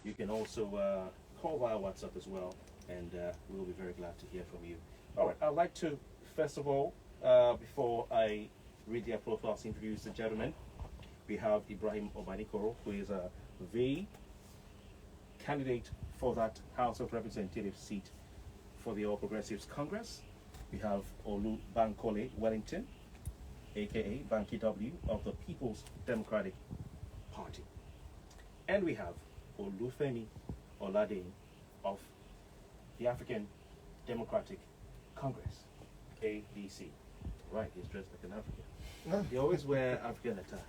You can also call via WhatsApp as well, and we'll be very glad to hear from you. All right, I'd like to, first of all, before I read their profiles, introduce the gentlemen. We have Ibrahim Obanikoro, who is the candidate for that House of Representatives seat for the All Progressives Congress. We have Olubankole Wellington, aka Banky W, of the People's Democratic Party. And we have Olufemi Oladehin of the African Democratic Congress, ADC. Right, he's dressed like an African. They always wear African attire.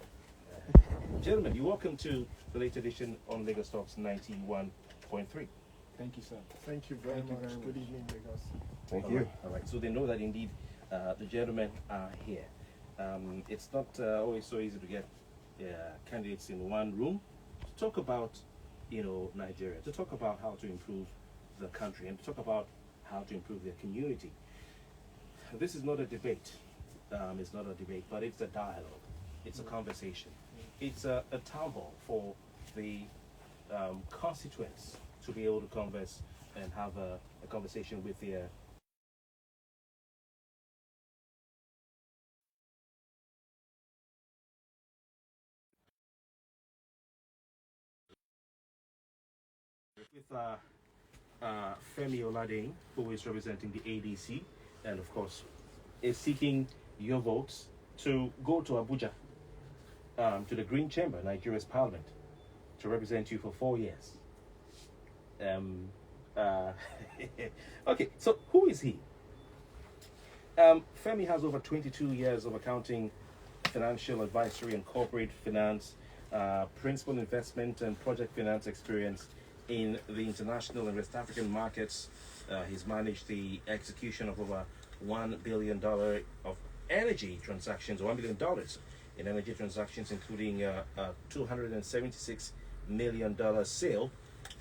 Gentlemen, you're welcome to the latest edition on Lagos Talks 91.3. Thank you, sir. Thank you very much. Good evening, Lagos. Thank you. All right, so they know that indeed the gentlemen are here. It's not always so easy to get candidates in one room to talk about, Nigeria, to talk about how to improve the country, and to talk about how to improve their community. This is not a debate. It's not a debate, but it's a dialogue. It's a conversation. It's a town hall for the constituents to be able to converse and have a conversation with their Femi Oladehin, who is representing the ADC, and of course is seeking your votes to go to Abuja, to the Green Chamber, Nigeria's parliament, to represent you for 4 years. Okay, so who is he? Femi has over 22 years of accounting, financial advisory, and corporate finance, principal investment and project finance experience in the international and West African markets. He's managed the execution of over $1 billion of energy transactions, $1 billion in energy transactions, including a $276 million sale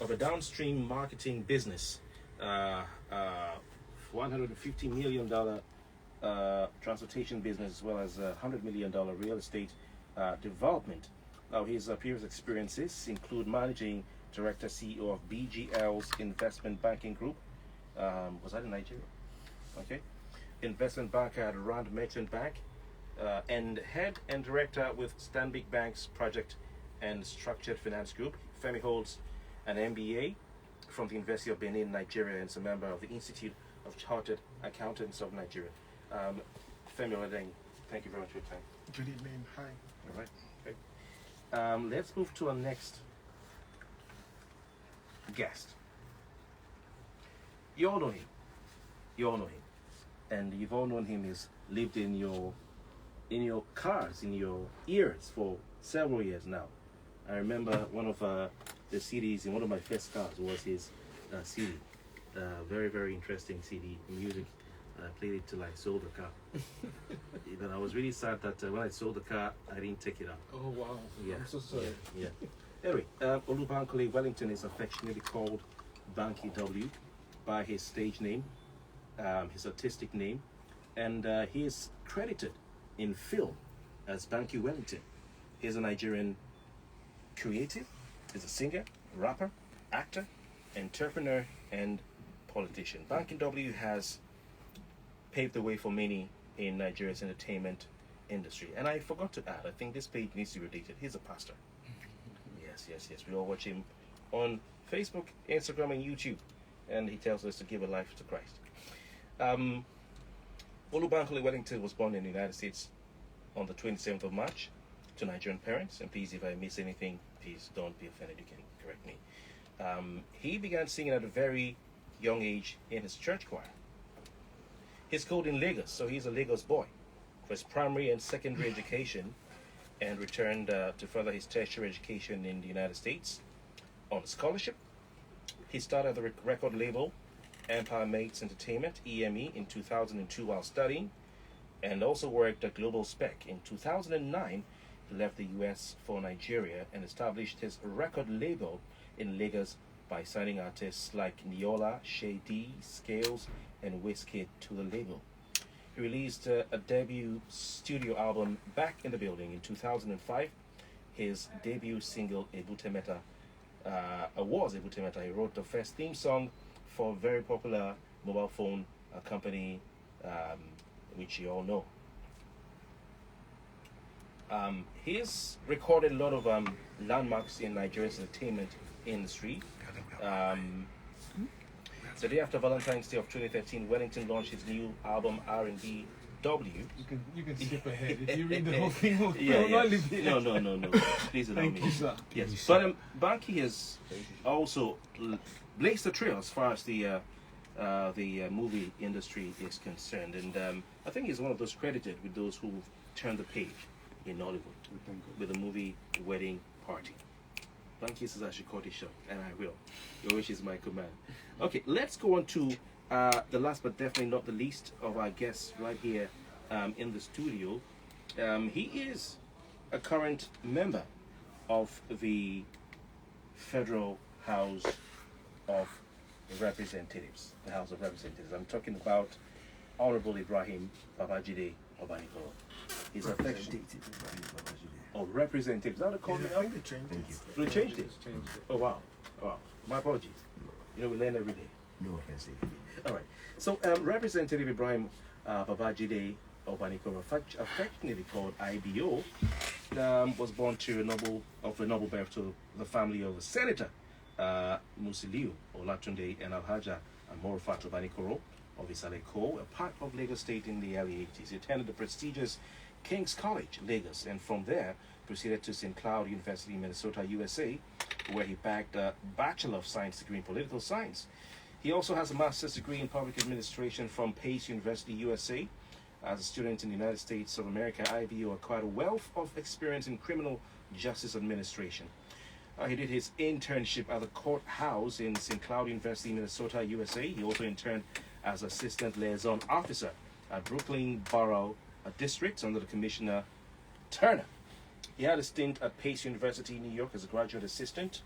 of a downstream marketing business, $150 million transportation business, as well as $100 million real estate development. Now, his previous experiences include managing director CEO of BGL's investment banking group. Was that in Nigeria? Okay. Investment banker at Rand Merchant Bank, and head and director with Stanbic Bank's project and structured finance group. Femi holds an MBA from the University of Benin, Nigeria, and is a member of the Institute of Chartered Accountants of Nigeria. Femi Oladehin, thank you very much for your time. Good evening. Hi. All right. Okay. Let's move to our next guest. You all know him. And you've all known him. He's lived in your cars, in your ears for several years now. I remember one of the CDs in one of my first cars was his CD. Very, very interesting CD, music. I played it till I sold the car. But I was really sad that when I sold the car, I didn't take it out. Oh, wow. Yeah. I'm so sorry. Yeah. Anyway, Olubankole Wellington is affectionately called Banky W by his stage name, his artistic name, and he is credited in film as Banky Wellington. He's a Nigerian creative, he's a singer, rapper, actor, entrepreneur, and politician. Banky W has paved the way for many in Nigeria's entertainment industry. And I forgot to add, I think this page needs to be updated. He's a pastor. Yes. We all watch him on Facebook, Instagram, and YouTube. And he tells us to give a life to Christ. Olubankole Wellington was born in the United States on the 27th of March to Nigerian parents. And please, if I miss anything, please don't be offended. You can correct me. He began singing at a very young age in his church choir. He's schooled in Lagos, so he's a Lagos boy for his primary and secondary education, and returned to further his tertiary education in the United States on a scholarship. He started the record label Empire Mates Entertainment, EME, in 2002 while studying, and also worked at Global Spec. In 2009, he left the US for Nigeria and established his record label in Lagos by signing artists like Niola, Shady, Scales, and Wizkid to the label. He released a debut studio album, Back in the Building, in 2005. His debut single, Ebute Meta, was able to enter. He wrote the first theme song for a very popular mobile phone company, which you all know. He's recorded a lot of landmarks in Nigeria's entertainment industry. The day after Valentine's Day of 2013, Wellington launched his new album R&B W. You can skip ahead. If you read the whole thing, No. Please allow me. Thank you, sir. Yes, but Banky has also blazed the trail as far as the movie industry is concerned, and I think he's one of those credited with those who turned the page in Nollywood with the movie Wedding Party. Banky says I should call this shot, and I will. Your wish is my command. Okay, let's go on to the last but definitely not the least of our guests right here in the studio. He is a current member of the Federal House of Representatives, the House of Representatives. I'm talking about Honorable Ibrahim Obanikoro. He's affectionate. Oh, representative. Is that a call now? I think they changed it. They changed it? Oh, wow. My apologies. We learn every day. No offensive. All right. So, Representative Ibrahim Babajide Obanikoro, affectionately called IBO, was born to a noble birth to the family of Senator Musiliu Olatunde and Alhaja Morufat Obanikoro of Isaleko, a part of Lagos State in the early 80s. He attended the prestigious King's College, Lagos, and from there proceeded to St. Cloud University, Minnesota, USA, where he bagged a Bachelor of Science degree in Political Science. He also has a master's degree in Public Administration from Pace University, USA. As a student in the United States of America, IBO acquired a wealth of experience in criminal justice administration. He did his internship at the courthouse in St. Cloud University, Minnesota, USA. He also interned as Assistant Liaison Officer at Brooklyn Borough District under the Commissioner Turner. He had a stint at Pace University, New York as a graduate assistant.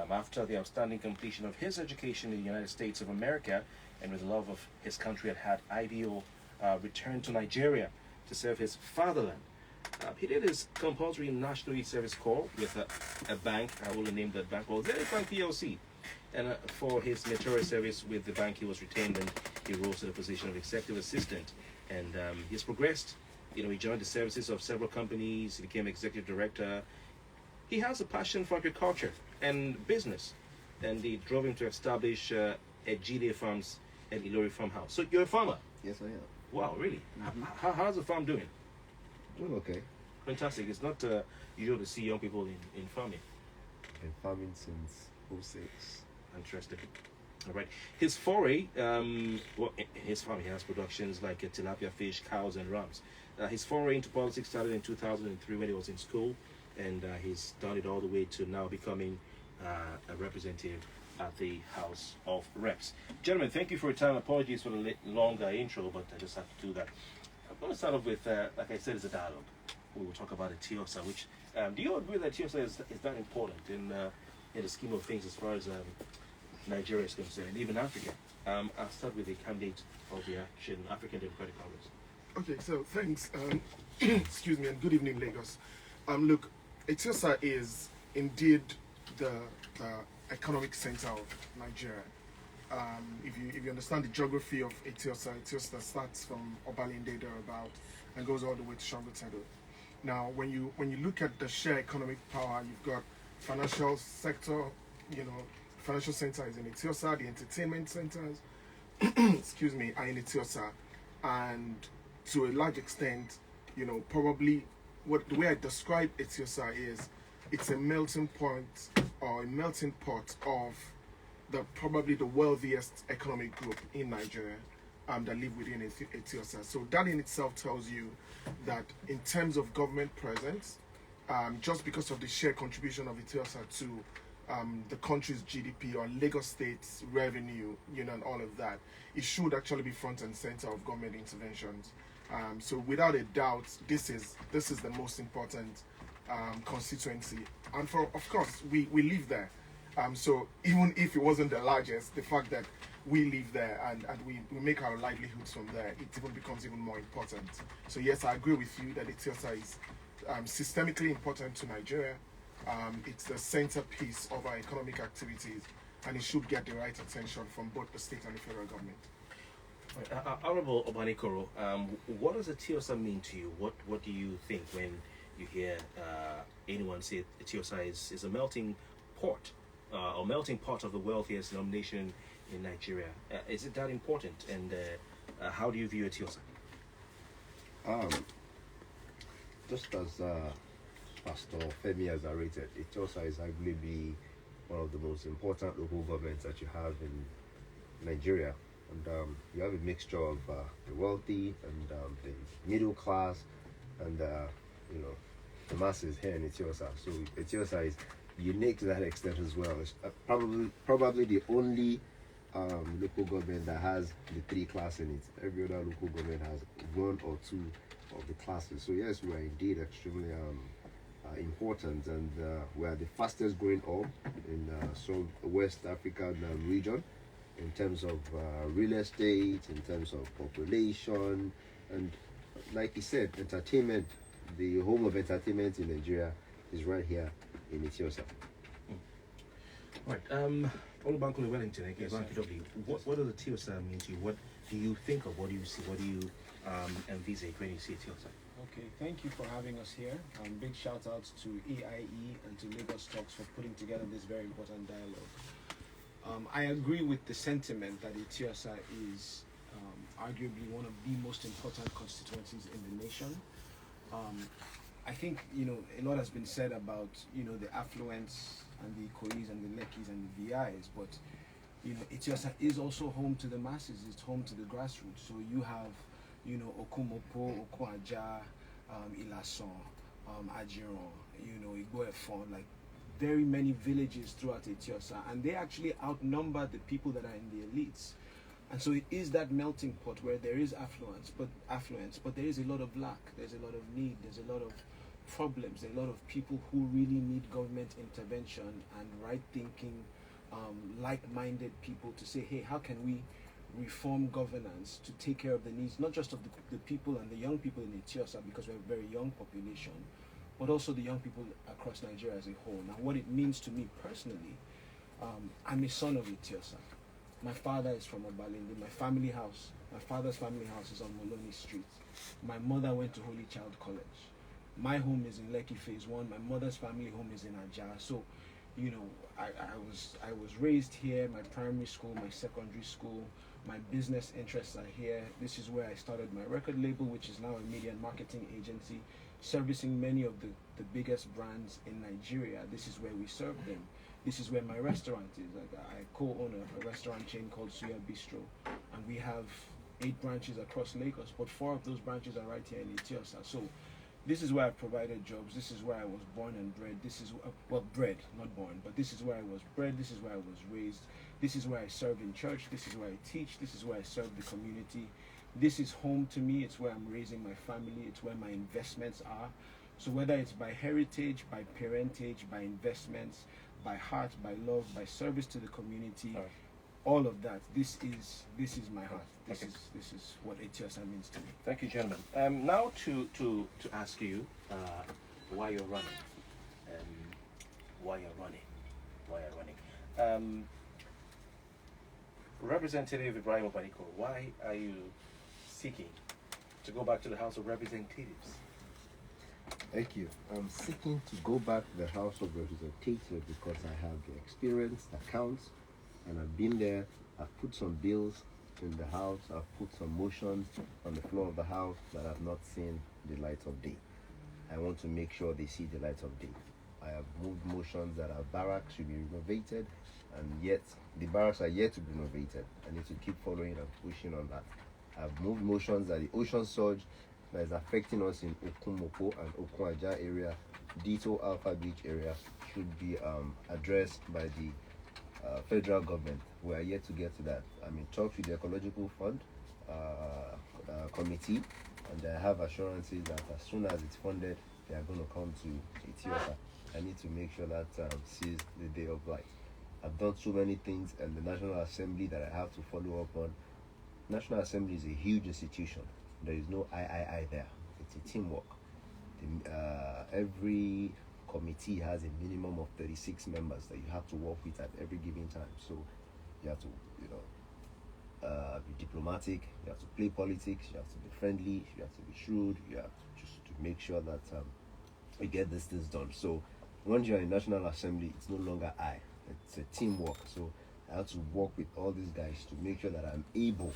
After the outstanding completion of his education in the United States of America and with the love of his country had IBO returned to Nigeria to serve his fatherland. He did his compulsory National Youth Service Corps with a bank. I will name that bank called Zenith Bank PLC. And for his meritorious service with the bank, he was retained and he rose to the position of executive assistant. And he's progressed. He joined the services of several companies. He became executive director. He has a passion for agriculture and business, and it drove him to establish Ejide Farms and Ilori Farmhouse. So you're a farmer? Yes, I am. Wow, really? How's the farm doing? Doing okay. Fantastic. It's not usual to see young people in farming. Been farming since 06. Interesting. All right. His foray, his farm, he has productions like tilapia fish, cows, and rams. His foray into politics started in 2003 when he was in school, and he's done it all the way to now becoming a representative at the House of Reps. Gentlemen, thank you for your time. Apologies for the longer intro, but I just have to do that. I'm going to start off with, like I said, it's a dialogue. We will talk about Eti-Osa, which, do you agree that Eti-Osa is that important in the scheme of things as far as Nigeria is concerned, and even Africa? I'll start with the candidate of the African Democratic Congress. Okay, so thanks. Excuse me, and good evening, Lagos. Look, Eti-Osa is indeed the economic center of Nigeria. If you understand the geography of Eti-Osa, Eti-Osa starts from Obalende thereabout and goes all the way to Shangotedo. Now, when you look at the sheer economic power, you've got financial sector. Financial center is in Eti-Osa. The entertainment centers, excuse me, are in Eti-Osa, and to a large extent, probably the way I describe Eti-Osa is it's a melting point or a melting pot of probably the wealthiest economic group in Nigeria that live within Eti-Osa. So that in itself tells you that in terms of government presence, just because of the sheer contribution of Eti-Osa to the country's GDP or Lagos State's revenue, and all of that, it should actually be front and center of government interventions. So without a doubt, this is the most important constituency, and of course we live there. So even if it wasn't the largest, the fact that we live there and we make our livelihoods from there, it even becomes even more important. So yes, I agree with you that Eti-Osa is systemically important to Nigeria, It's the centerpiece of our economic activities, and it should get the right attention from both the state and the federal government. Honorable Obanikoro, what does Eti-Osa mean to you? What do you think when you hear anyone say Eti-Osa is a melting pot, or melting pot of the wealthiest nation in Nigeria? Is it that important? And how do you view Eti-Osa? Just as Pastor Femi has narrated, Eti-Osa is arguably one of the most important local governments that you have in Nigeria. And you have a mixture of the wealthy and the middle class and the masses here in Eti-Osa. So Eti-Osa is unique to that extent as well. It's probably the only local government that has the three classes in it. Every other local government has one or two of the classes. So yes, we are indeed extremely important, and we are the fastest growing hub in some West African region in terms of real estate, in terms of population, and like he said, entertainment. The home of entertainment in Nigeria is right here in Eti-Osa. Right. Olubankole Wellington, again, Banky, what does Eti-Osa mean to you? What do you think of? What do you see? What do you envisage when you see Eti-Osa? Okay, thank you for having us here. Big shout outs to AIE and to Lagos Talks for putting together this very important dialogue. I agree with the sentiment that Eti-Osa is arguably one of the most important constituencies in the nation. I think, a lot has been said about, the affluence and the Ikoris and the Lekkis and the VIs, but, Eti-Osa is also home to the masses, it's home to the grassroots. So you have, Okumopo, Okuaja, Ilason, Ajiron, Igboefon, like very many villages throughout Eti-Osa, and they actually outnumber the people that are in the elites. And so it is that melting pot where there is affluence, but there is a lot of lack, there's a lot of need, there's a lot of problems, a lot of people who really need government intervention and right thinking, like-minded people to say, hey, how can we reform governance to take care of the needs, not just of the people and the young people in Eti-Osa, because we're a very young population, but also the young people across Nigeria as a whole. Now, what it means to me personally, I'm a son of Eti-Osa. My father is from Obalende. My father's family house is on Moloni Street. My mother went to Holy Child College. My home is in Lekki Phase 1. My mother's family home is in Ajah. So, I was raised here. My primary school, my secondary school, my business interests are here. This is where I started my record label, which is now a media and marketing agency, servicing many of the biggest brands in Nigeria. This is where we serve them. This is where my restaurant is. I co-own a restaurant chain called Suya Bistro, and we have 8 branches across Lagos, but 4 of those branches are right here in Eti-Osa. So this is where I provided jobs. This is where I was born and bred. This is, bred, not born, but this is where I was bred. This is where I was raised. This is where I serve in church. This is where I teach. This is where I serve the community. This is home to me. It's where I'm raising my family. It's where my investments are. So whether it's by heritage, by parentage, by investments, by heart, by love, by service to the community, all of that, this is my heart. This is what Eti-Osa means to me. Thank you, gentlemen. Now to ask you why you're running. Representative Ibrahim Obanikoro, why are you seeking to go back to the House of Representatives? Thank you. I'm seeking to go back to the House of Representatives because I have the experience that counts, and I've been there. I've put some bills in the House. I've put some motions on the floor of the House that have not seen the light of day. I want to make sure they see the light of day. I have moved motions that our barracks should be renovated, and yet the barracks are yet to be renovated. I need to keep following and pushing on that. I've moved motions that the ocean surge that is affecting us in Okumopo and Okuaja area, Dito Alpha Beach area, should be addressed by the federal government. We are yet to get to that. I'm in talks with the Ecological Fund Committee, and I have assurances that as soon as it's funded, they are going to come to Eti-Osa. I need to make sure that sees the day of light. I've done so many things in the National Assembly that I have to follow up on. National Assembly is a huge institution. There is no I there. It's a teamwork. Every committee has a minimum of 36 members that you have to work with at every given time. So you have to, be diplomatic, you have to play politics, you have to be friendly, you have to be shrewd, you have just to make sure that you get these things done. So once you're in National Assembly, it's no longer I, it's a teamwork. So I have to work with all these guys to make sure that I'm able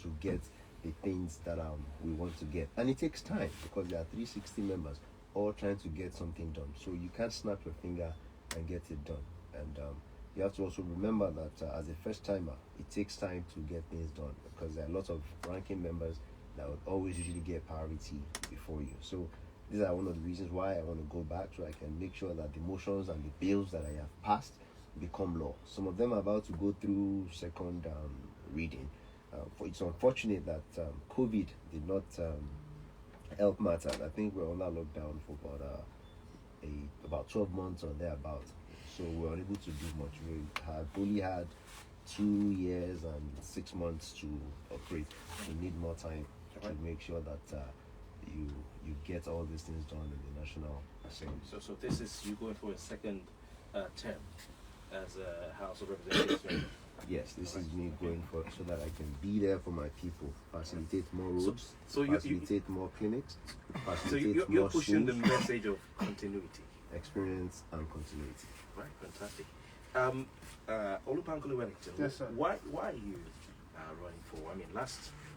to get the things that we want to get. And it takes time because there are 360 members all trying to get something done. So you can't snap your finger and get it done. And you have to also remember that as a first timer, it takes time to get things done because there are lots of ranking members that would always usually get priority before you. So these are one of the reasons why I want to go back, so I can make sure that the motions and the bills that I have passed become law. Some of them are about to go through second reading. It's unfortunate that COVID did not help matters. I think we're under lockdown for about 12 months or thereabout. So we were unable to do much. We had only had 2 years and 6 months to operate. We need more time to make sure that you get all these things done in the National Assembly. So this is you going for a second term as a House of Representatives member? Yes, this is me going for so that I can be there for my people, facilitate more roads, so facilitate more clinics, facilitate you're more pushing schools, the message of continuity. experience and continuity. Right, fantastic. Olubankole Wellington, Yes, sir. why are you running for? I mean,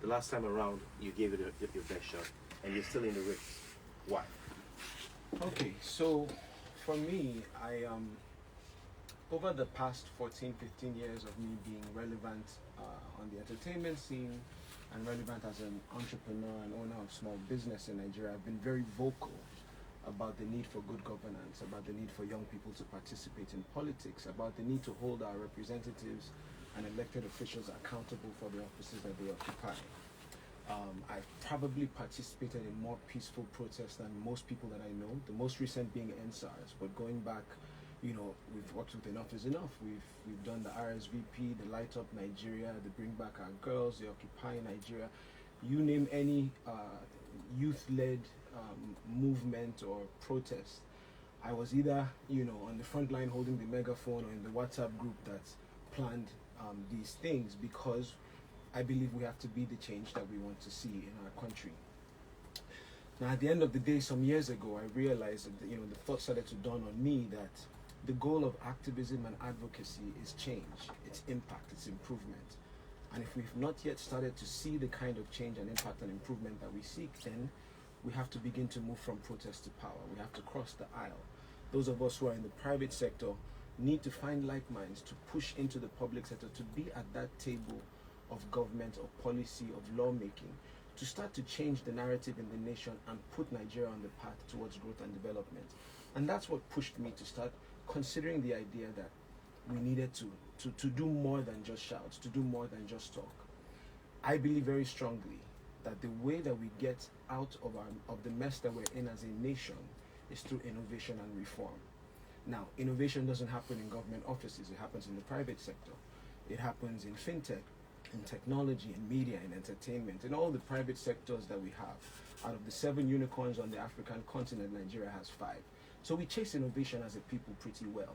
the last time around you gave it your best shot, and you're still in the race. Why? Okay, so for me, I over the past 14, 15 years of me being relevant on the entertainment scene and relevant as an entrepreneur and owner of small business in Nigeria, I've been very vocal about the need for good governance, about the need for young people to participate in politics, about the need to hold our representatives and elected officials accountable for the offices that they occupy. I've probably participated in more peaceful protests than most people that I know, the most recent being NSARS, but going back, we've worked with Enough is Enough. We've done the RSVP, the Light Up Nigeria, the Bring Back Our Girls, the Occupy Nigeria. You name any youth-led movement or protest, I was either on the front line holding the megaphone or in the WhatsApp group that planned these things, because I believe we have to be the change that we want to see in our country. Now, at the end of the day, some years ago, I realized that the thought started to dawn on me that the goal of activism and advocacy is change, it's impact, it's improvement. And if we've not yet started to see the kind of change and impact and improvement that we seek, then we have to begin to move from protest to power. We have to cross the aisle. Those of us who are in the private sector need to find like minds to push into the public sector, to be at that table of government, of policy, of lawmaking, to start to change the narrative in the nation and put Nigeria on the path towards growth and development. And that's what pushed me to start considering the idea that we needed to do more than just shout, to do more than just talk. I believe very strongly that the way that we get out of the mess that we're in as a nation is through innovation and reform. Now, innovation doesn't happen in government offices, it happens in the private sector. It happens in fintech, in technology, in media, in entertainment, in all the private sectors that we have. Out of the 7 unicorns on the African continent, Nigeria has 5. So we chase innovation as a people pretty well.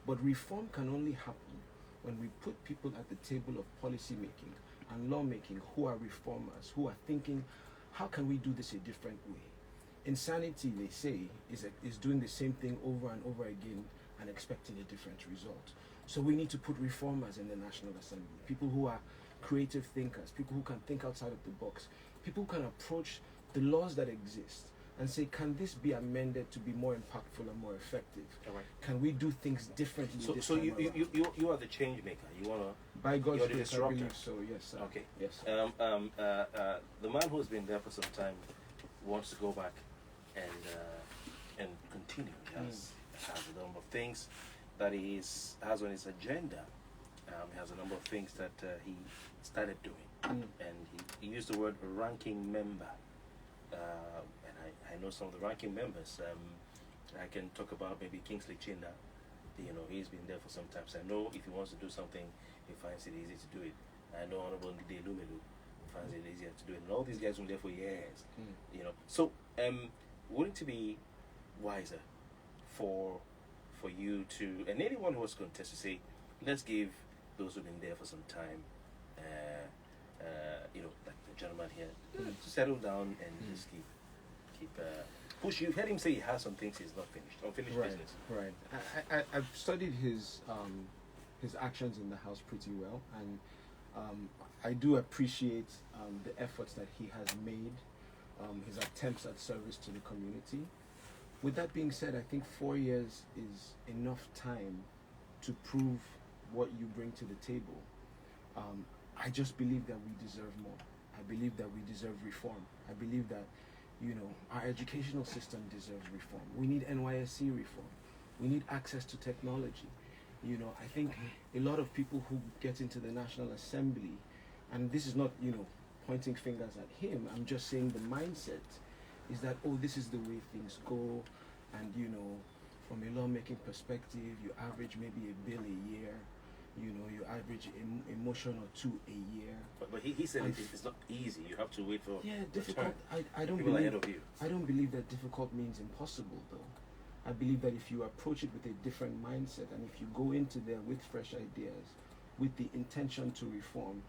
But reform can only happen when we put people at the table of policy making and lawmaking who are reformers, who are thinking, how can we do this a different way? Insanity, they say, is doing the same thing over and over again and expecting a different result. So we need to put reformers in the National Assembly, people who are creative thinkers, people who can think outside of the box, people who can approach the laws that exist and say, can this be amended to be more impactful and more effective? Right. Can we do things differently? So you are the change maker. You wanna. By God's you're the grace, I disruptor. believe so. Yes, sir. Okay. Yes. Sir. The man who's been there for some time wants to go back and continue. He has a number of things that he has on his agenda. He has a number of things that he started doing, and he used the word ranking member. And I know some of the ranking members. I can talk about maybe Kingsley Chinda. He's been there for some time. So I know if he wants to do something, he finds it easy to do it. I know Honorable Ndide Lumelu finds it easier to do it. And all these guys have been there for years. So wouldn't it be wiser for you to, and anyone who was contest to say, let's give those who've been there for some time, like the gentleman here, to settle down and just keep push. You've heard him say he has some things he's not finished, unfinished business. Right. I've studied his actions in the House pretty well, and I do appreciate the efforts that he has made, his attempts at service to the community. With that being said, I think 4 years is enough time to prove what you bring to the table. I just believe that we deserve more. I believe that we deserve reform. I believe that, our educational system deserves reform. We need NYSC reform. We need access to technology. I think a lot of people who get into the National Assembly, and this is not, pointing fingers at him, I'm just saying the mindset is that, this is the way things go, and, from a lawmaking perspective, you average maybe a bill a year, you average a motion or two a year. But he said it's not easy. You have to wait for difficult. I don't people believe ahead of you. I don't believe that difficult means impossible, though. I believe that if you approach it with a different mindset, and if you go into there with fresh ideas, with the intention to reform,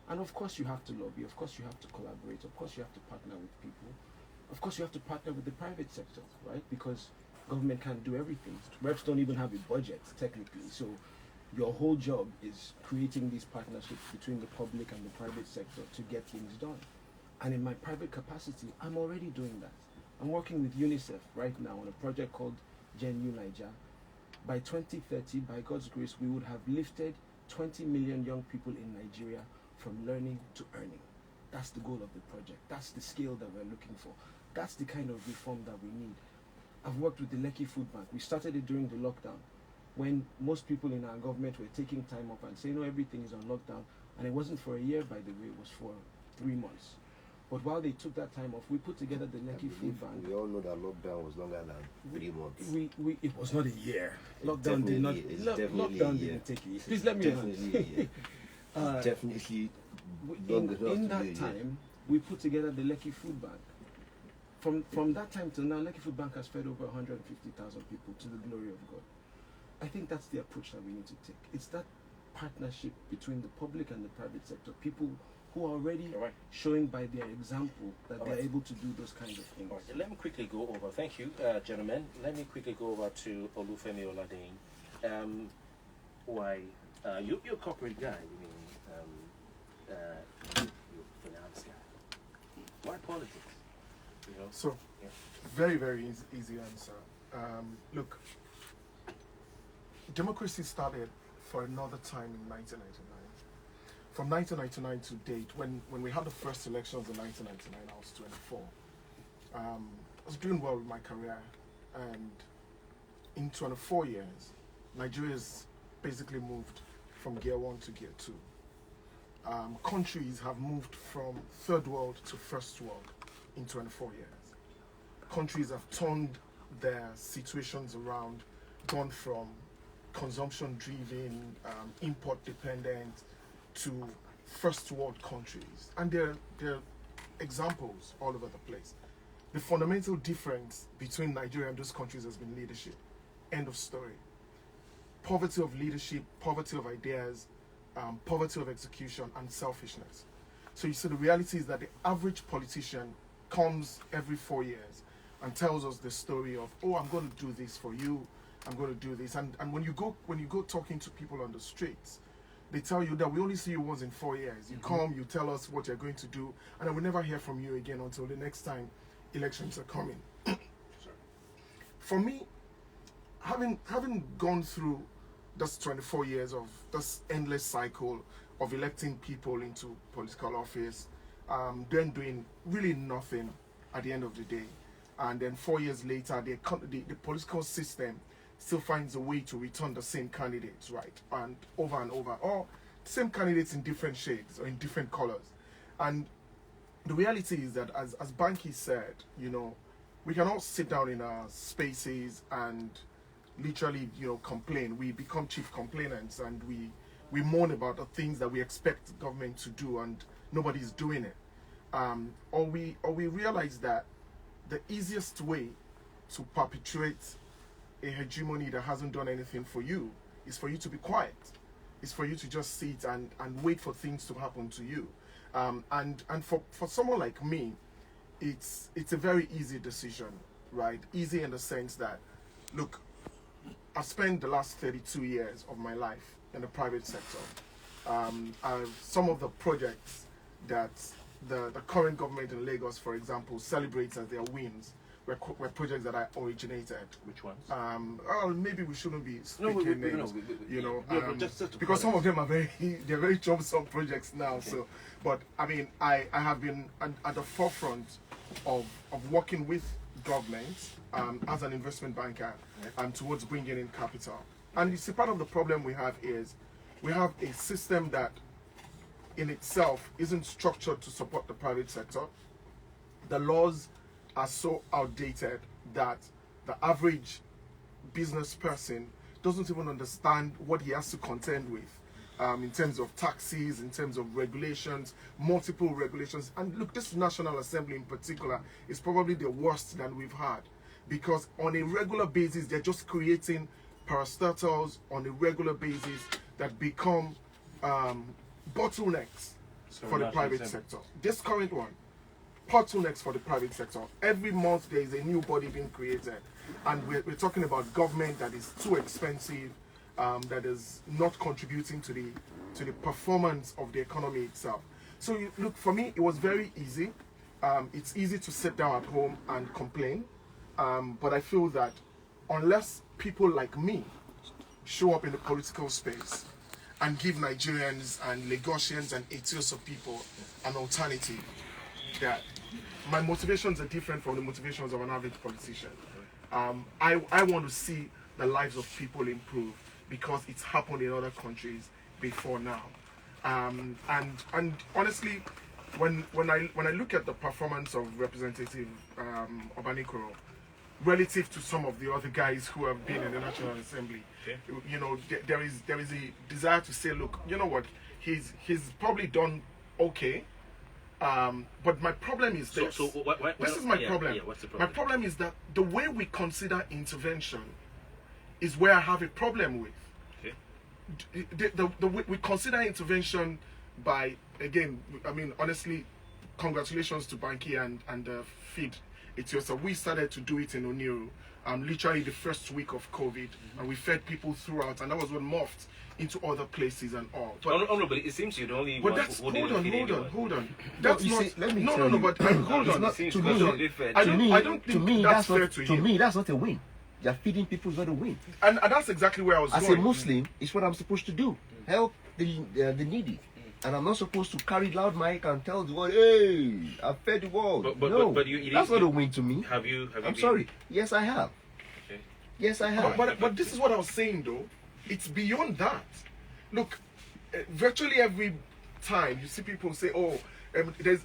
and of course you have to lobby, of course you have to collaborate, of course you have to partner with people, of course you have to partner with the private sector, right? Because government can't do everything. Reps don't even have a budget, technically. So your whole job is creating these partnerships between the public and the private sector to get things done. And in my private capacity, I'm already doing that. I'm working with UNICEF right now on a project called Gen U Niger. By 2030, by God's grace, we would have lifted 20 million young people in Nigeria from learning to earning. That's the goal of the project. That's the scale that we're looking for. That's the kind of reform that we need. I've worked with the Lekki Food Bank. We started it during the lockdown, when most people in our government were taking time off and saying, no, everything is on lockdown. And it wasn't for a year, by the way, it was for 3 months. But while they took that time off, we put together the Lekki Food Bank. We all know that lockdown was longer than 3 months. It was not a year. Lockdown didn't take a year. Please let me definitely definitely in that time, we put together the Lekki Food Bank. From that time till now, Lekki Food Bank has fed over 150,000 people, to the glory of God. I think that's the approach that we need to take. It's that partnership between the public and the private sector. People who are already showing by their example that they're able to do those kinds of things. Right. Let me quickly go over. Thank you, gentlemen. Let me quickly go over to Olufemi Oladehin. You're a corporate guy. You're a finance guy. Why politics? So, very, very easy answer. Look, democracy started for another time in 1999. From 1999 to date, when we had the first elections in 1999, I was 24. I was doing well with my career, and in 24 years, Nigeria's basically moved from gear 1 to gear 2. Countries have moved from third world to first world in 24 years. Countries have turned their situations around, gone from consumption-driven, import-dependent, to first world countries. And there are examples all over the place. The fundamental difference between Nigeria and those countries has been leadership. End of story. Poverty of leadership, poverty of ideas, poverty of execution, and selfishness. So you see, the reality is that the average politician comes every 4 years and tells us the story of, I'm going to do this for you, I'm going to do this. And when you go talking to people on the streets, they tell you that we only see you once in 4 years. You come, you tell us what you're going to do, and then we never hear from you again until the next time elections are coming. For me, having gone through this 24 years of this endless cycle of electing people into political office, then doing really nothing at the end of the day, and then 4 years later, the political system still finds a way to return the same candidates, right? And over, or same candidates in different shades or in different colors. And the reality is that, as Banky said, we can all sit down in our spaces and literally, complain. We become chief complainants, and we moan about the things that we expect government to do, and nobody's doing it. Or we realize that the easiest way to perpetuate a hegemony that hasn't done anything for you is for you to be quiet. It's for you to just sit and wait for things to happen to you. And for someone like me, it's a very easy decision, right? Easy in the sense that, look, I've spent the last 32 years of my life in the private sector. Some of the projects that the current government in Lagos, for example, celebrates as their wins were projects that I originated. Which ones? Well, maybe we shouldn't be speaking names, just because some of them are they're very troublesome projects now. Okay. So, but I mean, I have been at the forefront of working with government as an investment banker towards bringing in capital. And you see, part of the problem we have is we have a system that in itself isn't structured to support the private sector. The laws are so outdated that the average business person doesn't even understand what he has to contend with in terms of taxes, in terms of regulations, multiple regulations. And look, this National Assembly in particular is probably the worst that we've had, because on a regular basis, they're just creating parastatals on a regular basis that become bottlenecks for the private sector. This current one, bottlenecks for the private sector. Every month there is a new body being created, and we're talking about government that is too expensive, that is not contributing to the performance of the economy itself. So look, for me, it was very easy. It's easy to sit down at home and complain, but I feel that unless people like me show up in the political space and give Nigerians and Lagosians and Eti-Osa people an alternative, that my motivations are different from the motivations of an average politician. I want to see the lives of people improve, because it's happened in other countries before now. And honestly, when I look at the performance of Representative Obanikoro relative to some of the other guys who have been in the National Assembly, you know, there is a desire to say, look, you know what, he's probably done okay. But my problem is this. This is my problem. What's the problem? My problem is that the way we consider intervention is where I have a problem with. Okay. The way we consider intervention by, again, I mean, honestly, congratulations to Banky and Feed Eti-Osa. We started to do it in Oniru, literally the first week of COVID, and we fed people throughout, and that was what morphed into other places and all. But, but it seems you're the only but one that's, who hold on. That's you not. see, let me no, tell you. but hold on. Not, seems to completely me, fair. I don't think that's fair to to you. me, that's not a win. You're feeding people is not a win. And that's exactly where I was As going. a Muslim, it's what I'm supposed to do. Help the needy. And I'm not supposed to carry loud mic and tell the world, hey, I fed the world. No, that's not a win to me. Have you I'm sorry. Yes, I have. Okay. Yes, I have. But this is what I was saying, though. It's beyond that. Look, virtually every time you see people say, oh, there's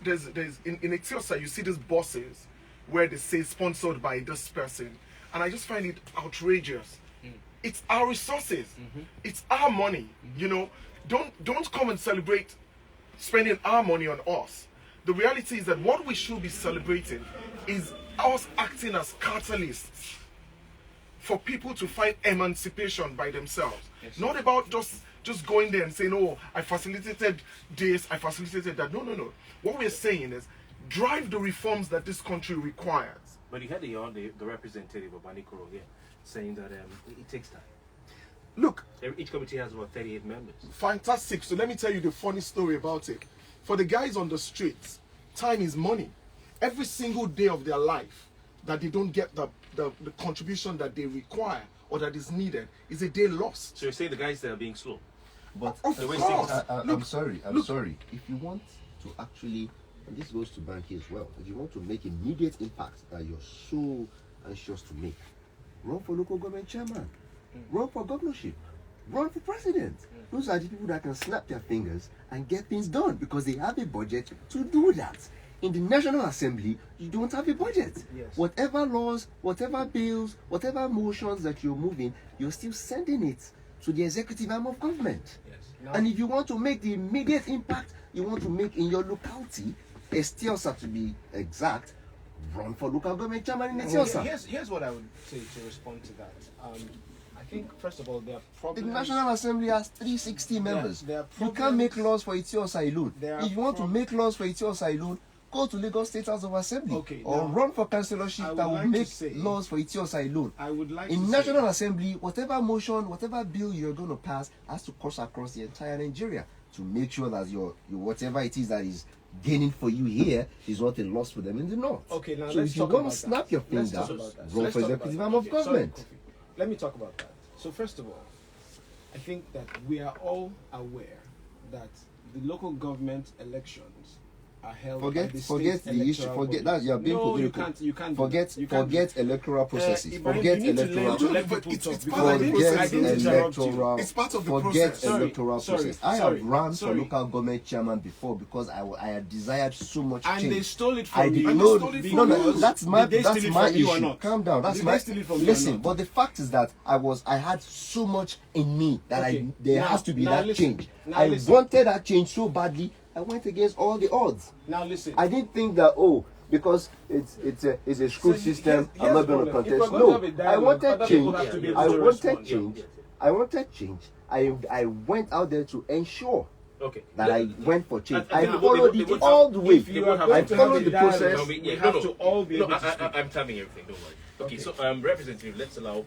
in Eti-Osa, you see these buses where they say sponsored by this person. And I just find it outrageous. It's our resources. It's our money. You know, don't come and celebrate spending our money on us. The reality is that what we should be celebrating is us acting as catalysts for people to find emancipation by themselves. Yes. Not about just going there and saying, oh, I facilitated this, I facilitated that. No. What we're saying is drive the reforms that this country requires. But you had the representative of Obanikoro here saying that it takes time. Look, each committee has about 38 members. Fantastic. So let me tell you the funny story about it. For the guys on the streets, time is money. Every single day of their life that they don't get the contribution that they require or that is needed is a day lost. So you're saying the guys that are being slow? But of course. I'm sorry. If you want to actually, and this goes to Banky as well, if you want to make immediate impact that you're so anxious to make, run for local government chairman, run for governorship, run for president. Those are the people that can snap their fingers and get things done because they have a budget to do that. In the National Assembly, you don't have a budget. Yes. Whatever laws, whatever bills, whatever motions that you're moving, you're still sending it to the executive arm of government. Yes. No. And if you want to make the immediate impact you want to make in your locality, Eti-Osa to be exact, run for local government chairman in Well, Eti-Osa. here's what I would say to respond to that. I think, first of all, there are The problems. National Assembly has 360 members. there are You can't make problems. laws for Eti-Osa alone. There are If you want to make laws for Eti-Osa alone, go to Lagos State House of Assembly. Okay, or now, run for I councillorship would that will like to make say- laws for Eti-Osa alone. I would like In to National say, Assembly, whatever motion, whatever bill you're going to pass has to cross across the entire Nigeria to make sure that your whatever it is that is gaining for you here is not a loss for them in the north. okay, now So let's if you talk want about to snap that. your Let's finger, talk about that. run Let's for talk executive about arm that. of Okay, sorry, government. Kofi. Let me talk about that. So first of all, I think that we are all aware that the local government elections are held by Forget the the issue. Forget that you are being no, you political. can't. You can't. Forget do that. You can't do forget electoral processes. Ibrahim, Forget you need to learn electoral. to let But people it's talk. part of the Because process. I didn't interrupt you. Electoral. It's part of the Forget process. electoral Sorry, process. I sorry, have run sorry. for local government chairman before because I had desired so much And change. they stole it from I you. did And they not. stole it No, from no, us. that's my Did they steal it my from you or issue. not? Calm down. That's Did my. they steal it from you or Listen, not? but the fact is that I had so much in me that Okay, there now- has to be now that listen, change. now I listen. wanted that change so badly. I went against all the odds. Now listen. I didn't think that because it's a school So system, here's I'm not the going to problem. If contest. we're going to have a No, I dialogue, wanted other people change. have to be able I to wanted respond. change. I wanted change. I went out there to ensure Okay. that I went for change. I think followed they it would all have- the way. If you are I going to have followed a the dialogue, process. we have to all be able to speak. I'm timing everything. Don't worry. Okay, so representative, let's allow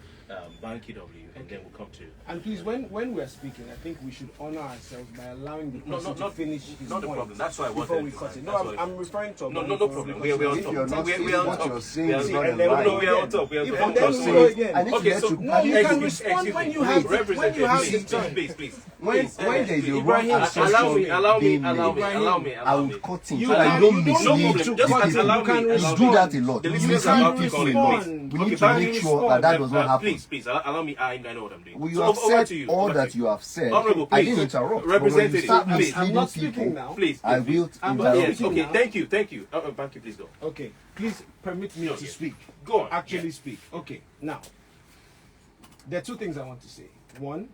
Banky W, and then we'll come to. And please, when we're speaking, I think we should honor ourselves by allowing the person to not finish his not the point problem. That's why I before wanted we to cut it. say. No, That's what I'm referring to. No problem. We're on If top. you're not We're saying on what top. you're saying We are- is not and in then line. we're on top. We're If on and then top. we go again. I need to Okay, let so you. No, you can excuse respond me, when you please, have when you representative, have please, the time. please. When there is a wrong Ibrahim, assumption allow me, being made, I allow me. will cut him You so that can- you don't you don't mislead No need problem. to Just cut him. allow You can me. You do that a lot. The You listeners mislead are people a calling, lot. please. We Okay, need to Banky, make sure that does not happen. Please, allow me. I know what I'm doing. Well, you So have over said to you. all Over to that you have said. Honorable, I please. didn't interrupt. But when you Representative, start please. misleading I'm not speaking people, now. Please, I will I'm Yes, speaking okay, now. thank you. Banky, please go. Okay, please permit me to Okay. speak. Go on. Actually Yeah. speak. Okay, now there are two things I want to say. One,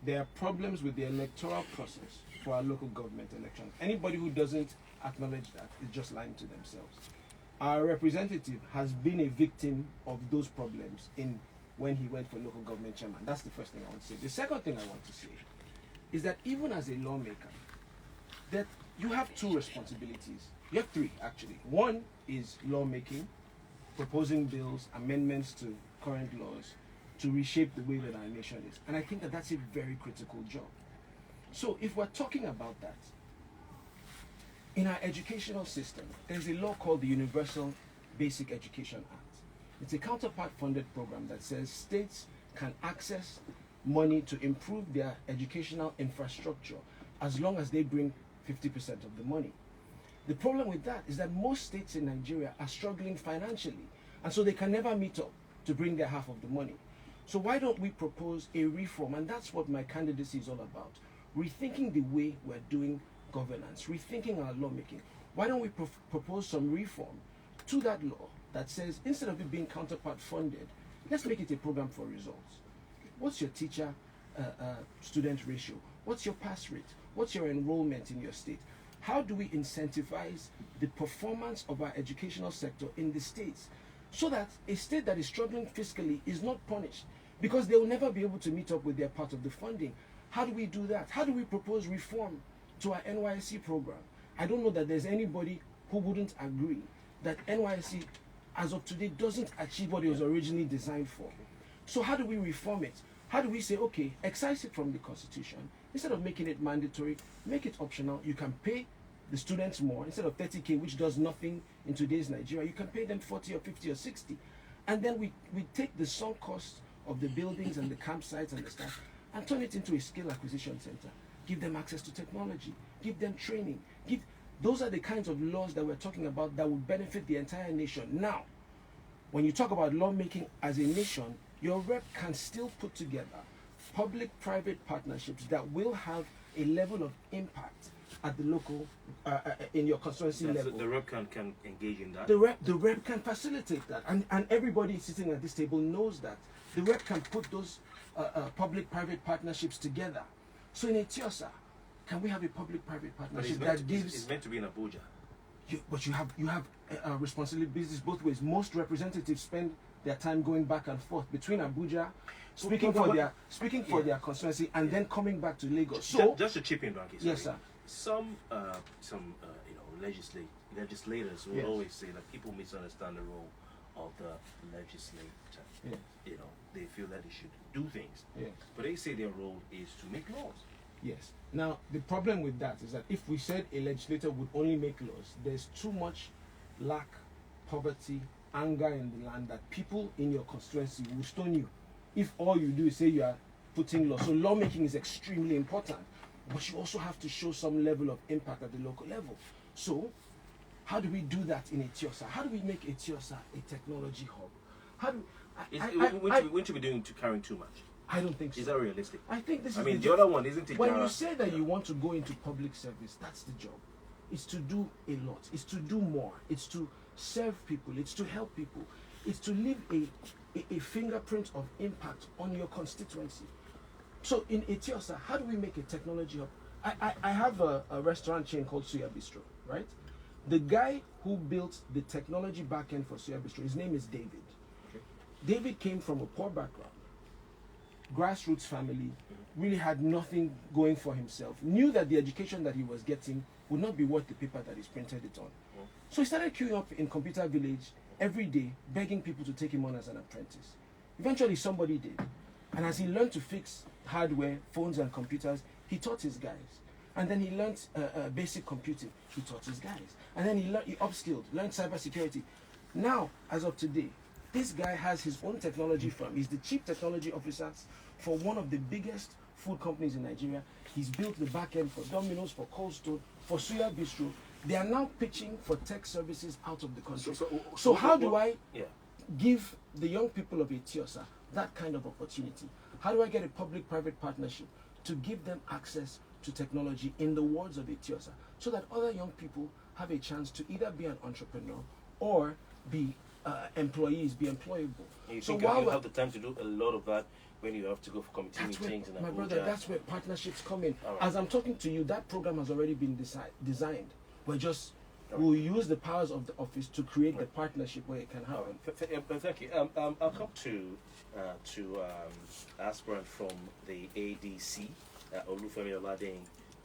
there are problems with the electoral process for our local government elections. Anybody who doesn't acknowledge that is just lying to themselves. Our representative has been a victim of those problems when he went for local government chairman. That's the first thing I want to say. The second thing I want to say is that even as a lawmaker, that you have two responsibilities. You have three, actually. One is lawmaking, proposing bills, amendments to current laws to reshape the way that our nation is. And I think that that's a very critical job. So if we're talking about that, in our educational system, there's a law called the Universal Basic Education Act. It's a counterpart-funded program that says states can access money to improve their educational infrastructure as long as they bring 50% of the money. The problem with that is that most states in Nigeria are struggling financially, and so they can never meet up to bring their half of the money. So why don't we propose a reform? And that's what my candidacy is all about. Rethinking the way we're doing governance, rethinking our lawmaking. Why don't we propose some reform to that law that says, instead of it being counterpart funded, let's make it a program for results. What's your teacher student ratio? What's your pass rate? What's your enrollment in your state? How do we incentivize the performance of our educational sector in the states so that a state that is struggling fiscally is not punished because they will never be able to meet up with their part of the funding? How do we do that? How do we propose reform to our NYSC program? I don't know that there's anybody who wouldn't agree that NYSC, as of today, doesn't achieve what it was originally designed for. So how do we reform it? How do we say, okay, excise it from the Constitution, instead of making it mandatory, make it optional. You can pay the students more. Instead of 30K, which does nothing in today's Nigeria, you can pay them 40 or 50 or 60. And then we take the sunk cost of the buildings and the campsites and the staff and turn it into a skill acquisition center. Give them access to technology. Give them training. Those are the kinds of laws that we're talking about that will benefit the entire nation. Now, when you talk about lawmaking as a nation, your rep can still put together public-private partnerships that will have a level of impact at the local, in your constituency level. The rep can engage in that. The rep can facilitate that, and everybody sitting at this table knows that. The rep can put those public-private partnerships together. So in Eti-Osa, can we have a public-private But partnership it's that gives... it's meant to be in Abuja. but you have responsibilities both ways. Most representatives spend their time going back and forth between Abuja, speaking for their constituency, and then coming back to Lagos. So just to chip in, Banky, yes, sir. Some legislators will Yes. always say that people misunderstand the role of the legislature. Yes. They feel that they should do things, Yes. but they say their role is to make laws. Yes. Now, the problem with that is that if we said a legislator would only make laws, there's too much lack, poverty, anger in the land that people in your constituency will stone you if all you do is say you are putting law. So lawmaking is extremely important, but you also have to show some level of impact at the local level. So how do we do that in Eti-Osa? How do we make Eti-Osa a technology hub? How do Wouldn't you be doing carrying too much? I don't think so. Is that realistic? I think this I is mean, the other one isn't it? when you say that you want to go into public service, that's the job. It's to do a lot. It's to do more. It's to serve people. It's to help people. It's to leave a fingerprint of impact on your constituency. So in Eti-Osa, how do we make a technology hub? I have a restaurant chain called Suya Bistro, right? The guy who built the technology backend for Suya Bistro, his name is David. Okay. David came from a poor background, grassroots family, really had nothing going for himself, knew that the education that he was getting would not be worth the paper that he's printed it on. So he started queuing up in Computer Village every day, begging people to take him on as an apprentice. Eventually somebody did. And as he learned to fix hardware, phones and computers, he taught his guys. And then he learned basic computing, he taught his guys. And then he upskilled, learned cybersecurity. Now, as of today, this guy has his own technology firm. He's the chief technology officer for one of the biggest food companies in Nigeria. He's built the back end for Domino's, for Cold Stone, for Suya Bistro. They are now pitching for tech services out of the country. So how do I give the young people of Eti-Osa that kind of opportunity? How do I get a public-private partnership to give them access to technology in the wards of Eti-Osa so that other young people have a chance to either be an entrepreneur or be employees, be employable? You so think while you have the time to do a lot of that when you have to go for committee meetings and my Abuja? brother, that's where partnerships come in. All right. As I'm talking to you, that program has already been designed. We'll use the powers of the office to create the partnership where it can happen. Thank you. I'll come to aspirant from the ADC, Olufemi Oladehin.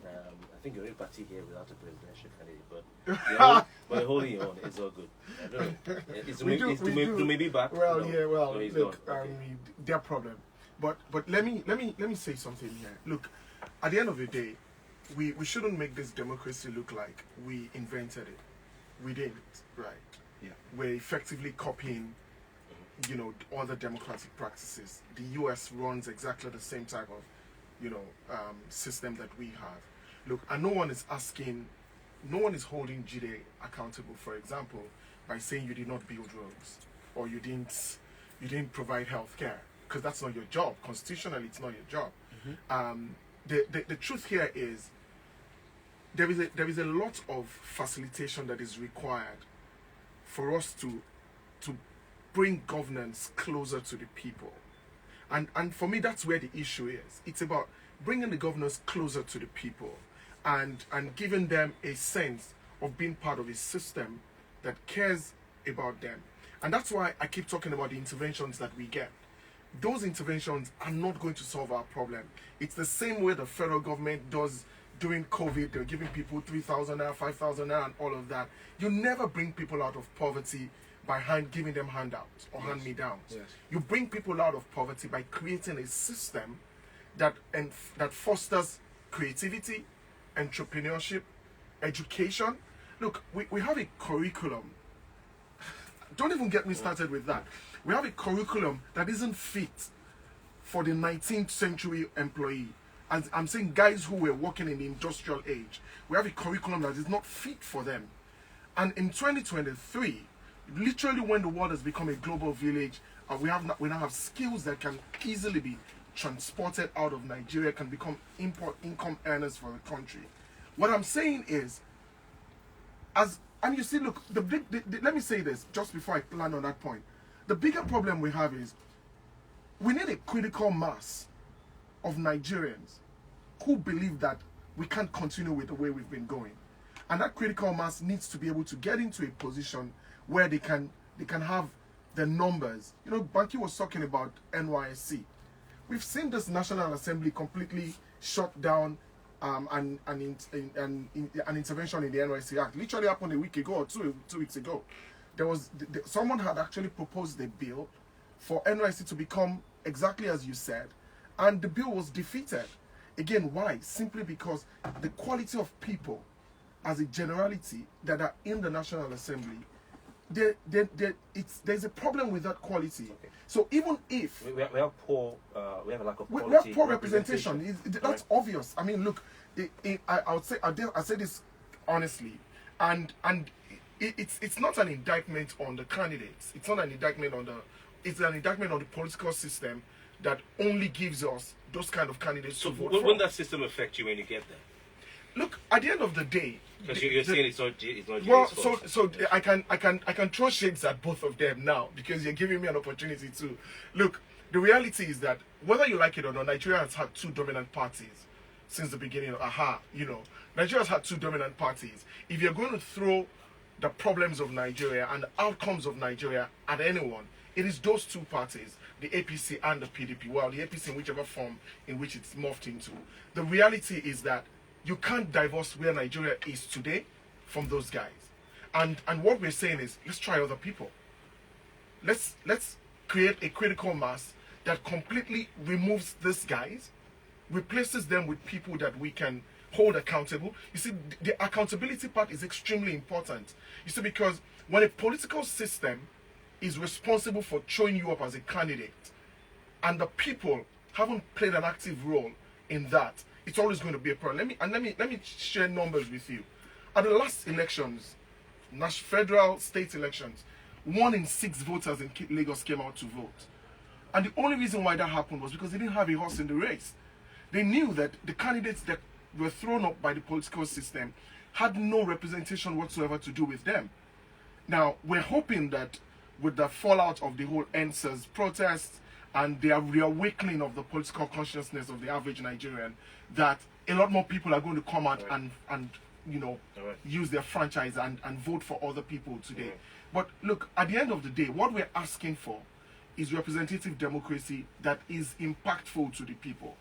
I think you're in party here without a presidential candidate, but you're holding your own. It's all good. I don't know. It's maybe back. Well, no, yeah, well, no, he's look, gone. Okay. their problem. But let me say something here. Look, at the end of the day, we shouldn't make this democracy look like we invented it. We didn't, right? Yeah. We're effectively copying, other democratic practices. The US runs exactly the same type of, system that we have. Look, and no one is holding Jide accountable, for example, by saying you did not build roads or you didn't provide health care, because that's not your job. Constitutionally, it's not your job. The truth here is there is a lot of facilitation that is required for us to bring governance closer to the people. And for me, that's where the issue is. It's about bringing the governors closer to the people and giving them a sense of being part of a system that cares about them. And that's why I keep talking about the interventions that we get. Those interventions are not going to solve our problem. It's the same way the federal government does during COVID. They're giving people 3,000 naira, 5,000 naira, and all of that. You never bring people out of poverty by giving them handouts or hand-me-downs. Yes. You bring people out of poverty by creating a system that fosters creativity, entrepreneurship, education. Look, we have a curriculum. Don't even get me started with that. We have a curriculum that isn't fit for the 19th century employee. And I'm saying guys who were working in the industrial age. We have a curriculum that is not fit for them. And in 2023, literally when the world has become a global village, we now have skills that can easily be transported out of Nigeria, can become income earners for the country. What I'm saying is, and you see, look, let me say this just before I land on that point. The bigger problem we have is we need a critical mass of Nigerians who believe that we can't continue with the way we've been going. And that critical mass needs to be able to get into a position where they can have the numbers. You know, Banky was talking about NYSC. We've seen this National Assembly completely shut down an intervention in the NYSC Act. Literally happened a week ago or two weeks ago. There was someone had actually proposed a bill for NYSC to become exactly as you said, and the bill was defeated. Again, why? Simply because the quality of people, as a generality, that are in the National Assembly, there's a problem with that quality. Okay. So even if we have poor, we have a lack of quality, we have poor representation. That's right. obvious. I mean, look, I say this honestly, and it's not an indictment on the candidates. It's not an indictment on the. It's an indictment on the political system that only gives us those kind of candidates to vote for. Won't that system affect you when you get there? Look, at the end of the day, because you're saying it's not well, so I can throw shades at both of them now because you're giving me an opportunity to look. The reality is that whether you like it or not, Nigeria has had two dominant parties since the beginning. Nigeria has had two dominant parties. If you're going to throw the problems of Nigeria and the outcomes of Nigeria at anyone, it is those two parties, the APC and the PDP. Well, the APC in whichever form in which it's morphed into. The reality is that you can't divorce where Nigeria is today from those guys. And what we're saying is, let's try other people. Let's create a critical mass that completely removes these guys, replaces them with people that we can hold accountable. You see, the accountability part is extremely important. You see, because when a political system is responsible for showing you up as a candidate, and the people haven't played an active role in that, it's always going to be a problem. Let me share numbers with you. At the last elections, federal, state elections, 1 in 6 voters in Lagos came out to vote. And the only reason why that happened was because they didn't have a horse in the race. They knew that the candidates that were thrown up by the political system had no representation whatsoever to do with them. Now, we're hoping that with the fallout of the whole NSAS protests and the reawakening of the political consciousness of the average Nigerian, that a lot more people are going to come out and use their franchise and vote for other people today. But look, at the end of the day, what we're asking for is representative democracy that is impactful to the people,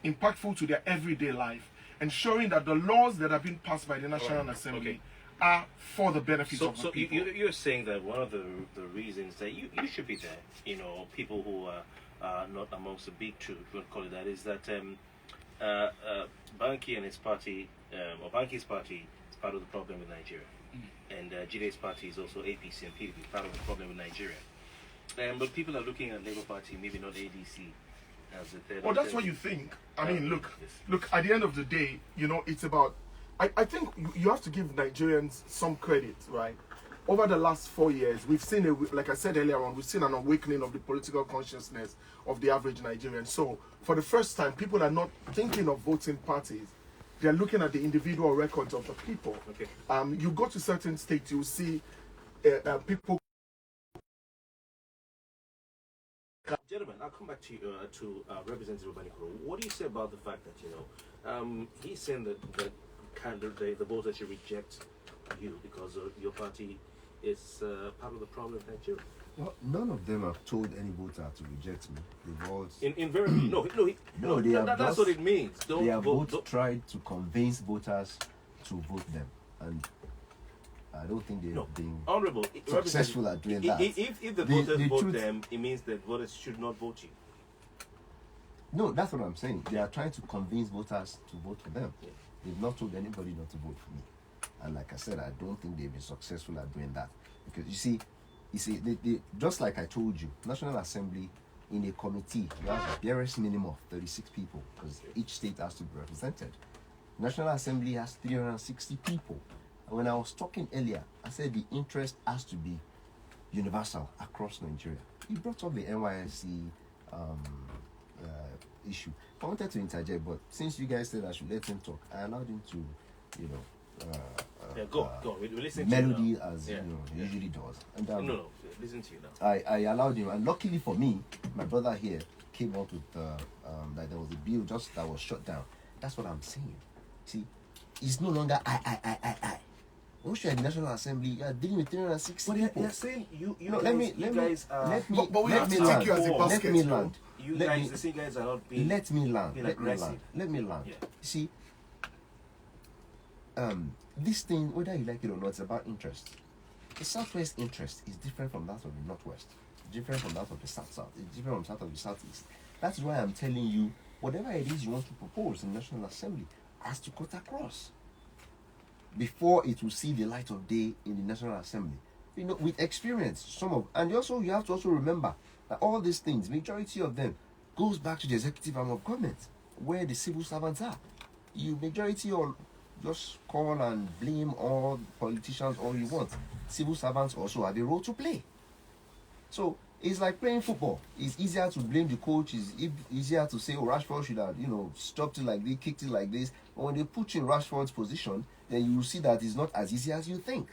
impactful to their everyday life, ensuring that the laws that have been passed by the National Assembly are for the benefit of the people. So you're saying that one of the reasons that you should be there, people who are not amongst the big two, if you want to call it that, is that Banky and his party, or Banky's party, is part of the problem with Nigeria. And Jide's party is also APC and PDP, part of the problem with Nigeria. But people are looking at Labour Party, maybe not ADC, as the third. Well, that's what you think. I mean, look. At the end of the day, it's about. I think you have to give Nigerians some credit, right? Over the last 4 years, we've seen, like I said earlier on, we've seen an awakening of the political consciousness of the average Nigerian. So, for the first time, people are not thinking of voting parties. They're looking at the individual records of the people. Okay. You go to certain states, you see people. Gentlemen, I'll come back to Representative Obanikoro. What do you say about the fact that he's saying that the voters should reject you because your party is part of the problem in Nigeria? Well, none of them have told any voter to reject me. They've all that's what it means. They have both tried to convince voters to vote them, and I don't think they've been successful at doing that. If the voters vote them, it means that voters should not vote you. No, that's what I'm saying. They are trying to convince voters to vote for them. Yeah. They've not told anybody not to vote for me. And like I said, I don't think they've been successful at doing that. Because you see, they, just like I told you, National Assembly, in a committee, you have the barest minimum of 36 people, because each state has to be represented. National Assembly has 360 people. And when I was talking earlier, I said the interest has to be universal across Nigeria. You brought up the NYSC issue. I wanted to interject, but since you guys said I should let him talk, I allowed him to, go. We listen melody to you as he usually does. And no, listen to you now. I allowed him, and luckily for me, my brother here came out with that there was a bill just that was shut down. That's what I'm saying. See, it's no longer I. Once you're at the National Assembly, you are dealing with 360 But people. they're saying you No, guys, let me But we have to take you as a basket. let me land. You Let guys, me- the same guys are not being. Let me land. being Let me aggressive. land. Let me land. Yeah. See, this thing, whether you like it or not, it's about interest. The Southwest interest is different from that of the Northwest, different from that of the South-South, it's different from that of the Southeast. That's why I'm telling you, whatever it is you want to propose in National Assembly has to cut across before it will see the light of day in the National Assembly. You know, with experience, and you have to also remember that all these things, majority of them, goes back to the executive arm of government, where the civil servants are. You majority all just call and blame all politicians all you want. Civil servants also have a role to play. So it's like playing football. It's easier to blame the coach. It's easier to say, oh, Rashford should have, stopped it like this, kicked it like this. But when they put you in Rashford's position, then you will see that it's not as easy as you think.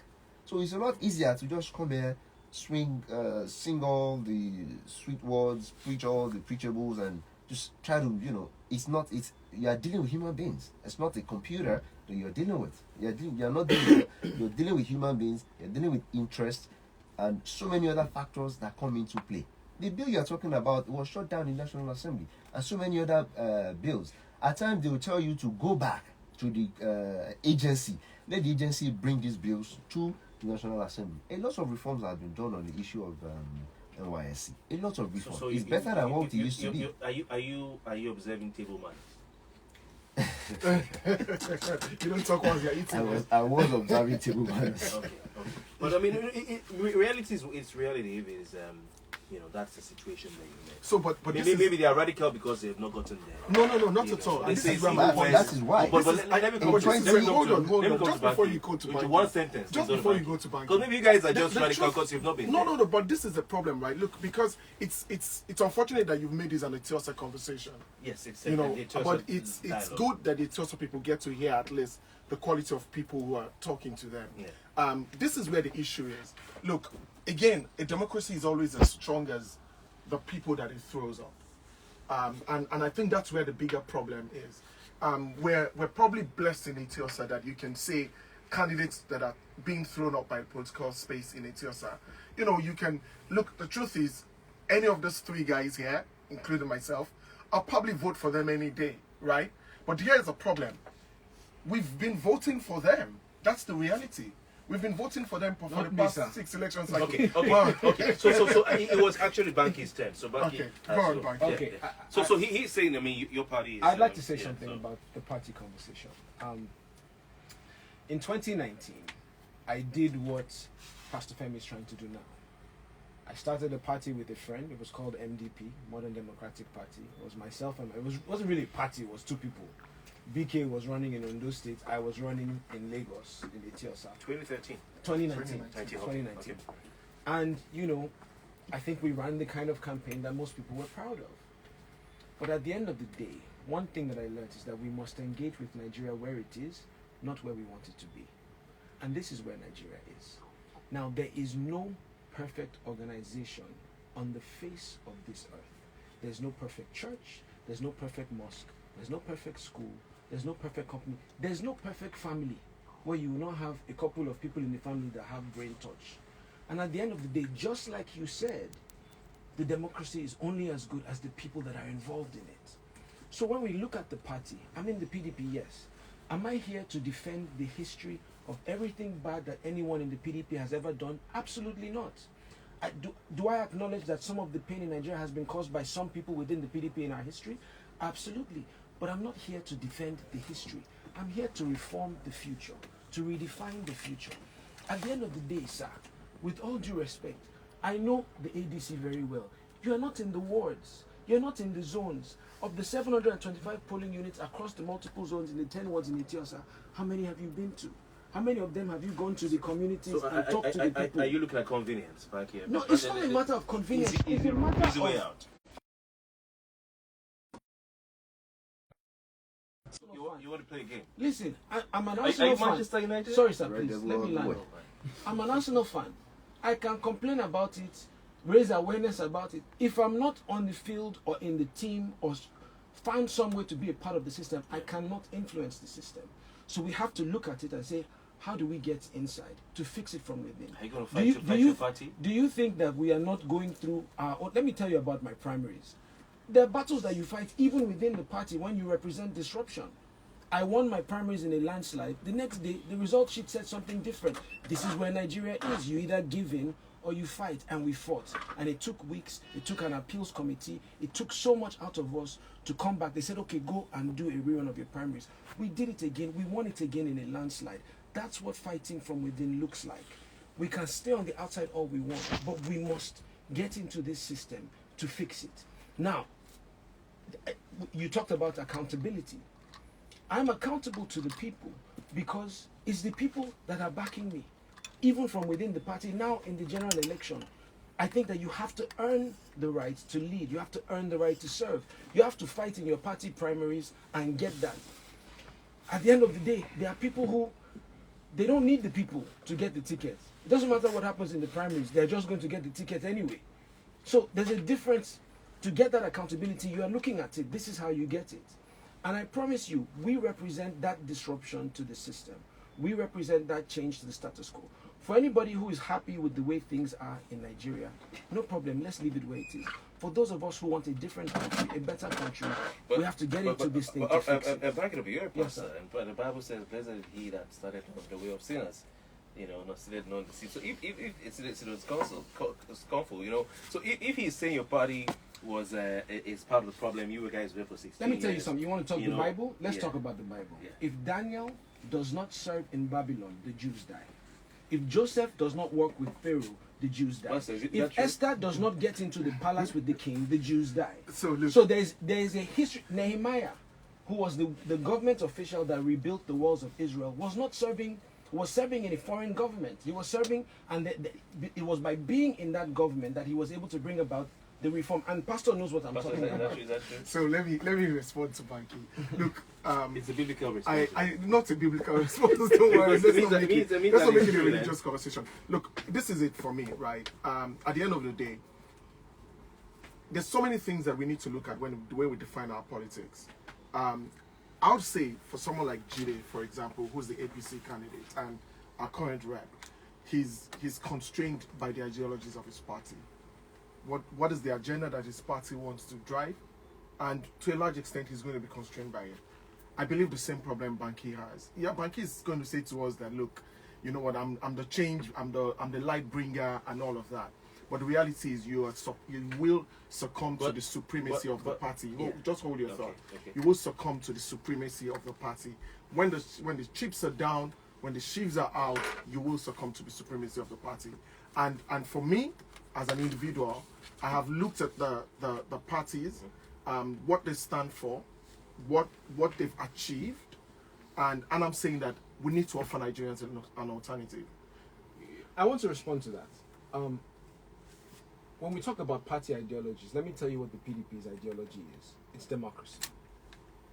So it's a lot easier to just come here, sing all the sweet words, preach all the preachables, and just try to, you are dealing with human beings. It's not a computer that you're dealing with. You're dealing with human beings. You're dealing with interest and so many other factors that come into play. The bill you're talking about was shut down in the National Assembly, and so many other bills. At times they will tell you to go back to the agency. Let the agency bring these bills to the National Assembly. A lot of reforms have been done on the issue of NYSC. A lot of reforms. It's better than what it used to be. Are you observing table manners? You don't talk while you're eating. I was observing table manners. Okay. But I mean, reality is reality. If it's that's the situation that you're in. So, but maybe they are radical because they've not gotten there. No, not at all. They This say is where my point that is why. But let me go to hold on. Just before you go to Banky, Banky. one sentence. Just before you go to Banky. Because maybe you guys are just The radical truth- because you've not been. No. But this is the problem, right? Look, because it's unfortunate that you've made this an Eti-Osa conversation. Yes, it's But it's good that the Eti-Osa people get to hear at least the quality of people who are talking to them. Yeah. This is where the issue is. Look, again, a democracy is always as strong as the people that it throws up. And I think that's where the bigger problem is. We're probably blessed in Eti-Osa that you can say candidates that are being thrown up by the political space in Eti-Osa. You can look, the truth is, any of those three guys here, including myself, I'll probably vote for them any day, right? But here's the problem. We've been voting for them. That's the reality. We've been voting for them for the past 6 elections. Okay. So it was actually Banky's turn. So Banky. Okay, go on, Banky. Okay. So he's saying, I mean, your party is. I'd like to say something about the party conversation. In 2019, I did what Pastor Femi is trying to do now. I started a party with a friend. It was called MDP, Modern Democratic Party. It was myself and wasn't really a party. It was two people. BK was running in Ondo State. I was running in Lagos in Eti-Osa. 2013. 2019. Okay. And I think we ran the kind of campaign that most people were proud of. But at the end of the day, one thing that I learned is that we must engage with Nigeria where it is, not where we want it to be. And this is where Nigeria is. Now, there is no perfect organization on the face of this earth. There's no perfect church. There's no perfect mosque. There's no perfect school. There's no perfect company. There's no perfect family where you will not have a couple of people in the family that have brain touch. And at the end of the day, just like you said, the democracy is only as good as the people that are involved in it. So when we look at the party, I'm in the PDP, yes. Am I here to defend the history of everything bad that anyone in the PDP has ever done? Absolutely not. Do I acknowledge that some of the pain in Nigeria has been caused by some people within the PDP in our history? Absolutely. But I'm not here to defend the history. I'm here to reform the future, to redefine the future. At the end of the day, sir, with all due respect, I know the ADC very well. You are not in the wards. You're not in the zones. Of the 725 polling units across the multiple zones in the 10 wards in Eti-Osa, how many have you been to? How many of them have you gone to the communities and talked to the people? Are you looking at convenience back here? No, it's not a matter of convenience. It's a matter Easy way of... out. You want to play a game? Listen, I'm an Are Arsenal you fan. Manchester United? Sorry, sir, Red please, Devil let me all the land. way. I'm an Arsenal fan. I can complain about it, raise awareness about it. If I'm not on the field or in the team or find some way to be a part of the system, I cannot influence the system. So we have to look at it and say, how do we get inside to fix it from within? Are you going to fight your party? Do you think that we are not going through let me tell you about my primaries. There are battles that you fight even within the party when you represent disruption. I won my primaries in a landslide. The next day, the result sheet said something different. This is where Nigeria is. You either give in or you fight, and we fought. And it took weeks. It took an appeals committee. It took so much out of us to come back. They said, okay, go and do a rerun of your primaries. We did it again. We won it again in a landslide. That's what fighting from within looks like. We can stay on the outside all we want, but we must get into this system to fix it. Now, you talked about accountability. I'm accountable to the people because it's the people that are backing me, even from within the party. Now in the general election, I think that you have to earn the right to lead. You have to earn the right to serve. You have to fight in your party primaries and get that. At the end of the day, there are people who, they don't need the people to get the tickets. It doesn't matter what happens in the primaries. They're just going to get the ticket anyway. So there's a difference. To get that accountability, you are looking at it. This is how you get it. And I promise you, we represent that disruption to the system. We represent that change to the status quo. For anybody who is happy with the way things are in Nigeria, no problem, let's leave it where it is. For those of us who want a different country, a better country, we have to get into this thing to fix it. Banky, you're a Yes, pastor, and the Bible says, blessed is he that started on the way of sinners. Not seated, not deceived. So if it's scornful, so if he's saying your party was is part of the problem, you guys were for 16 Let me tell you years, something. You want to talk the Bible? Let's yeah. talk about the Bible. Yeah. If Daniel does not serve in Babylon, the Jews die. If Joseph does not work with Pharaoh, the Jews die. If Esther does not get into the palace with the king, the Jews die. So there's a history. Nehemiah, who was the government official that rebuilt the walls of Israel, was serving in a foreign government. He was serving, and it was by being in that government that he was able to bring about the reform. And Pastor knows what I'm talking about. That's true. So let me respond to Banky. Look, it's a biblical response. I not a biblical response. Don't worry. Let's not make it a religious conversation. Look, this is it for me, right? At the end of the day, there's so many things that we need to look at the way we define our politics. I would say for someone like Jide, for example, who's the APC candidate and our current rep, he's constrained by the ideologies of his party. What is the agenda that his party wants to drive? And to a large extent, he's going to be constrained by it. I believe the same problem Banky has. Yeah, Banky is going to say to us that, look, you know what, I'm the change, I'm the light bringer and all of that. But the reality is you will succumb to the supremacy of the party. Just hold your thought. Okay. You will succumb to the supremacy of the party. When the chips are down, when the sheaves are out, you will succumb to the supremacy of the party. And for me, as an individual, I have looked at the parties, what they stand for, what they've achieved, and I'm saying that we need to offer Nigerians an alternative. I want to respond to that. When we talk about party ideologies, let me tell you what the PDP's ideology is. It's democracy.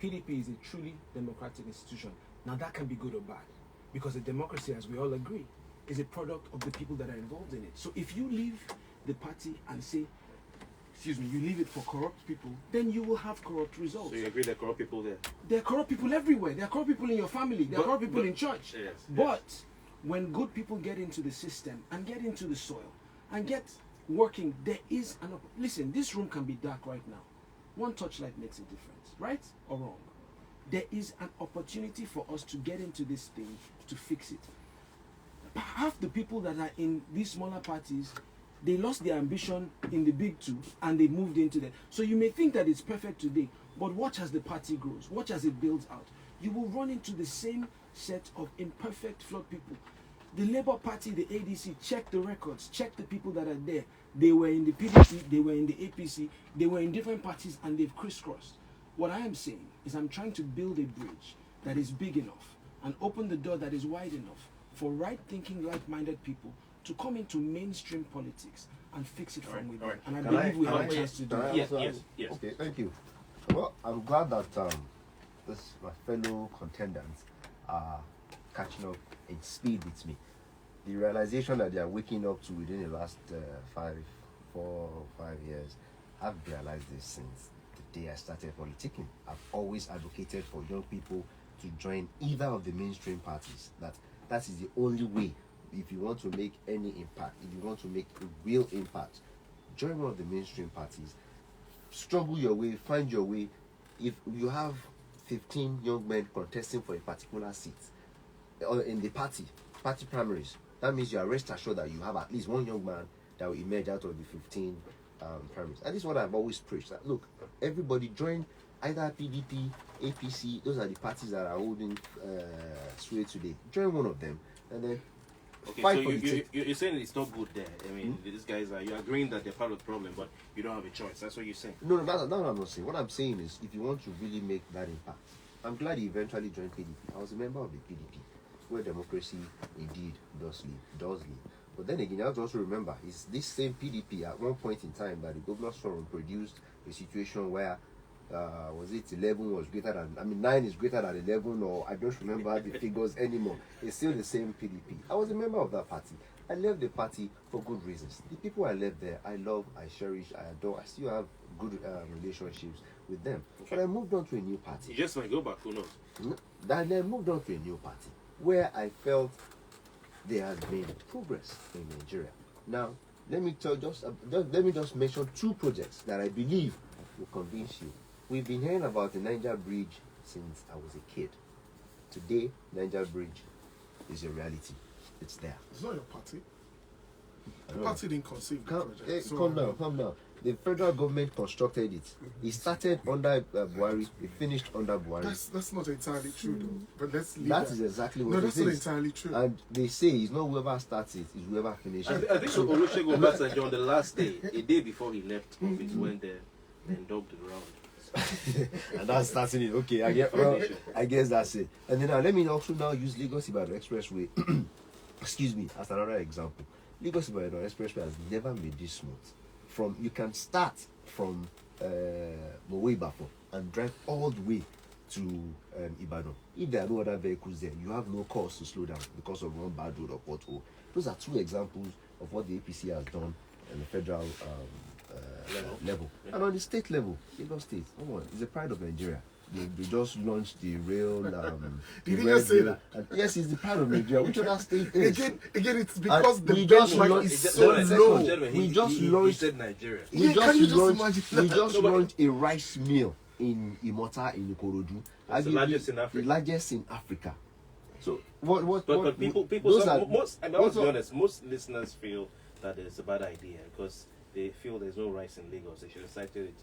PDP is a truly democratic institution. Now that can be good or bad, because a democracy, as we all agree, is a product of the people that are involved in it. So if you leave the party and say, you leave it for corrupt people, then you will have corrupt results. So you agree there are corrupt people there? There are corrupt people everywhere. There are corrupt people in your family. There are corrupt people in church. Yes, but when good people get into the system and get into the soil and get working, there is listen, this room can be dark right now. One touchlight makes a difference, right or wrong? There is an opportunity for us to get into this thing to fix it. Half the people that are in these smaller parties, they lost their ambition in the big two and they moved into that. So you may think that it's perfect today, but watch as the party grows, watch as it builds out. You will run into the same set of imperfect, flawed people. The Labour Party, the ADC, check the records, check the people that are there. They were in the PDP, they were in the APC, they were in different parties and they've crisscrossed. What I am saying is I'm trying to build a bridge that is big enough and open the door that is wide enough for right-thinking, like-minded people to come into mainstream politics and fix it from within. Right. And I believe we have a chance to do that. Yes. Okay, thank you. Well, I'm glad that my fellow contendants are catching up in speed with me. The realization that they are waking up to within the last 4 or 5 years, I've realized this since the day I started politicking. I've always advocated for young people to join either of the mainstream parties. That is the only way. If you want to make any impact, if you want to make a real impact, join one of the mainstream parties. Struggle your way, find your way. If you have 15 young men contesting for a particular seat in the party primaries, that means you are rest assured that you have at least one young man that will emerge out of the 15 primaries. And this is what I've always preached. That, look, everybody join either PDP, APC, those are the parties that are holding sway today. Join one of them and then Okay, fight so for the you're saying it's not good there. I mean, these guys are, you're agreeing that they're part of the problem, but you don't have a choice. That's what you're saying. No, that's what I'm not saying. What I'm saying is, if you want to really make that impact, I'm glad he eventually joined PDP. I was a member of the PDP, where democracy indeed does live. But then again, you have to also remember, it's this same PDP at one point in time that the Governors Forum produced a situation where was it 11 was greater than, 9 is greater than 11, or I don't remember the figures anymore. It's still the same PDP. I was a member of that party. I left the party for good reasons. The people I left there, I love, I cherish, I adore. I still have good relationships with them. Okay. But I moved on to a new party. You just might go back, who knows? Then I moved on to a new party where I felt there has been progress in Nigeria. Now, let me just mention 2 projects that I believe will convince you. We've been hearing about the Niger Bridge since I was a kid. Today, Niger Bridge is a reality. It's there. It's not your party. The party didn't conceive the project. Calm down. The federal government constructed it. It started under Buhari. It finished under Buhari. That's not entirely true, though. But let's leave That is exactly what it is. that's not entirely true. And they say it's not whoever starts it, it's whoever finishes it. I think so. Olusegun Obasanjo on the last day, a day before he left office, went there and dogged the ground. And that's starting it. Okay, I guess that's it. And then let me also now use Lagos Ibadan Expressway. Excuse me, as another example. Lagos Ibadan Expressway has never made this smooth. You can start from Mowe Bafo and drive all the way to Ibadan. If there are no other vehicles there, you have no cause to slow down because of one bad road or pothole. Those are 2 examples of what the APC has done in the federal level. And on the state level, Lagos State, it's the pride of Nigeria. They just launched the rail. Did you just say that? Yes, it's the pride of Nigeria. Which other state is? Again, it's because And the we just benchmark launched- is so low. We just He launched. said Nigeria. We Can you just just imagine that? launched a rice mill in Imota in Ikorodu. It's the Arguably largest in Africa. The largest in Africa. So what? But people, those are- most, and I must be honest, most listeners feel that it's a bad idea because they feel there's no rice in Lagos. They should have cited it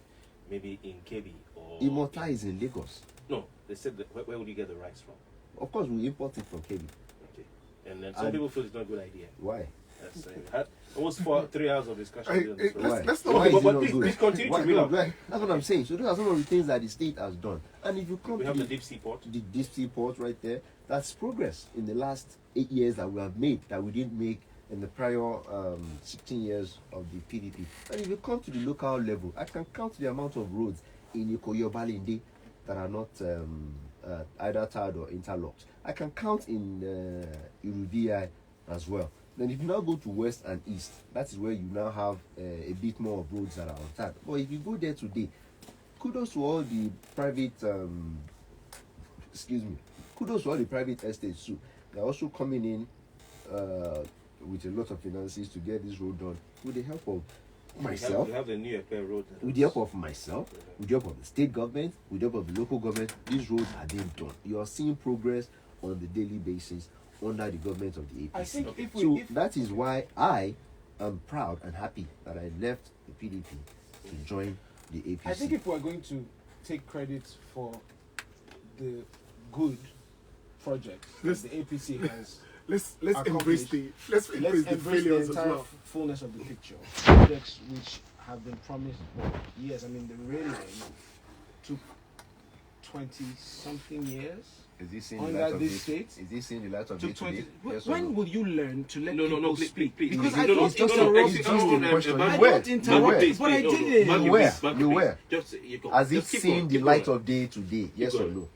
maybe in Kebbi or... Imota is in Lagos. No, they said that, where would you get the rice from? Of course, we import it from Kebbi. Okay. And then some people feel it's not a good idea. Why? That's, had almost 3 hours of discussion. on this. Why? Let's not- Why is it but not please, good? please continue Why? to read No, out. that's what I'm saying. So those are some of the things that the state has done. And if you come We to have the deep sea port. the deep sea port right there, that's progress in the last 8 years that we have made that we didn't make in the prior 16 years of the PDP. And if you come to the local level, I can count the amount of roads in Ikoyi Balinde that are not either tarred or interlocked. I can count in Iruvi as well. Then if you now go to west and east, that is where you now have a bit more of roads that are untarred. But if you go there today, kudos to all the private kudos to all the private estates too. They're also coming in with a lot of finances to get this road done with the help of myself. We have the new Ekpe road. With the help of myself, with the help of the state government, with the help of the local government, these roads are being done. You are seeing progress on the daily basis under the government of the APC. I think if So we, that is why I am proud and happy that I left the PDP to join the APC. I think if we're going to take credit for the good projects Let's- the APC has, Let's accomplished. embrace the let's embrace the embrace the failures as entire well. fullness of the picture. Projects which have been promised for years. I mean, the rail line took 20-something years. Is this seeing Under the light of this day? state? Is this seeing the light of Took day 20. today? Yes or When no? will you learn to let No, people please, speak? please. Because No, I no, don't it's just a interrupt. it's just a question. I You were. don't interrupt, but I didn't. Banky, You were. please, Banky, You please. were. Just, you go. As if Just keep seeing going, the keep light going. of day today? Yes or going. no?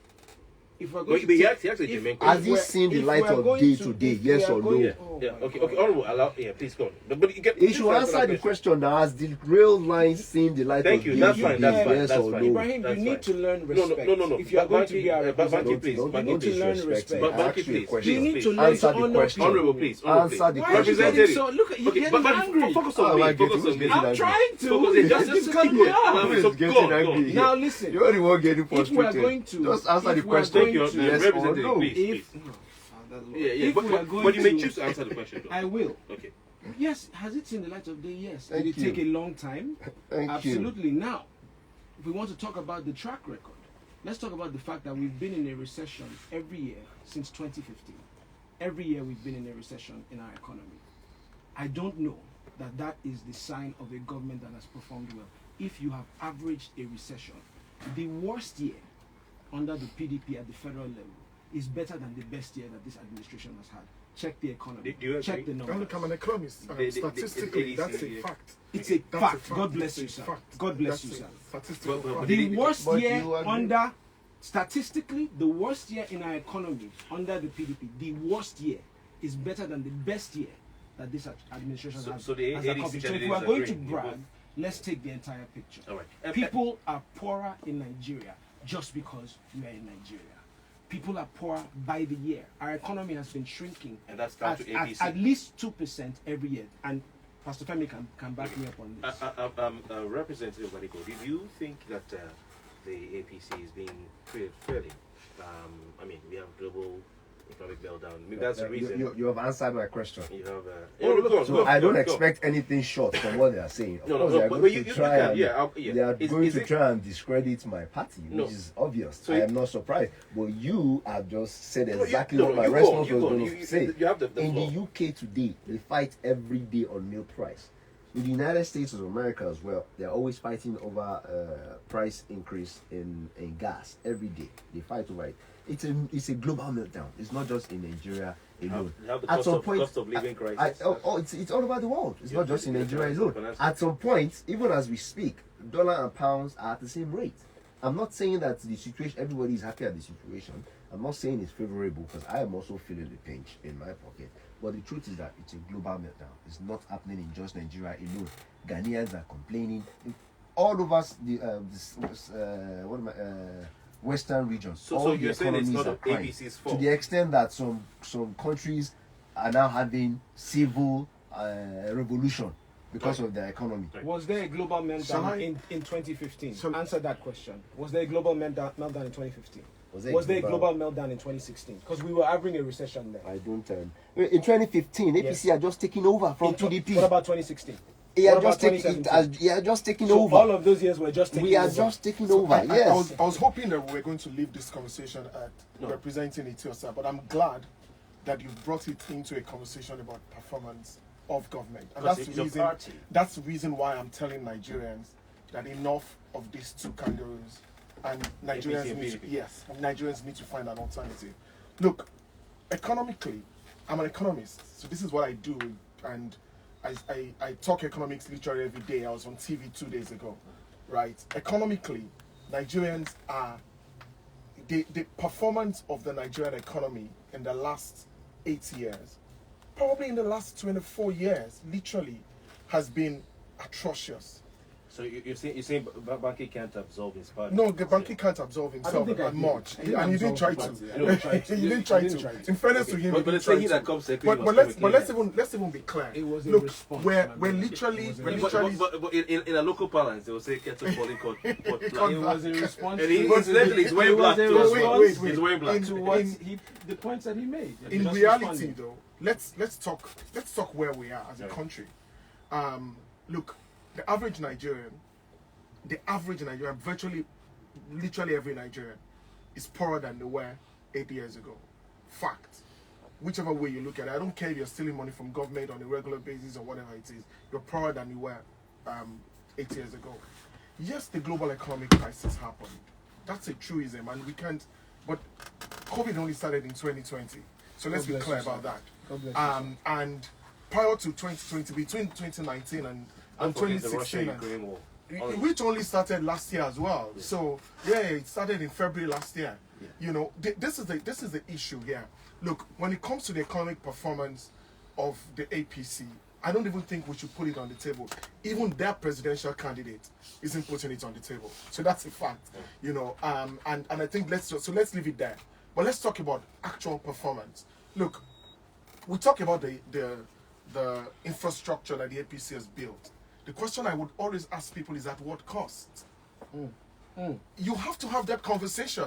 if we're going But to he take- actually a genuine Has question. he we're- seen the if light we are of going day to- today? if we Yes are or going- no? oh Yeah, my okay, God. honorable, allow, please go on. But you get, He should please answer the question now. Has the rail line seen the light Thank of you, day that's today? fine, that's fine, Yes that's or fine. no? Ibrahim, That's you need fine. to learn No, respect. no. If you are going to be our Banky, representative, please. you Banky, need to learn disrespect respect. me. But I Banky, asked you a please, question. You need please. to learn Answer to the honor question. people. Honorable, please. Answer the Why are you question. getting so? Look, you're Okay, getting but angry. focus Oh, on my me. God, Focus who's on me. getting I'm trying to. Focus on just It's keep calm it. down. Who is So getting go on. angry? Now listen. You're the one getting If we are frustrated. going to, Just answer the if we are question. Thank you, going to- Yes or representative, no? please. If Yeah, If we are going but you may to- choose to answer the question. Though. I will. Okay. Yes, has it seen the light of day? Yes. Thank Did it you. take a long time? Thank you. Absolutely. Now, if we want to talk about the track record, let's talk about the fact that we've been in a recession every year since 2015. Every year we've been in a recession in our economy. I don't know that that is the sign of a government that has performed well. If you have averaged a recession, the worst year under the PDP at the federal level is better than the best year that this administration has had. Check the economy. Do you Check agree? the Now numbers. look, I'm an economist. the Statistically, that's a ADC, fact. It's a That's fact. fact. God bless It's you, a sir. fact. God bless you, That's a sir. statistical But- fact. The worst But year you agree? under, statistically, the worst year in our economy under the PDP, the worst year is better than the best year that this administration So- has, so the has ADC accomplished. So if candidate we are is going to agreeing, brag, let's take the entire picture. All right. People are poorer in Nigeria just because we are in Nigeria. People are poorer by the year. Our economy has been shrinking And that's down to APC. at least 2% every year. And Pastor Femi can back me up on this. Representative Obanikoro, do you think that the APC is being treated fairly? I mean, we have global economic meltdown. Maybe that's the reason. You have answered my question. You have. Oh, So I don't expect anything short from what they are saying. Of No, course, no, they are but going you to can, try and yeah. they are Is going to it- try and discredit my party, No. which is obvious. So I you- am not surprised. But you have just said No, exactly you- what no, my you go response on, was you go on. going to You- say. you have the In floor. the UK today, they fight every day on milk price. In the United States of America as well, they're always fighting over price increase in gas every day. They fight over it. It's a global meltdown. It's not just in Nigeria alone. You have the At cost some of- point, cost of living crisis. it's all over the world. It's Yeah, not just in yeah, Nigeria yeah, alone. finance. At some point, even as we speak, dollar and pounds are at the same rate. I'm not saying that the situation, everybody is happy at the situation. I'm not saying it's favorable because I am also feeling the pinch in my pocket. But the truth is that it's a global meltdown. It's not happening in just Nigeria alone. Ghanaians are complaining all over Western regions. So all you're the saying it's economies not are crying. APC's To fault? the extent that some countries are now having civil revolution because of their economy. Was there a global Shall I- meltdown in 2015? Shall- Answer that question. Was there a global meltdown in 2015? Was there a global meltdown in 2016? Because we were having a recession then. I don't. In 2015, APC are just taking over from PDP. What about 2016? He What are about just taking. 2017? He are just taking So over. all of those years were just taking We are over. just taking over. I Yes. was hoping that we were going to leave this conversation at No. representing Eti-Osa, but I'm glad that you brought it into a conversation about performance of government. And Because that's it's the your reason. party. That's the reason why I'm telling Nigerians that enough of these two kangaroos, and Nigerians APC and need to, PDP. yes, Nigerians need to find an alternative. Look, economically, I'm an economist, so this is what I do, and I talk economics literally every day. I was on TV 2 days ago, right? Economically, Nigerians are the performance of the Nigerian economy in the last 8 years, probably in the last 24 years, literally, has been atrocious. So you're saying Banky can't absolve his party? No, the Banky can't absolve himself think I that did. much, I didn't and he didn't try absolve to. the party. I didn't try to. He didn't try to. In fairness to him, But he didn't let's say try he to. that comes second. But let's even be clear. It was a Look, response, we're man. literally It was a we're response. literally But in a local parlance, they will say kettle falling pot. It was a response And he to incidentally he's wearing it black was a too. as wait, well. wait, He's wait. wearing black. to what the points that he made. in Just reality responding. though, let's talk where we are as a Right. country. Look, the average Nigerian, virtually, literally every Nigerian, is poorer than they were 8 years ago. Fact. Whichever way you look at it, I don't care if you're stealing money from government on a regular basis or whatever it is, you're poorer than you were 8 years ago. Yes, the global economic crisis happened. That's a truism, and we can't. But COVID only started in 2020, so let's God be bless clear you, sir. about that. God bless you, And prior to 2020, between 2019 and Don't forget the 2016, Russia-Ukraine war. which only started last year as well. So yeah, it started in February last year. You know, this is the issue here. Look, when it comes to the economic performance of the APC, I don't even think we should put it on the table. Even their presidential candidate isn't putting it on the table. So that's a fact. You know, and I think let's leave it there. But let's talk about actual performance. Look, we talk about the infrastructure that the APC has built. The question I would always ask people is at what cost? You have to have that conversation.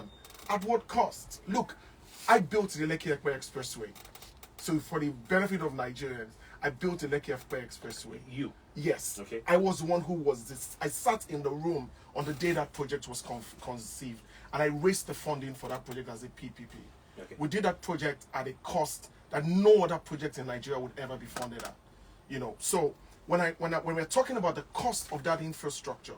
At what cost? Look, I built the Lekki-Ekpe Expressway. So for the benefit of Nigerians, I built the Lekki-Ekpe Expressway. You? Yes. Okay. I was the one who was this. I sat in the room on the day that project was conceived, and I raised the funding for that project as a PPP. Okay. We did that project at a cost that no other project in Nigeria would ever be funded at. You know, so when we're talking about the cost of that infrastructure,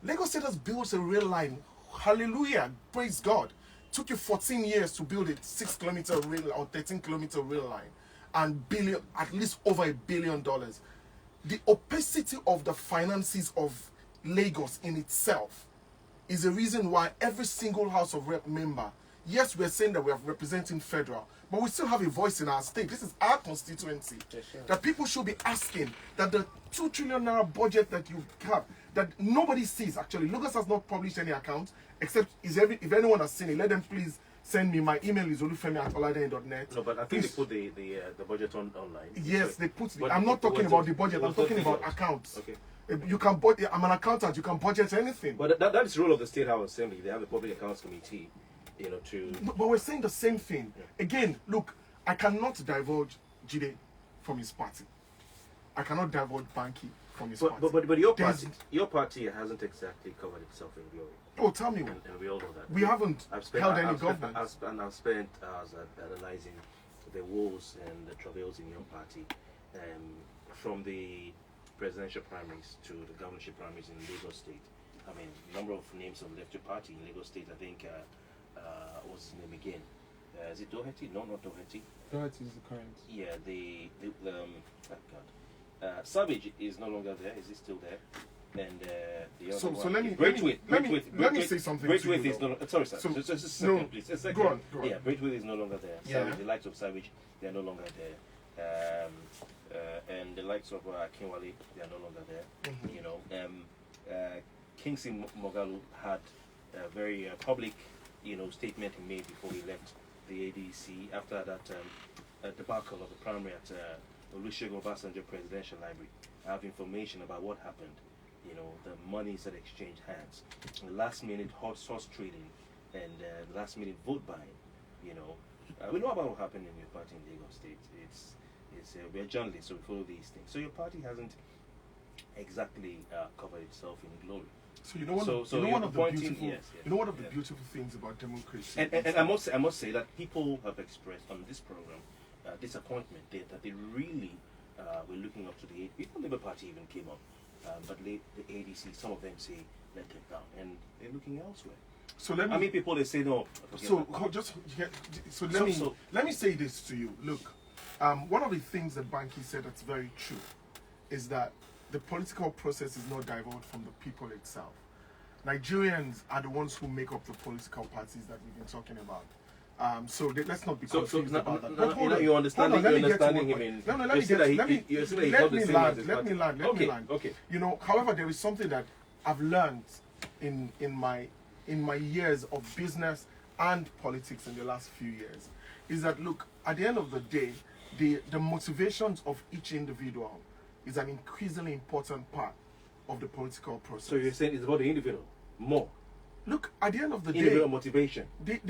Lagos State has built a rail line. Hallelujah, praise God. Took you 14 years to build a 6-kilometer rail or 13-kilometer rail line, and at least over $1 billion. The opacity of the finances of Lagos in itself is a reason why every single House of Rep member, yes, we're saying that we are representing federal, but we still have a voice in our state. This is our constituency. Yes, sure. That people should be asking that the 2 trillion naira budget that you have, that nobody sees actually. Lagos has not published any accounts, except if anyone has seen it, let them please send me. My email is olufemi@oladehin.net. No, but I think they put the budget online. Yes, So, they put. but I'm not talking about the budget. I'm what's the talking about figures? accounts. Okay. You can budget. I'm an accountant. You can budget anything. But that is the role of the State House Assembly. They have a public accounts committee, you know, to. But we're saying the same thing. Again, look, I cannot divulge Jide from his party. I cannot divulge Banky from his party. But your party hasn't exactly covered itself in glory. Oh, tell me what. And we all know that. We haven't held any government. I've spent hours analyzing the woes and the travails in your party, from the presidential primaries to the governorship primaries in Lagos State. I mean, number of names have left your party in Lagos State. I think what's his name again? Is it Doherty? No, not Doherty. Doherty is the current. Yeah, oh God. Savage is no longer there. Is he still there? And the other So one, let me say something. Braithwaite to you, is no longer. Sorry, sir. So- Just a second, please. A second. Go on. Yeah, Braithwaite is no longer there. Yeah. Savage, the likes of Savage, they are no longer there. And the likes of Akinwale, they are no longer there. Mhm. You know, Kingsley Moghalu had a very public, you know, statement he made before he left the ADC after that debacle of the primary at Olusegun Obasanjo Presidential Library. I have information about what happened. You know, the monies that exchanged hands, last minute horse trading, and last minute vote buying. You know, we know about what happened in your party in Lagos State. We're journalists, so we follow these things. So your party hasn't exactly covered itself in glory. So you know what? So you know you're one of the pointing- beautiful. yes, yes, you know one of the yes. beautiful things about democracy. And I must say that people have expressed on this program disappointment that they really were looking up to the even Labour Party even came up, but the ADC, some of them say let them down, and they're looking elsewhere. So let me. I mean, people they say no. So let me say this to you. Look, one of the things that Banky said that's very true is that the political process is not divulged from the people itself. Nigerians are the ones who make up the political parties that we've been talking about. Let's not be confused about that. But hold on, you're understanding hold on, him. let me land. Okay. You know, however, there is something that I've learned in my years of business and politics in the last few years, is that look, at the end of the day, the motivations of each individual is an increasingly important part of the political process. So you're saying it's about the individual more. Look, at the end of the Individual day, motivation. the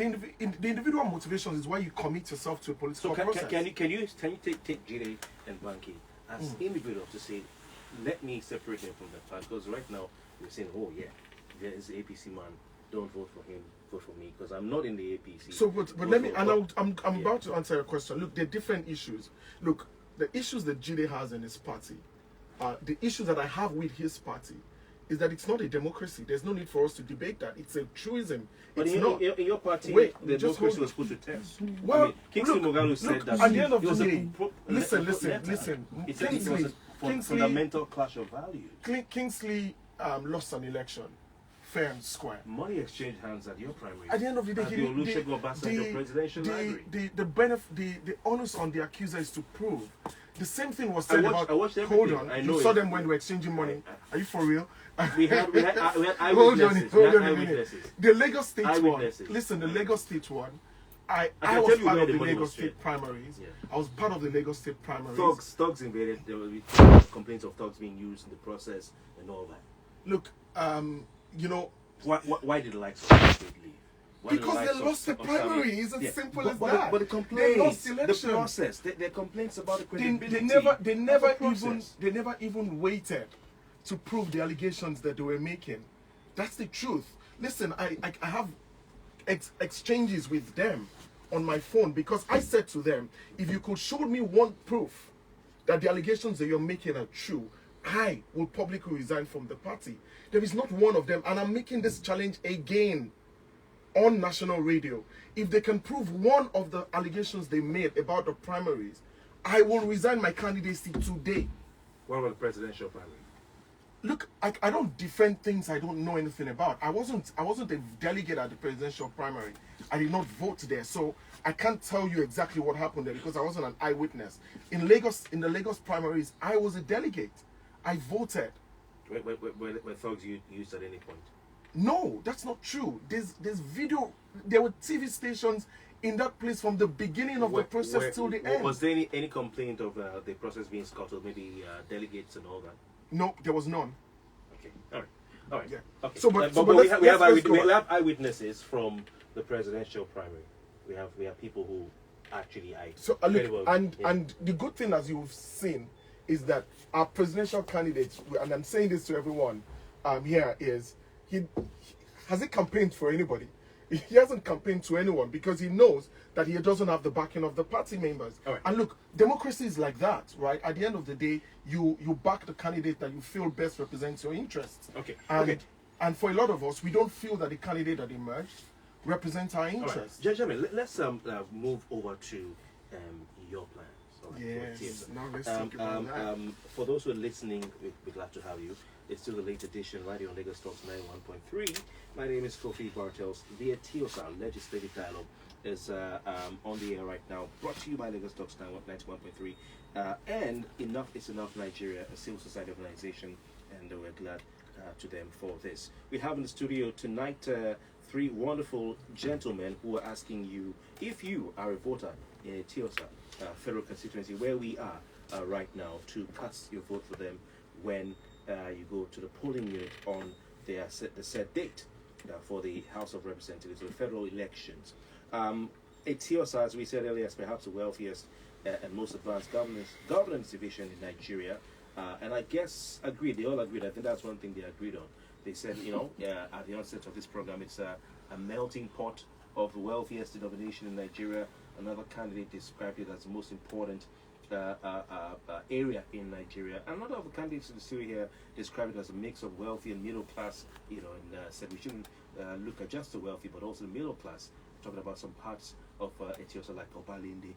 individual motivations is why you commit yourself to a political So process. can you take Jide and Banky as individuals to say, let me separate him from that part, because right now you're saying, oh yeah, there is an APC man, don't vote for him, vote for me, because I'm not in the APC. So, but let me, and I'm about to answer your question. Look, there are different issues. Look, the issues that Jide has in his party, the issues that I have with his party, is that it's not a democracy. There's no need for us to debate that. It's a truism. But It's in not. your party, Wait, the just democracy hold was put to test. Well, I mean, Kingsley look, Moghalu said look, that at the end of it was the a day, listen. It was Kingsley, a fundamental clash of values. Kingsley lost an election fair and square. Money exchanged hands at your primary. At the end of the day, at the Olusegun Obasanjo Presidential Library. The onus on the accuser is to prove. The same thing was said I watched everything. Hold on, I know you saw it. them when we were exchanging money. Are you for real? We had Hold on, eyewitnesses. hold We on had a minute. eyewitnesses. The Lagos State one. Eyewitnesses. Listen, the Lagos State one. I can was tell you part where of the the money Lagos was State spent. primaries. Yeah. I was part of the Lagos State primaries. Thugs invaded. There will be complaints of thugs being used in the process and all that. Look, you know, Why did the likes of State leave? Why did the because likes they of- lost the of primary. Sami- It's as Yeah. simple as But that. the They complaints, lost the election. process, their complaints about the They credibility. never of the never even waited to prove the allegations that they were making. That's the truth. Listen, I have exchanges with them on my phone because I said to them, if you could show me one proof that the allegations that you're making are true, I will publicly resign from the party. There is not one of them, and I'm making this challenge again on national radio. If they can prove one of the allegations they made about the primaries, I will resign my candidacy today. What about the presidential primary? Look, I don't defend things I don't know anything about. I wasn't a delegate at the presidential primary. I did not vote there, so I can't tell you exactly what happened there because I wasn't an eyewitness. In the Lagos primaries, I was a delegate. I voted. Were thugs used at any point? No, that's not true. There's video. There were TV stations in that place from the beginning of the process till the end. Was there any complaint of the process being scuttled, maybe delegates and all that? No, there was none. Okay, all right. Yeah. Okay. So, But let's we have go on. eyewitnesses from the presidential primary. We have people who actually So credible, and the good thing, as you've seen, is that our presidential candidate, and I'm saying this to everyone here, is he hasn't campaigned for anybody. He hasn't campaigned to anyone because he knows that he doesn't have the backing of the party members. All right. And look, democracy is like that, right? At the end of the day, you back the candidate that you feel best represents your interests. Okay. And for a lot of us, we don't feel that the candidate that emerged represents our All right, interests. gentlemen, let's move over to your plans. All right, Yes. for theatre. Now let's talk about that. For those who are listening, we're glad to have you. It's still the late edition, right here on Lagos Talks 91.3. My name is Kofi Bartels. The Eti-Osa Legislative Dialogue is on the air right now, brought to you by Lagos Talks 91.3. And Enough is Enough Nigeria, a civil society organization, and we're glad to them for this. We have in the studio tonight three wonderful gentlemen who are asking you if you are a voter in Eti-Osa federal constituency, where we are right now, to cast your vote for them when you go to the polling unit on the set date for the House of Representatives, the federal elections. Eti-Osa, as we said earlier, is perhaps the wealthiest and most advanced governance division in Nigeria. And I guess they all agreed. I think that's one thing they agreed on. They said, at the onset of this program, it's a melting pot of the wealthiest denomination in Nigeria. Another candidate described it as the most important area in Nigeria. Another of the candidates in the studio here described it as a mix of wealthy and middle class, and said we shouldn't look at just the wealthy, but also the middle class, talking about some parts of Eti-Osa like Obalinde.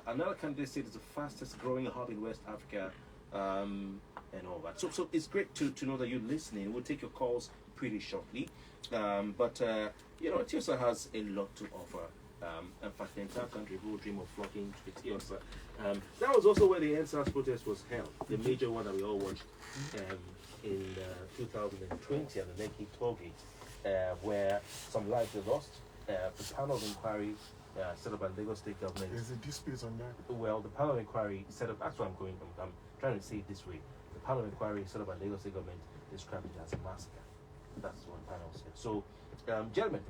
Another candidate said it's the fastest growing hub in West Africa, and all that. So it's great to know that you're listening. We'll take your calls pretty shortly. But Eti-Osa has a lot to offer. In fact, the entire country will dream of flocking to Eti-Osa. That was also where the NSAS protest was held, the major one that we all watched in 2020 at the Lekki Tollgate, where some lives were lost. The panel of inquiry set up by the Lagos State government. There's a dispute on that. Well, the panel of inquiry set up. That's what I'm trying to say it this way. The panel of inquiry set up by the Lagos State government described it as a massacre. That's what the panel said. So, gentlemen,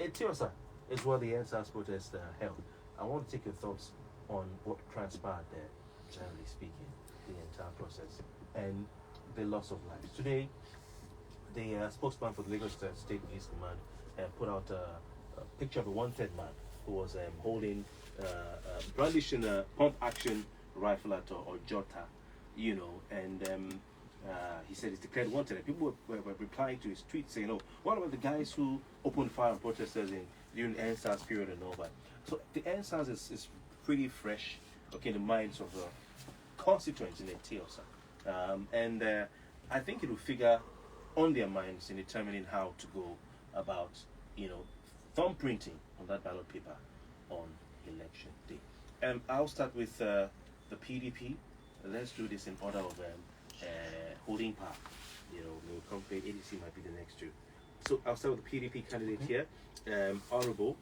Eti-Osa is where the NSAS protest held. I want to take your thoughts on what transpired there, generally speaking, the entire process, and the loss of lives. Today, the spokesman for the Lagos State Police Command put out a picture of a wanted man who was brandishing a pump-action rifle at or Jota, and he said he's declared wanted. And people were replying to his tweet saying, "Oh, what about the guys who opened fire on protesters during the NSAS period and all that?" So the NSAS is pretty fresh, in the minds of the constituents in Eti-Osa, and I think it will figure on their minds in determining how to go about, thumbprinting on that ballot paper on election day. I'll start with the PDP. Let's do this in order of holding power. We'll compare ADC might be the next two. So I'll start with the PDP candidate here. Honorable,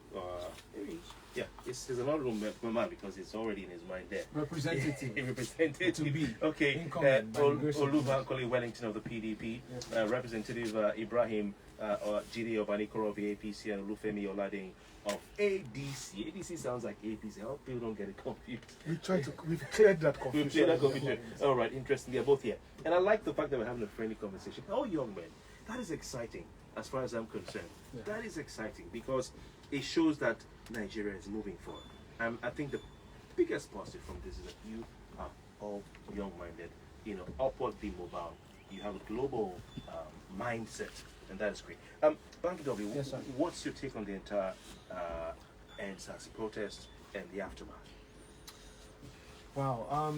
it's an honorable man because it's already in his mind there. Representative. Representative. To be. Okay. Olubankole Wellington of the PDP. Yes. Representative Ibrahim Obanikoro of the APC and Olufemi Oladehin of ADC. ADC sounds like APC. I hope people don't get it confused. We've cleared that confusion. All right, interesting. They're both here. And I like the fact that we're having a friendly conversation. Oh, young men, that is exciting as far as I'm concerned. Yeah. That is exciting because it shows that Nigeria is moving forward. I think the biggest positive from this is that you are all young-minded, upwardly mobile. You have a global mindset, and that is great. Banky W, Yes, sir. what's your take on the entire NSAS protest and the aftermath? Wow.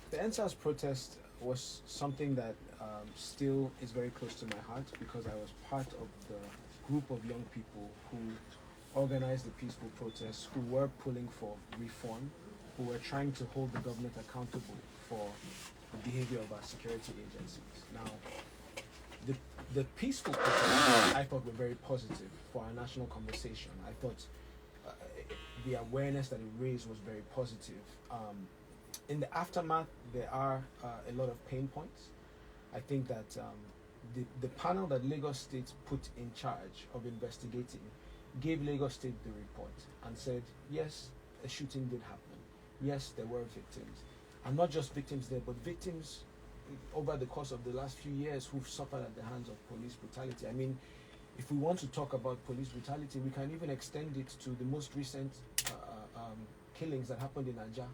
The NSAS protest was something that still is very close to my heart because I was part of the group of young people who organized the peaceful protests, who were pulling for reform, who were trying to hold the government accountable for the behavior of our security agencies. Now, the peaceful protests I thought were very positive for our national conversation. I thought the awareness that it raised was very positive. In the aftermath, there are a lot of pain points. I think that the panel that Lagos State put in charge of investigating gave Lagos State the report and said, yes, a shooting did happen. Yes, there were victims. And not just victims there, but victims over the course of the last few years who've suffered at the hands of police brutality. I mean, if we want to talk about police brutality, we can even extend it to the most recent killings that happened in Ajah.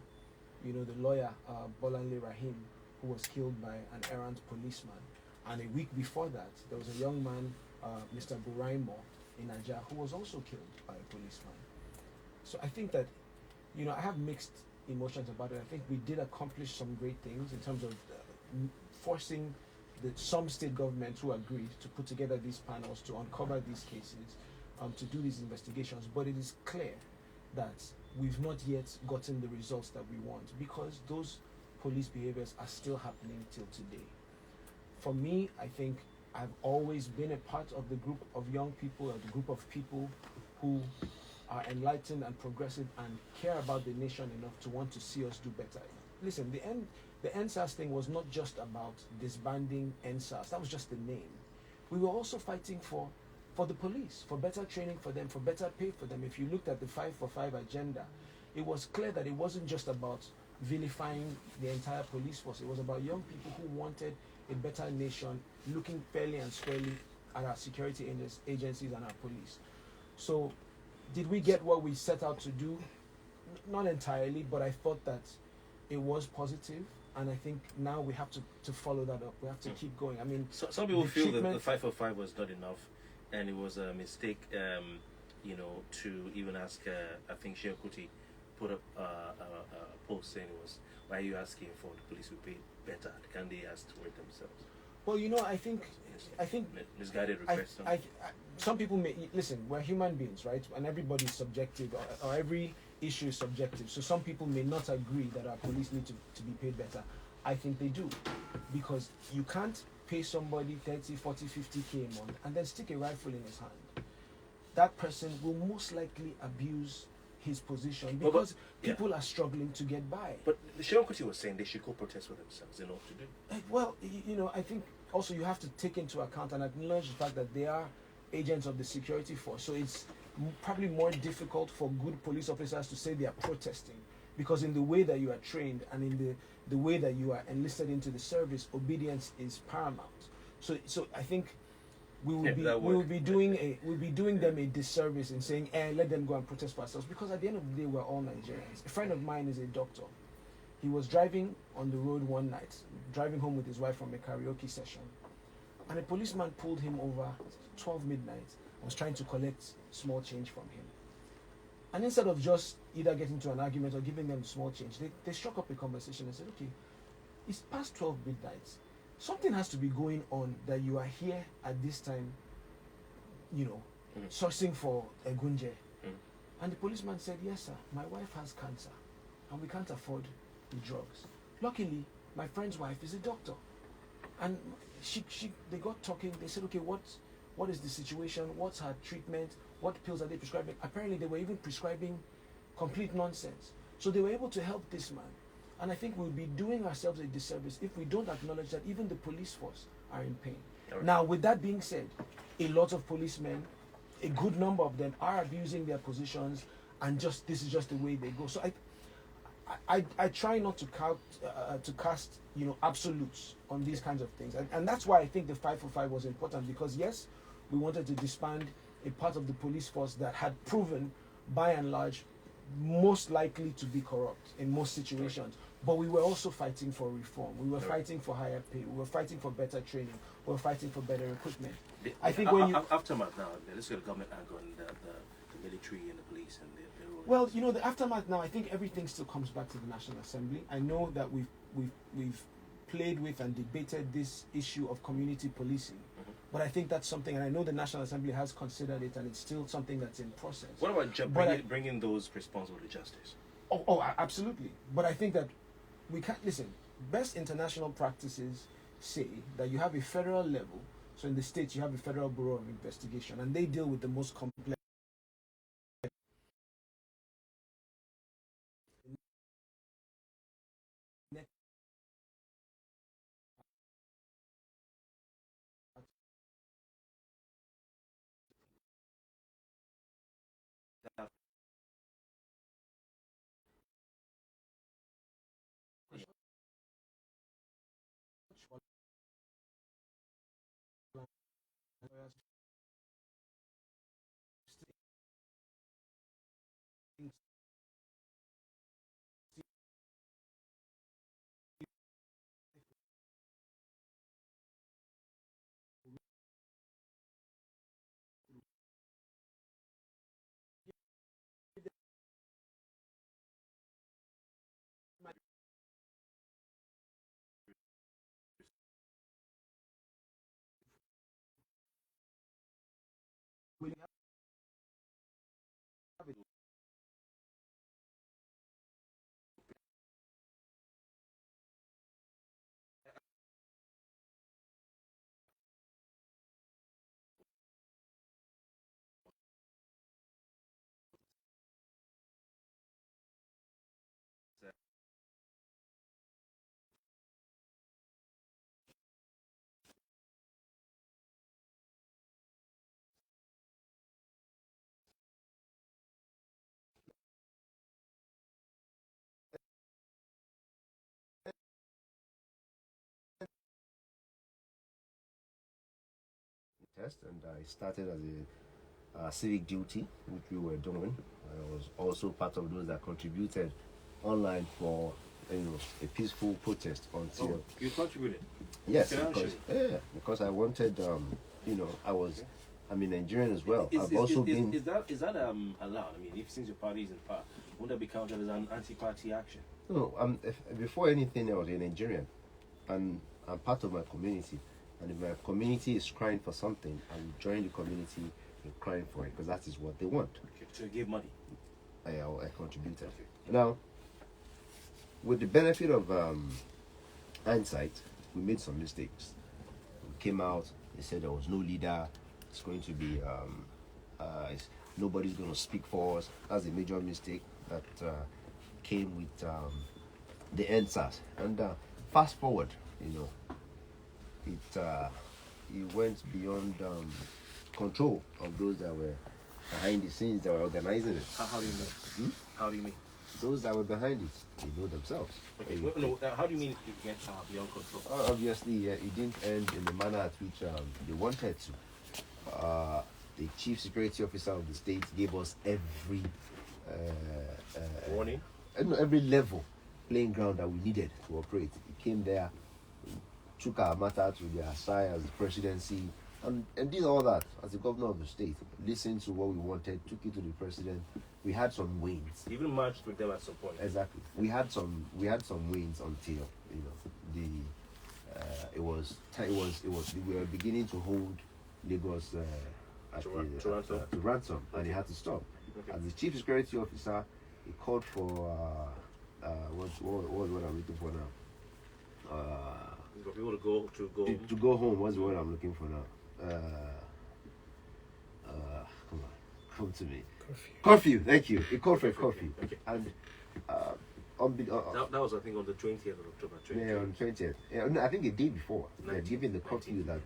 The lawyer, Bolanle Rahim, who was killed by an errant policeman. And a week before that, there was a young man, Mr. Buraimo, in Ajah, who was also killed by a policeman. So I think that, I have mixed emotions about it. I think we did accomplish some great things in terms of forcing some state governments who agreed to put together these panels to uncover these cases, to do these investigations. But it is clear that we've not yet gotten the results that we want because those police behaviors are still happening till today. For me, I think I've always been a part of the group of young people, or the group of people who are enlightened and progressive and care about the nation enough to want to see us do better. Listen, the NSAS thing was not just about disbanding NSAS. That was just the name. We were also fighting for the police, for better training for them, for better pay for them. If you looked at the 5-for-5 agenda, it was clear that it wasn't just about vilifying the entire police force. It was about young people who wanted a better nation, looking fairly and squarely at our security agencies and our police. So, did we get what we set out to do? Not entirely, but I thought that it was positive, and I think now we have to follow that up. We have to keep going. I mean, so some people feel that the 545 was not enough, and it was a mistake, to even ask. I think Sheikh Kuti put up a post saying it was, why are you asking for the police to pay better? Can they ask to work themselves? Well, I think misguided requests. Some people may listen. We're human beings, right? And everybody's subjective, or every issue is subjective. So some people may not agree that our police need to be paid better. I think they do, because you can't pay somebody 30, 40, 50K a month and then stick a rifle in his hand. That person will most likely abuse his position because people are struggling to get by. But Sheikh Kuti was saying they should go protest for themselves. They know what to do. Well, I think also you have to take into account and acknowledge the fact that they are agents of the security force. So it's probably more difficult for good police officers to say they are protesting, because in the way that you are trained and in the way that you are enlisted into the service, obedience is paramount. So I think we will be doing them a disservice in saying, let them go and protest for ourselves, because at the end of the day, we're all Nigerians. A friend of mine is a doctor. He was driving on the road one night, driving home with his wife from a karaoke session, and a policeman pulled him over 12 midnight and was trying to collect small change from him. And instead of just either getting to an argument or giving them small change, they struck up a conversation and said, okay, it's past 12 midnight. something has to be going on that you are here at this time, sourcing for a gunje. And the policeman said, yes, sir, my wife has cancer and we can't afford the drugs. Luckily, my friend's wife is a doctor. And they got talking. They said, okay, what is the situation? What's her treatment? What pills are they prescribing? Apparently, they were even prescribing complete nonsense. So they were able to help this man. And I think we'll be doing ourselves a disservice if we don't acknowledge that even the police force are in pain. Right. Now, with that being said, a lot of policemen, a good number of them, are abusing their positions, and this is just the way they go. So I try not to cast absolutes on these kinds of things, and that's why I think the 545 was important, because yes, we wanted to disband a part of the police force that had proven, by and large, most likely to be corrupt in most situations. But we were also fighting for reform. We were fighting for higher pay. We were fighting for better training. We were fighting for better equipment. I think when you aftermath now, let's get a government angle on the military and the police and their role. Well, the aftermath now, I think everything still comes back to the National Assembly. I know that we've played with and debated this issue of community policing. But I think that's something, and I know the National Assembly has considered it, and it's still something that's in process. What about bringing those responsible to justice? Oh, absolutely. But I think that we can't, listen, best international practices say that you have a federal level. So in the States, you have a Federal Bureau of Investigation, and they deal with the most complex. Test, and I started as a civic duty, which we were doing. I was also part of those that contributed online for a peaceful protest until. You contributed? Yes, because I wanted I'm a Nigerian as well. Is that allowed? I mean, since your party is in power, wouldn't that be counted as an anti-party action? No, before anything, I was a Nigerian, and I'm part of my community. And if my community is crying for something, I will join the community in crying for it, because that is what they want. Okay. So you gave money? I contributed. Okay. Now, with the benefit of hindsight, we made some mistakes. We came out, they said there was no leader, it's going to be, nobody's going to speak for us. That's a major mistake that came with the NSAS. And fast forward, it went beyond control of those that were behind the scenes that were organizing it. How do you mean? How do you mean? Those that were behind it, they know themselves. Okay. How do you mean it went beyond control? Obviously, it didn't end in the manner at which they wanted to. The chief security officer of the state gave us every warning, every level playing ground that we needed to operate. He came there, took our matter to the side as the presidency, and did all that as the governor of the state. Listened to what we wanted, took it to the president. We had some wins. Even marched with them at some point. Exactly. We had some wins until We were beginning to hold Lagos to ransom, and he had to stop. Okay. As the chief security officer, he called for what I'm looking for now. For people to go To go home. What's the word I'm looking for now? Come to me. Curfew. Thank you. He called for a curfew. Okay. And that was, I think, on the 20th of October. yeah, on 20th. Yeah, no, I think a day before. They're 19th, giving the curfew that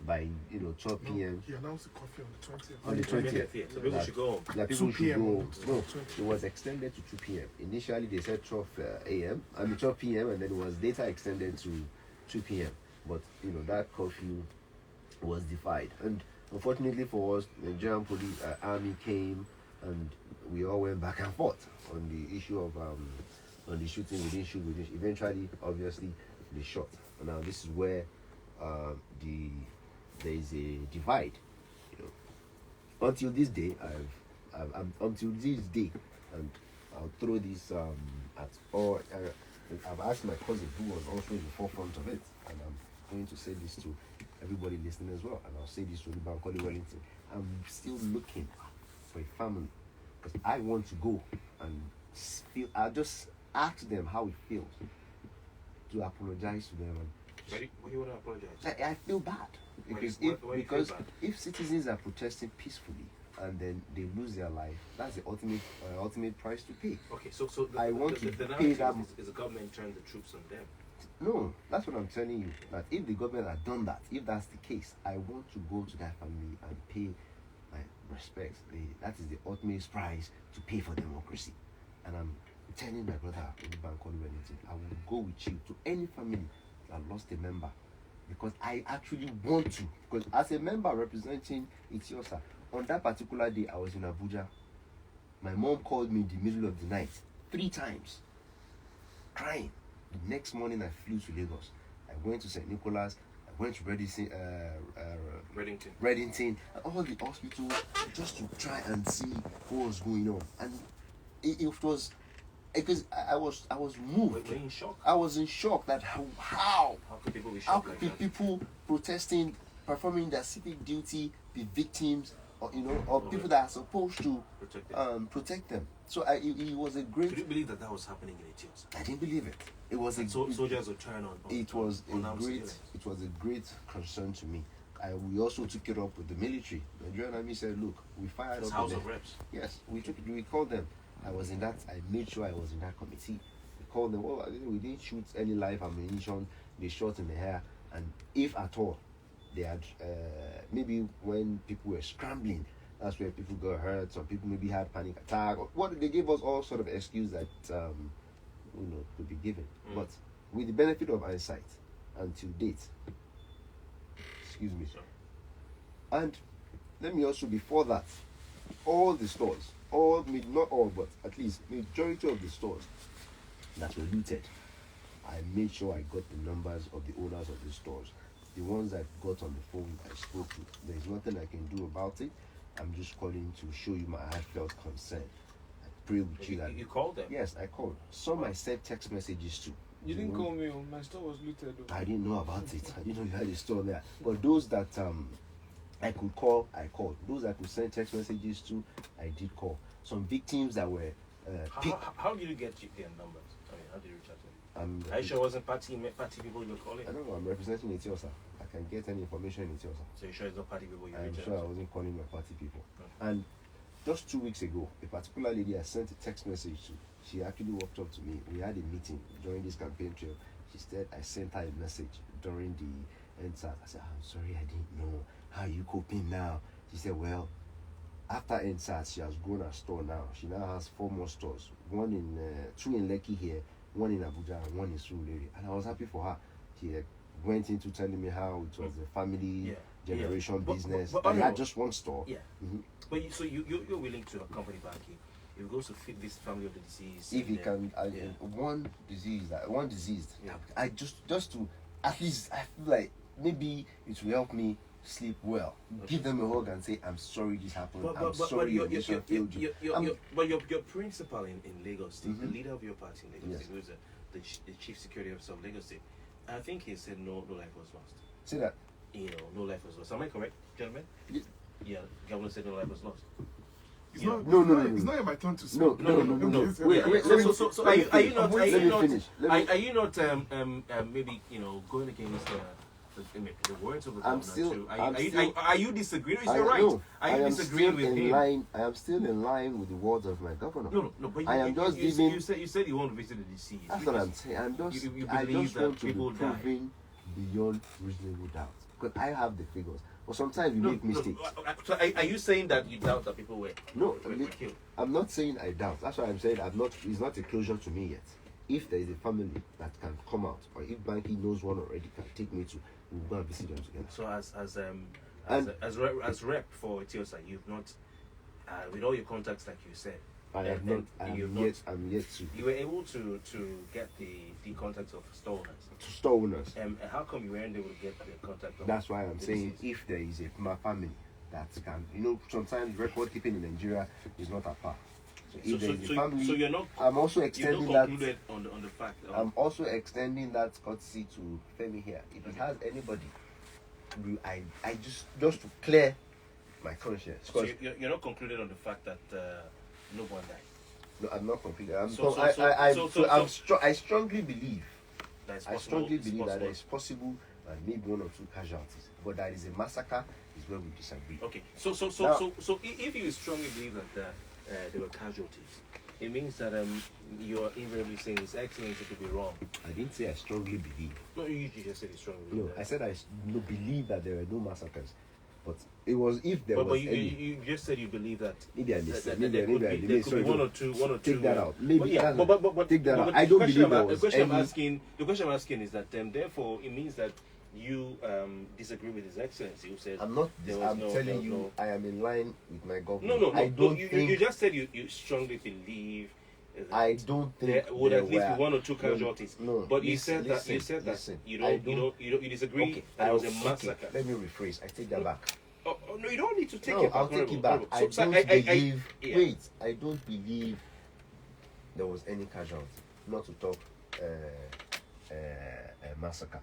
by 12 p.m. He announced the coffee on the 20th. on the 20th. Yeah. So people should go home. That people 2 should p.m. go. on the No, 20th. it was extended to 2 p.m. Initially, they said 12 a.m. 12 p.m. and then it was later extended to 2 p.m. But that curfew was defied, and unfortunately for us, the Nigerian police army came, and we all went back and forth on the issue of on the shooting. We didn't shoot. Eventually, obviously, they shot. And now this is where there is a divide. Until this day, until this day, and I'll throw this at all. I've asked my cousin, who was also in the forefront of it, and I'm going to say this to everybody listening as well, and I'll say this to Olubankole Wellington. I'm still looking for a family because I want to go and feel. I just ask them how it feels to apologize to them. Why do you want to apologize? I feel bad because Why do you feel bad? if citizens are protesting peacefully and then they lose their life, that's the ultimate price to pay. Okay, so I want to the pay that. is the government turned the troops on them? No, that's what I'm telling you. That if the government had done that, if that's the case, I want to go to that family and pay my respects. That is the ultimate price to pay for democracy. And I'm telling my brother Olubankole Wellington, I will go with you to any family that lost a member, because I actually want to. Because as a member representing Eti-Osa, on that particular day I was in Abuja. My mom called me in the middle of the night 3 times, crying. The next morning I flew to Lagos. I went to St. Nicholas. I went to Reddington, and all the hospitals just to try and see what was going on. And it was because I was moved. Were you in shock? I was in shock that how could people be how shocked could like that? people protesting, performing their civic duty, be victims, or people that are supposed to protect them. So it was a great. Could you believe that was happening in Eti-Osa? I didn't believe it. It was soldiers were trying on. It was on a great concern to me. We also took it up with the military. The Nigerian army said, "Look, we fired up House of Reps." Yes, we took it. We called them. I made sure I was in that committee. We called them. Oh, we didn't shoot any live ammunition. They shot in the air, and if at all, they had maybe when people were scrambling, that's where people got hurt. Some people maybe had panic attack. What they gave us all sort of excuse that could be given. But with the benefit of hindsight, until date, excuse me, and let me also before that, all the stores, not all, but at least majority of the stores that were looted, I made sure I got the numbers of the owners of the stores. The ones I got on the phone, I spoke to. There's nothing I can do about it. I'm just calling to show you my heartfelt concern. I pray with you that you called them. Yes, I called. Some I sent text messages to. You didn't call me. My store was looted. I didn't know about it. I didn't know you had a store there. But those that I could call, I called. Those I could send text messages to, I did call. Some victims that were how did you get their numbers? I mean, how did you reach out to them? Are you sure it wasn't party people you were calling? I don't know. I'm representing Eti-Osa. I can get any information in Eti-Osa. So you're sure it's not party people you I'm reached sure out I to? wasn't calling my party people. Okay. And just 2 weeks ago, a particular lady I sent a text message to. She actually walked up to me. We had a meeting during this campaign trail. She said I sent her a message during the NSAS. I said, I'm sorry, I didn't know. How are you coping now? She said, well, after NSAS, she has grown her store now. She now has 4 more stores. 2 in Lekki here, 1 in Abuja, and 1 in Surulere. And I was happy for her. She went into telling me how it was a family generation business. But I had just 1 store. Yeah. Mm-hmm. But you're willing to accompany Banky if it goes to feed this family of the deceased. If he can, one diseased. Yeah. I just to at least I feel like maybe it will help me sleep well. Okay. Give them a hug and say, I'm sorry this happened. I'm But sorry your nation failed you. Your principal in Lagos State, Mm-hmm. the leader of your party in Lagos State, who's the chief security officer of Lagos State, I think he said no life was lost. Say that. No life was lost. Am I correct, gentlemen? Ye- Yeah, governor said no life was lost. It's Yeah. not. No. It's not my turn to speak. No. Wait, So are you not Let me finish. are you not maybe going against the words of the governor too? Are you disagreeing? Is your right? No, Are you disagreeing with him? I am still in line with the words of my governor. No, but I am just giving. you said you want to visit the deceased. That's what I'm saying. I believe just that want to be people die. proven beyond reasonable doubt. Because I have the figures. But sometimes you make mistakes. So are you saying that you doubt that people were killed? I'm not saying I doubt. That's why I'm saying it's not a closure to me yet. If there is a family that can come out, or if Banky knows one already, can take me to, we'll go and visit them together. So as rep for Eti-Osa, you've not with all your contacts like you said. I have not. I'm yet to. You were able to get the contacts of store owners. To store owners. And how come you weren't able to get the contact of? That's why I'm the saying deceased? if there is a family that can, sometimes record keeping in Nigeria is not a par. So if there is a family, so you're not. I'm also extending that. Concluded on the fact. I'm also extending that courtesy to Femi here. If he has anybody, I just to clear my conscience. So you're not concluded on the fact that no one died. No, I'm not completely. I strongly believe. I strongly believe that it is possible and maybe one or two casualties, but that is a massacre is where we disagree. Okay, so if you strongly believe that there were casualties, it means that you're invariably saying His Excellency could be wrong. I didn't say I strongly believe. No, you just said you strongly believe. No, that. I said I believe that there were no massacres, but it was if there was you, any. You just said you believe that. Maybe I missed it. There could be one or two. Take that out. Maybe take that out. I don't believe there was any. The question I'm asking is that therefore it means that you disagree with His Excellency, who says I'm not. I'm telling you, I am in line with my government. No. I don't think. You just said you strongly believe. I don't think there would at least be one or two casualties. No, but you said that you disagree okay, that it was a massacre. Okay, let me rephrase. I take that back. Oh, no, you don't need to take it back. I'll take it back. I don't believe. Wait, I don't believe there was any casualty. Not to talk massacre,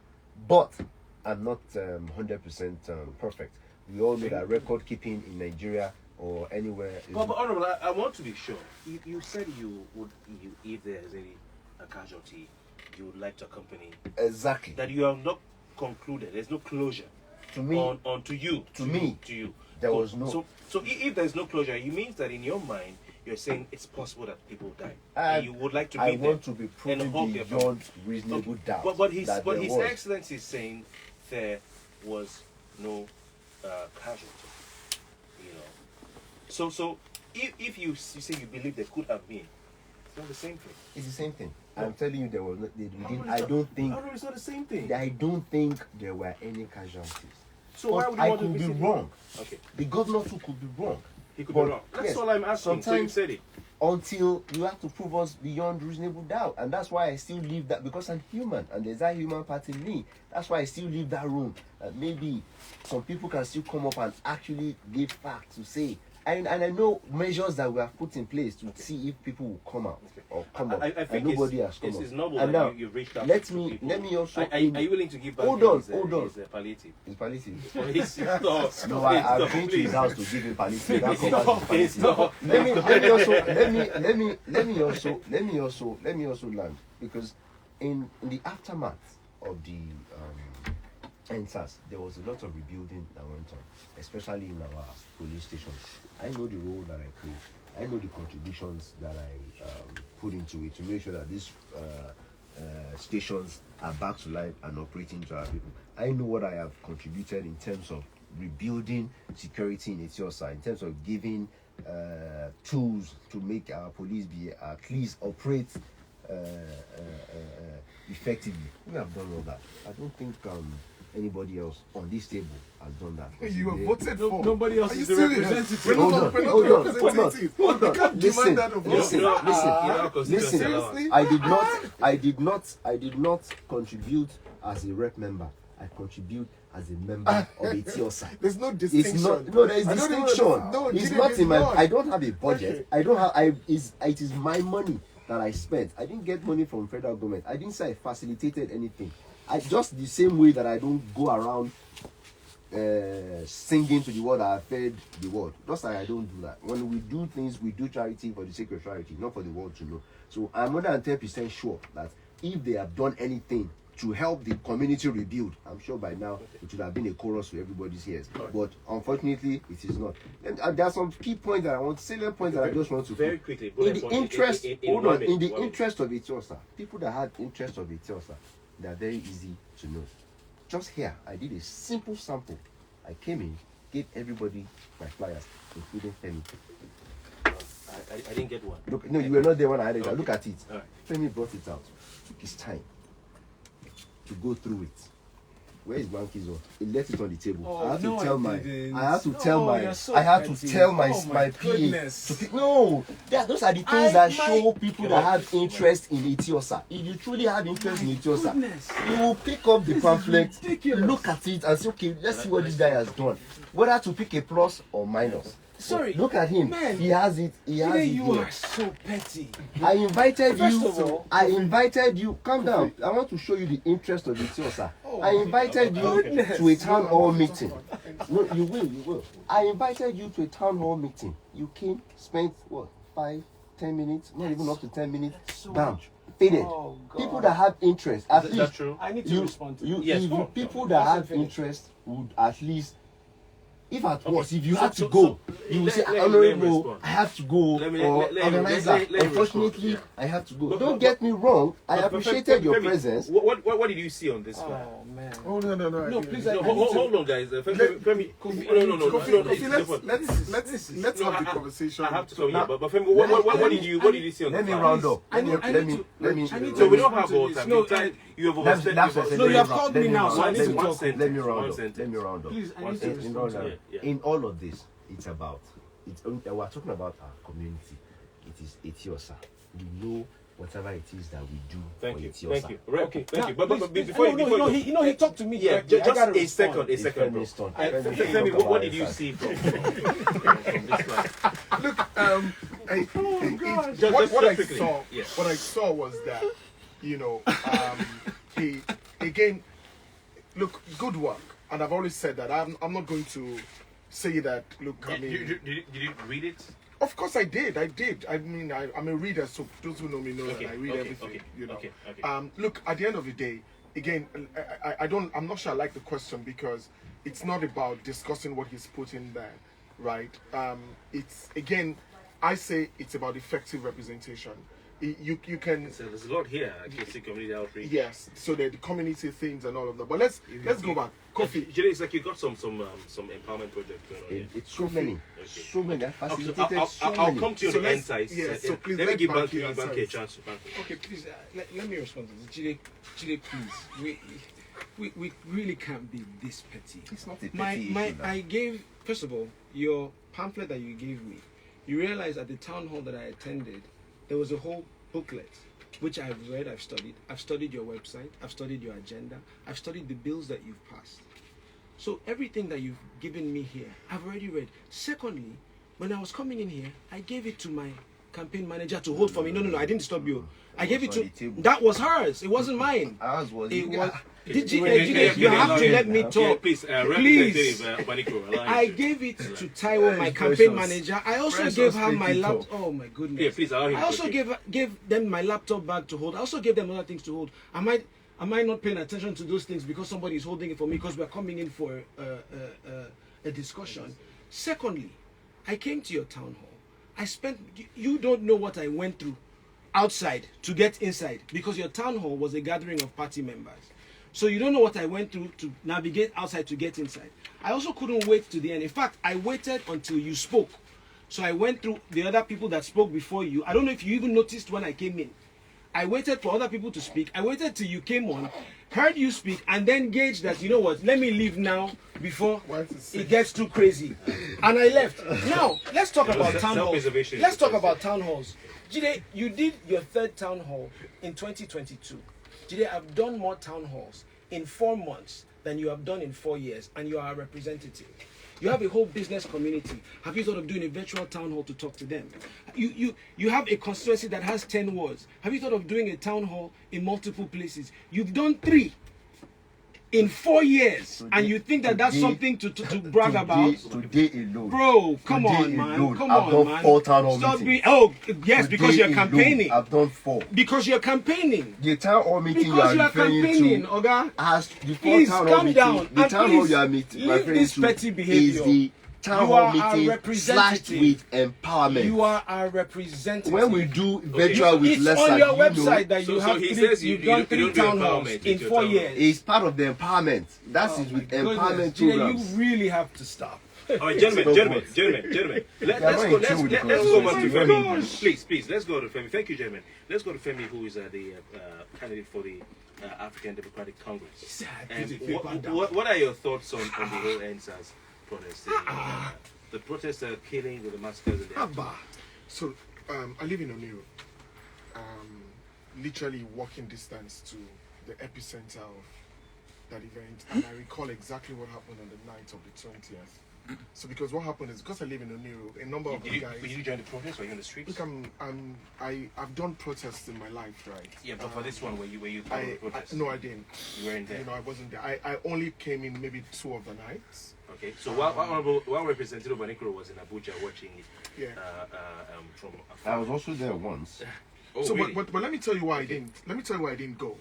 but I'm not 100% perfect. We all know that record keeping in Nigeria or anywhere. But Honorable, I want to be sure. You said if there is a casualty, you would like to accompany. Exactly. That you have not concluded. There's no closure. To me. To you. There was no. So if there's no closure, it means that in your mind you're saying it's possible that people die. And you would like to meet them. I want to be proven beyond reasonable doubt. But His Excellency is saying there was no casualty. So if you say you believe there could have been, it's not the same thing. It's the same thing. No. I'm telling you there was not. I don't think. No, it's not the same thing. I don't think there were any casualties. So why would you want to be wrong? Okay. The governor too could be wrong. He could be wrong. That's all I'm asking. So you said it. Until you have to prove us beyond reasonable doubt, and that's why I still leave that, because I'm human and there's that human part in me. That's why I still leave that room. Maybe some people can still come up and actually give facts to say. And I know measures that we have put in place to see if people will come out or come up. I think and nobody has come it's up. Normal and that now, you've reached out let me also. Are you willing to give back hold on. his palliative? His palliative. No, I've been to his house to give him palliative. That covers his palliative. Let me also land, because in the aftermath of the NSAS, there was a lot of rebuilding that went on, especially in our police stations. I know the role that I played. I know the contributions that I put into it to make sure that these stations are back to life and operating to our people. I know what I have contributed in terms of rebuilding security in Eti-Osa, in terms of giving tools to make our police be at least operate effectively. We have done all that. I don't think anybody else on this table has done that. You have voted for. Nobody else is the representative. Hold on. Listen. Seriously? I did not contribute as a rep member. I contribute as a member of Eti-Osa. There's no distinction. There is distinction. It's not in my. I don't have a budget. Okay. It is my money that I spent. I didn't get money from federal government. I didn't say I facilitated anything. I just the same way that I don't go around singing to the world that I fed the world. Just like I don't do that. When we do things, we do charity for the sake of charity, not for the world to know. So I'm more than 10% sure that if they have done anything to help the community rebuild, I'm sure by now it would have been a chorus to everybody's ears. But unfortunately, it is not. And there are some key points that I want, salient points that I just want to very quickly. in the interest, in the interest of Eti-Osa, people that had interest of Eti-Osa, they are very easy to know. Just here, I did a simple sample. I came in, gave everybody my flyers, including Femi. I didn't get one. Look, no, you were not there when I had it. Okay. Look at it. All right. Femi brought it out. Took his time to go through it. Where is Banky's one? He left it on the table. Oh, I had to no, tell I my. didn't. I had to tell Oh, my. you're so I had petty. to tell my Oh, my my PA. goodness. No, those are the things that show people that have interest in Eti-Osa. If you truly have interest in Eti-Osa, Goodness. you will pick up the This is pamphlet, ridiculous. look at it, and say, okay, let's see what this guy has done. Whether to pick a plus or minus. Sorry, Look at him. man. He has it. He has Today it. you here. are so petty. I invited First you. of all, I invited you. Calm down. I want to show you the interest of Eti-Osa. I invited you goodness. to a town hall meeting. No, you will. You will. I invited you to a town hall meeting. You came, spent what, 5, 10 minutes? Not even up to 10 minutes. so Bam. much. Faded. Oh, God. People that have interest. At Is least that true? I need to you, respond to you, that. Yes, you- go on. people that Let have me finish. interest would at least, if at worst, if you So- had to so- go, so you will let- say, let him Honorable, respond. I have to go, Let me- or let him- organizer. let him Unfortunately, respond, I have to go. But- Don't but- get me wrong. I But appreciated your Femi, presence. What did you see on this flyer? Oh, man. Oh no, No, please, I No, need to- hold on, guys. Femi, Kofi, no, Kofi, it's let's No, have the I- conversation. I have to come here, Now, but Femi, what did you see on the Let me flyer? round up. I Let need- me I let need me to- let me. I need So we to don't have all respond to time. this. You tried- you have That's overstepped. that's No, you have called me now, so I One need to sentence. talk. Let me round One up. sentence. Let me round up. Please, I One need to sentence. In respond to all, that. Yeah. in all of this, it's about. We're talking about our community. It is Eti-Osa. We know whatever it is that we do Thank for you. Eti-Osa. Thank you. Right. Okay, Thank now, you. But please, before no, before he talked to me. yeah, directly. I just gotta a respond. second, It's bro. Femi's turn. Femi, talk what about did you it. see from this flyer? Look, Just what I quickly. saw, Yeah. what I saw was that, he again, look, good work, and I've always said that I'm not going to say that. Look, I mean, Did you read it? of course I did. I mean, I'm a reader, so those who know me know that I read everything. Okay. Look, at the end of the day, again, I'm not sure I like the question because it's not about discussing what he's put in there, right? It's again, I say it's about effective representation. You can. So there's a lot here. I can see community outreach. Yes, so the community things and all of that. But let's go back. Kofi. Jide, it's like you got some empowerment project going on here. It's so many. Okay. So many. I Okay, facilitated so I'll many. come to you So on the let's- end size. yeah, so please let me let give Banky Banky answer a it. chance. Banky. Okay, please, let me respond to this. Jide, please. We really can't be this petty. It's not a petty My, issue now. I gave, first of all, your pamphlet that you gave me, you realize at the town hall that I attended, there was a whole booklet, which I've read, I've studied your website, I've studied your agenda, I've studied the bills that you've passed. So everything that you've given me here, I've already read. Secondly, when I was coming in here, I gave it to my campaign manager to hold for me. No, I didn't stop you. I gave it was on the to, table. that was hers, it wasn't mine. Ours was. It was, Okay, you have to okay. let me Yeah, talk. please, Please. Representative Obanikoro, allow I you to- gave it to Taiwo, my Precious. campaign manager. I also Precious gave her my speaking laptop. talk. Oh my goodness. Yeah, please allow him I to also speak. gave them my laptop bag to hold. I also gave them other things to hold. Am I not paying attention to those things because somebody is holding it for me because we're coming in for a discussion? Secondly, I came to your town hall. You don't know what I went through outside to get inside because your town hall was a gathering of party members. So you don't know what I went through to navigate outside to get inside. I also couldn't wait to the end. In fact, I waited until you spoke. So I went through the other people that spoke before you. I don't know if you even noticed when I came in. I waited for other people to speak. I waited till you came on, heard you speak, and then gauged that, you know what, let me leave now before it gets too crazy. And I left. Now, let's talk about town halls. Self-preservation is Let's talk the about town halls. Jide, you did your third town hall in 2022. Jide, I've done more town halls in 4 months than you have done in 4 years, and you are a representative. You have a whole business community. Have you thought of doing a virtual town hall to talk to them? You have a constituency that has 10 wards. Have you thought of doing a town hall in multiple places? You've done 3. in 4 years, Today- and you think that that's today- something to brag about? Today alone. Bro, come Today on, man. alone, Come I've on, done man. 4 town hall Stop meetings. being. Oh, yes, because Today you're alone, campaigning. I've done 4. Because you're campaigning. The town hall meeting Because you you are are campaigning, referring to Oga. has the 4 Please town hall calm meeting. down. The And town hall please you are meeting leave referring this to petty is behavior. the town You hall are our meeting slashed representative. with empowerment. You are our representative. When we do virtual with it's Lessa, on your you know, website that you So have he three, says you've you done don't 3 do town empowerment halls with in your 4 town hall. years. it's part of the empowerment. That Oh is my with goodness. empowerment Jide, programs. you really have to stop. All right, gentlemen. Let's not go. in tune with the Let's go back to constitution. Femi. Please, let's go to Femi. Thank you, gentlemen. Let's go to Femi, who is the candidate for the African Democratic Congress. And what are your thoughts on the whole NSAS protest? The protests are killing with the massacres and the Abba. So, I live in Oniru. Literally walking distance to the epicenter of that event, and I recall exactly what happened on the night of the 20th. So, because what happened is, because I live in Oniru, a number of the guys. Did you join the protest? Were you on the streets? Look, I've done protests in my life, right? Yeah, but for this one, were you part of the protest? No, I didn't. You weren't there. You know, I wasn't there. I only came in maybe 2 of the nights. Okay, so while Representative Obanikoro was in Abuja watching it Yeah. from I was also there once. Oh, So, really? but let me tell you why I didn't. Let me tell you why I didn't go.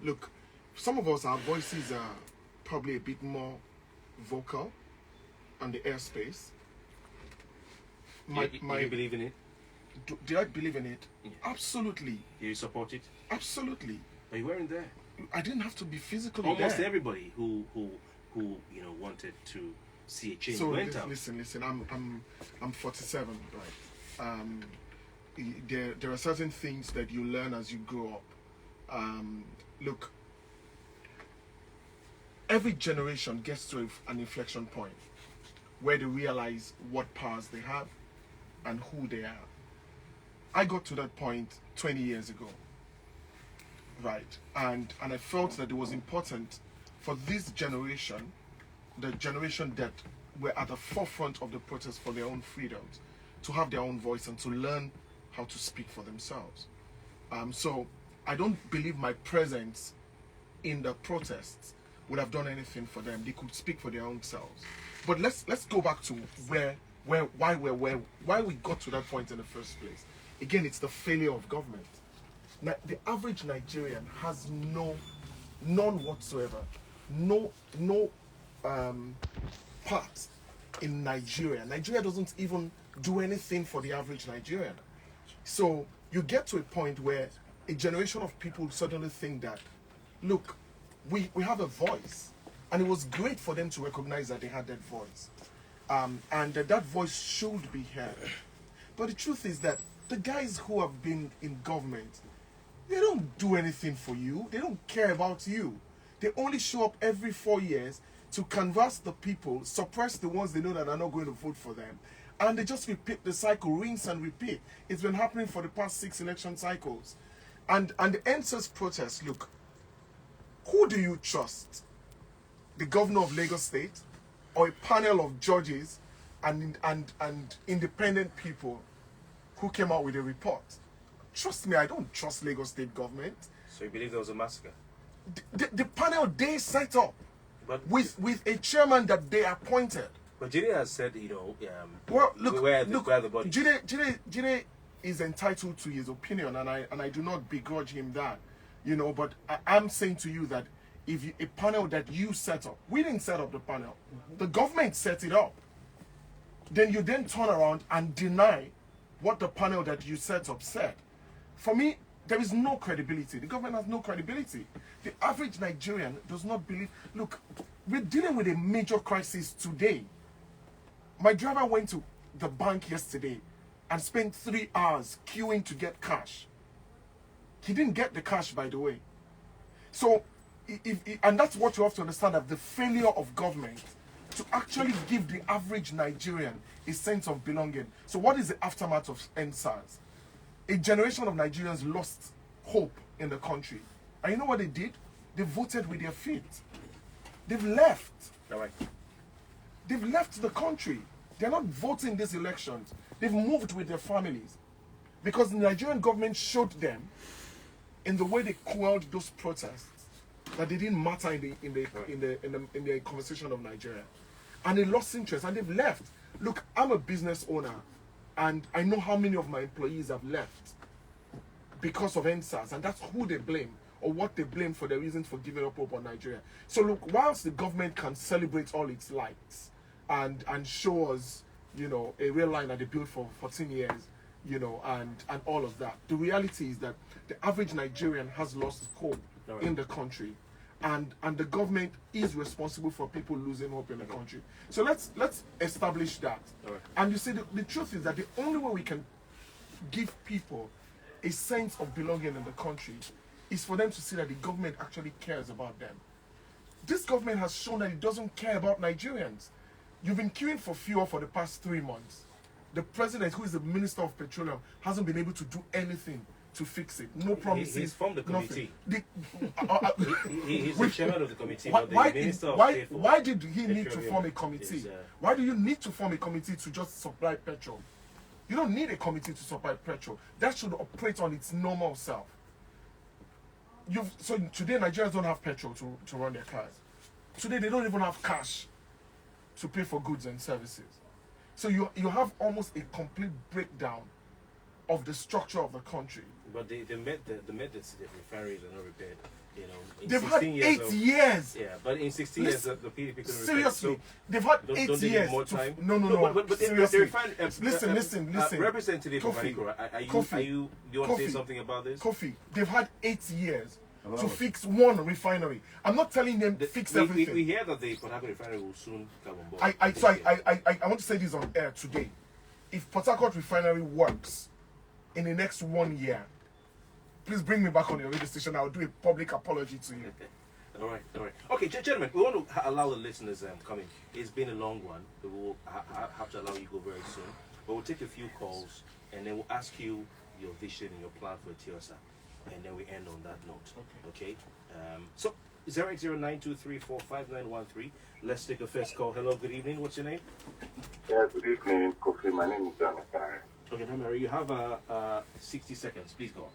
Look, some of us, our voices are probably a bit more vocal on the airspace. You believe in it? Did I believe in it? Yeah. Absolutely, Do you support it? absolutely. But you weren't there. I didn't have to be physically Almost there. everybody who wanted to see a change So went out. listen. I'm 47, right? There are certain things that you learn as you grow up. Look, every generation gets to an inflection point where they realize what powers they have and who they are. I got to that point 20 years ago, right? And I felt that it was important for this generation, the generation that were at the forefront of the protest for their own freedoms, to have their own voice and to learn how to speak for themselves. So I don't believe my presence in the protests would have done anything for them. They could speak for their own selves. But let's go back to why we got to that point in the first place. Again, it's the failure of government. Now, the average Nigerian has none whatsoever, no part in Nigeria. Nigeria doesn't even do anything for the average Nigerian. So you get to a point where a generation of people suddenly think that, look, we have a voice, and it was great for them to recognize that they had that voice, and that voice should be heard. But the truth is that the guys who have been in government, they don't do anything for you. They don't care about you. They only show up every 4 years to canvass the people, suppress the ones they know that are not going to vote for them, and they just repeat the cycle, rinse and repeat. It's been happening for the past 6 election cycles. And the NSAS protest, look, who do you trust? The governor of Lagos State, or a panel of judges and independent people who came out with a report? Trust me, I don't trust Lagos State government. So you believe there was a massacre? The panel they set up But with a chairman that they appointed. But Jide has said, Well, look, where the body. Jide is entitled to his opinion, and I do not begrudge him that, But I'm saying to you that if a panel that you set up, we didn't set up the panel, the government set it up. Then you then turn around and deny what the panel that you set up said. For me, there is no credibility. The government has no credibility. The average Nigerian does not believe. Look, we're dealing with a major crisis today. My driver went to the bank yesterday and spent 3 hours queuing to get cash. He didn't get the cash, by the way. So, and that's what you have to understand, that the failure of government to actually give the average Nigerian a sense of belonging. So what is the aftermath of NSAS? A generation of Nigerians lost hope in the country. And you know what they did? They voted with their feet. They've left. All right. They've left the country. They're not voting these elections. They've moved with their families. Because the Nigerian government showed them, in the way they quelled those protests, that they didn't matter in the conversation of Nigeria, and they lost interest and they've left. Look, I'm a business owner, and I know how many of my employees have left because of NSAS, and that's who they blame or what they blame for the reasons for giving up hope on Nigeria. So look, whilst the government can celebrate all its lights and show us, you know, a rail line that they built for 14 years, you know, and all of that, the reality is that the average Nigerian has lost hope in the country, and the government is responsible for people losing hope in the country. So let's establish that. And you see, the truth is that the only way we can give people a sense of belonging in the country is for them to see that the government actually cares about them. This government has shown that it doesn't care about Nigerians. You've been queuing for fuel for the past 3 months. The president, who is the Minister of Petroleum, hasn't been able to do anything to fix it. No promises. He's from the committee. He's Which- the chairman of the committee. Why, but the why, Minister of why, State for why did he need to Petroleum form a committee? is, Why do you need to form a committee to just supply petrol? You don't need a committee to supply petrol. That should operate on its normal self. So today Nigerians don't have petrol to run their cars. Today they don't even have cash to pay for goods and services. So you have almost a complete breakdown of the structure of the country. But the methods the refineries are not repaired. You know, in They've had 16 8 years. Yeah, but in 16 years the PDP couldn't Seriously, repair. they've had Don't 8 they need years. more time? No. But Seriously. listen. Listen. Representative Kofi, Obanikoro, do you want to say Kofi, something about this? Kofi, they've had 8 years Wow. to fix one refinery. I'm not telling them to fix everything. We hear that the Port Harcourt refinery will soon come on board. I want to say this on air today. If Port Harcourt refinery works in the next 1 year, please bring me back on your radio station. I'll do a public apology to you. All right. Okay, gentlemen, we want to allow the listeners come in. It's been a long one. We will have to allow you to go very soon. But we'll take a few calls, and then we'll ask you your vision and your plan for Eti-Osa. And then we end on that note. Okay? So, 08092345913. Let's take a first call. Hello, good evening. What's your name? Yeah, good evening, Kofi. My name is Jonathan. Okay, Mary, you have 60 seconds. Please go on.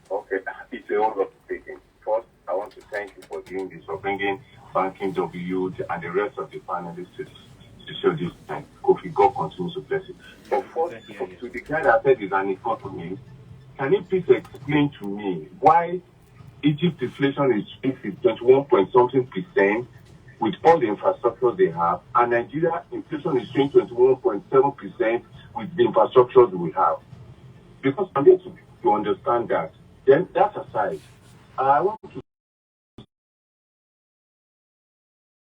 Okay, it's a honor speaking. First, I want to thank you for doing this, for bringing Banky W and the rest of the panelists to show this time. Kofi, God continues to bless you. But first, to the guy that said is an economy, can you please explain to me why Egypt inflation is 21 point something percent with all the infrastructure they have, and Nigeria inflation is 21.7% with the infrastructure we have? Because I need to understand that. Then that aside, I want to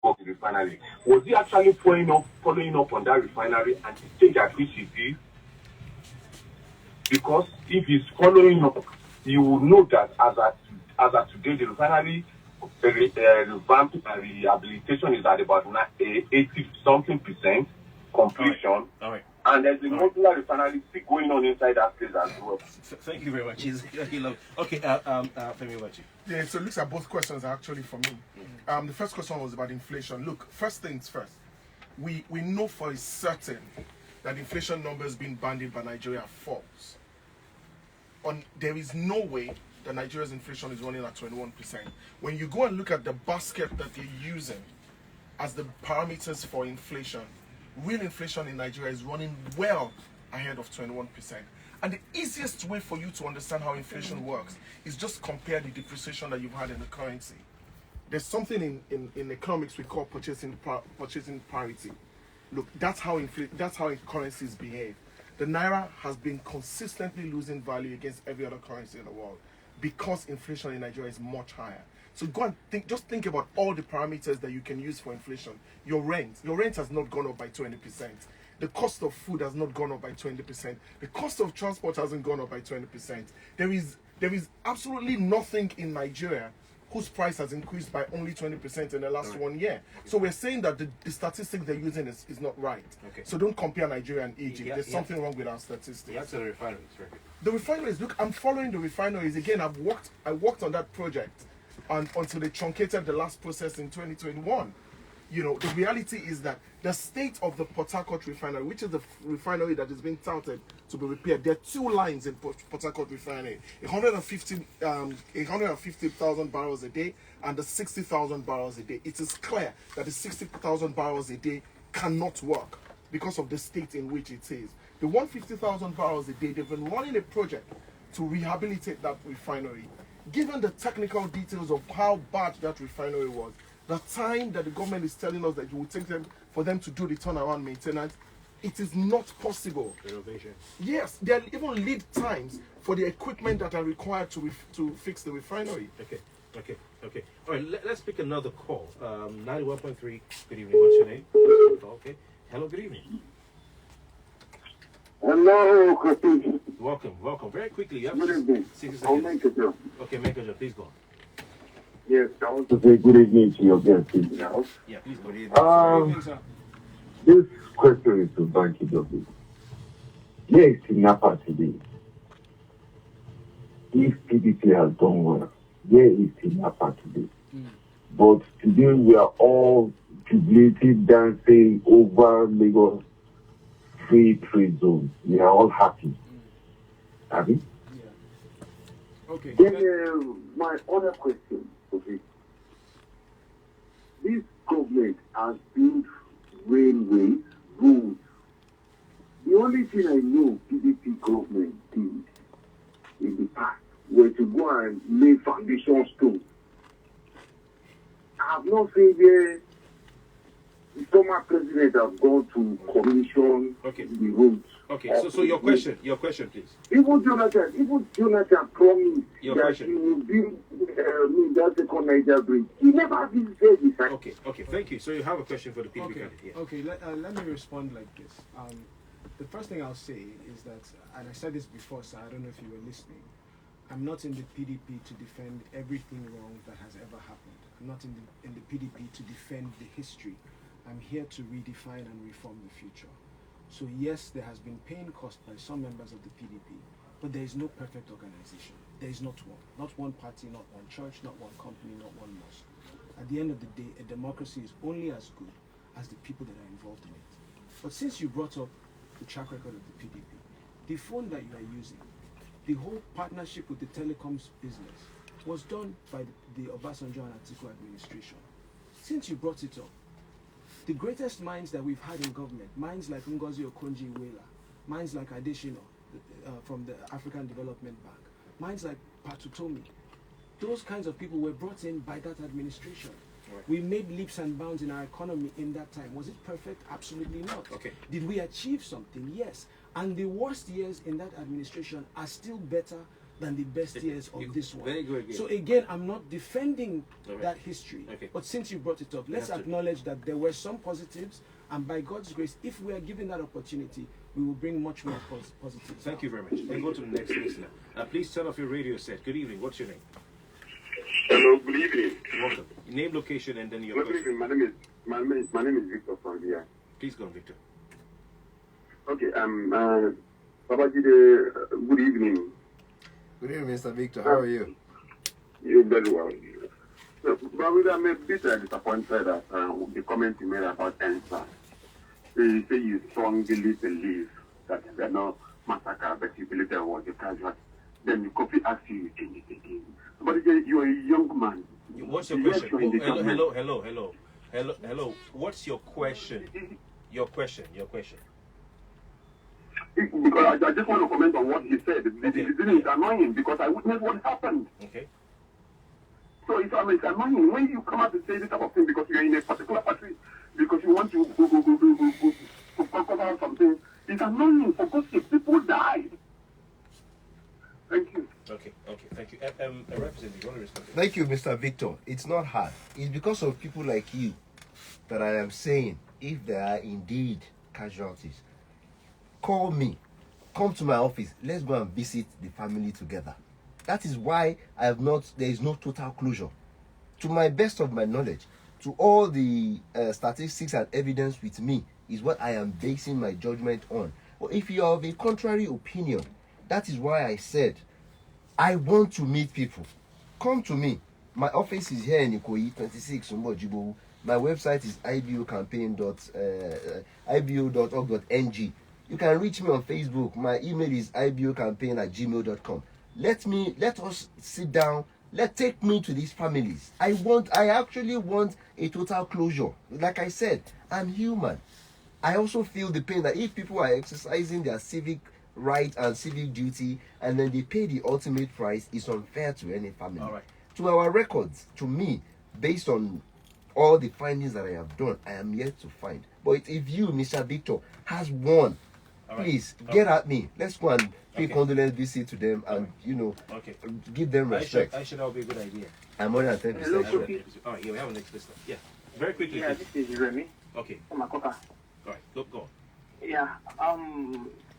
of the refinery. Was he actually following up on that refinery and the stage at which it is? Because if he's following up, you will know that as at today, the refinery revamped and rehabilitation is at about 80-something percent completion. All right. And there's a modular refinery still going on inside that place as well. Thank you very much. Okay, Femi Obachi. Yeah, so it looks like both questions are actually for me. The first question was about inflation. Look, first things first. We know for a certain that inflation numbers being bandied by Nigeria are false. There is no way that Nigeria's inflation is running at 21%. When you go and look at the basket that they're using as the parameters for inflation, real inflation in Nigeria is running well ahead of 21%. And the easiest way for you to understand how inflation works is just compare the depreciation that you've had in the currency. There's something in economics we call purchasing parity. Look, that's how currencies behave. The naira has been consistently losing value against every other currency in the world because inflation in Nigeria is much higher. So go and think about all the parameters that you can use for inflation. Your rent has not gone up by 20%. The cost of food has not gone up by 20%. The cost of transport hasn't gone up by 20%. There is absolutely nothing in Nigeria whose price has increased by only 20% in the last 1 year. So we're saying that the statistics they're using is not right. Okay. So don't compare Nigeria and Egypt. There's something wrong with our statistics. That's the refineries, right? The refineries, look, I'm following the refineries. Again, I worked on that project until they truncated the last process in 2021. the reality is that the state of the Port Harcourt refinery, which is the refinery that is being touted to be repaired, there are two lines in Port Harcourt refinery: 150,000 barrels a day and the 60,000 barrels a day. It is clear that the 60,000 barrels a day cannot work because of the state in which it is. The 150,000 barrels a day, they've been running a project to rehabilitate that refinery. Given the technical details of how bad that refinery was, the time that the government is telling us that it will take them for them to do the turnaround maintenance, it is not possible. Renovation. Yes, there are even lead times for the equipment that are required to fix the refinery. Okay. All right, let's pick another call. 91.3. Good evening. What's your name? Okay. Hello. Good evening. Hello, Kofi. Welcome. Very quickly. You have Good evening. 60 I'll seconds. make it up. Okay, make it up. Please go on. Yes, I want to say good evening to your guest in the house. Yeah, please go. This question is to Banky W. Here is Tinapa today. If PDP has done well, here is Tinapa today. But today we are all jubilating, dancing over Lagos free trade zone. We are all happy. Happy? Yeah. Okay. Then my other question, okay. This government has built railways, roads. The only thing I know PDP government did in the past were to go and lay foundation stone. I have not seen where the former president have gone to commission the roads. Okay, so your question, please. Even Jonathan promised Your that question. he will build that second Niger bridge. He never visited this. Okay, thank you. So you have a question for the PDP candidate. Yeah. Okay, let me respond like this. The first thing I'll say is that, and I said this before, so I don't know if you were listening, I'm not in the PDP to defend everything wrong that has ever happened. I'm not in the PDP to defend the history. I'm here to redefine and reform the future. So yes, there has been pain caused by some members of the PDP, but there is no perfect organization. There is not one. Not one party, not one church, not one company, not one mosque. At the end of the day, a democracy is only as good as the people that are involved in it. But since you brought up the track record of the PDP, the phone that you are using, the whole partnership with the telecoms business was done by the Obasanjo and Atiku administration. Since you brought it up, the greatest minds that we've had in government, minds like Ngozi Okonjo-Iweala, minds like Adesina from the African Development Bank, minds like Patutomi, those kinds of people were brought in by that administration. Right. We made leaps and bounds in our economy in that time. Was it perfect? Absolutely not. Okay. Did we achieve something? Yes. And the worst years in that administration are still better than the best years of this one. Very good. So again, I'm not defending right. that history. Okay. But since you brought it up, let's acknowledge that there were some positives, and by God's grace, if we are given that opportunity, we will bring much more positives. Thank you very much. We'll go to the next listener. Please turn off your radio set. Good evening. What's your name? Hello, good evening. Welcome. Name, location, and then your Good question. evening. My name is Victor from here. Please go on, Victor. Okay, Babajide, good evening. Good evening, Mr. Victor. How are you? You're very well. So, but I'm a bit disappointed at the comment you made about ENSA. You say you strongly believe that there are no massacre, but you believe there was a casualty. Then the Kofi asks you to change it again. But you are a young man. What's your question? Hello. What's your question? Your question. Because I just want to comment on what he said. It's annoying because I witnessed what happened. Okay. So it's annoying when you come out to say this type of thing because you're in a particular party, because you want to cover something. It's annoying. For God's sake, people died. Thank you. Okay. Thank you. Representative, you want to respond? Thank you, Mr. Victor. It's not hard. It's because of people like you that I am saying, if there are indeed casualties, call me, come to my office, let's go and visit the family together. That is why there is no total closure. To my best of my knowledge, to all the statistics and evidence with me is what I am basing my judgment on. But if you are of a contrary opinion, that is why I said, I want to meet people. Come to me. My office is here in Ikoyi, 26 Umbojibo. My website is ibo.org.ng. You can reach me on Facebook. My email is ibocampaign@gmail.com. Let us sit down. Take me to these families. I actually want a total closure. Like I said, I'm human. I also feel the pain that if people are exercising their civic right and civic duty and then they pay the ultimate price, it's unfair to any family. All right. To our records, to me, based on all the findings that I have done, I am yet to find. But if you, Mr. Victor, has one, please get at me. Let's go and pay condolence visit to them and give them respect. I should be a good idea. I'm more than 10%. All right, we have a next listener. Yeah, very quickly. Yeah, this is Remy. Okay. From Makoka. All right, go on. Yeah,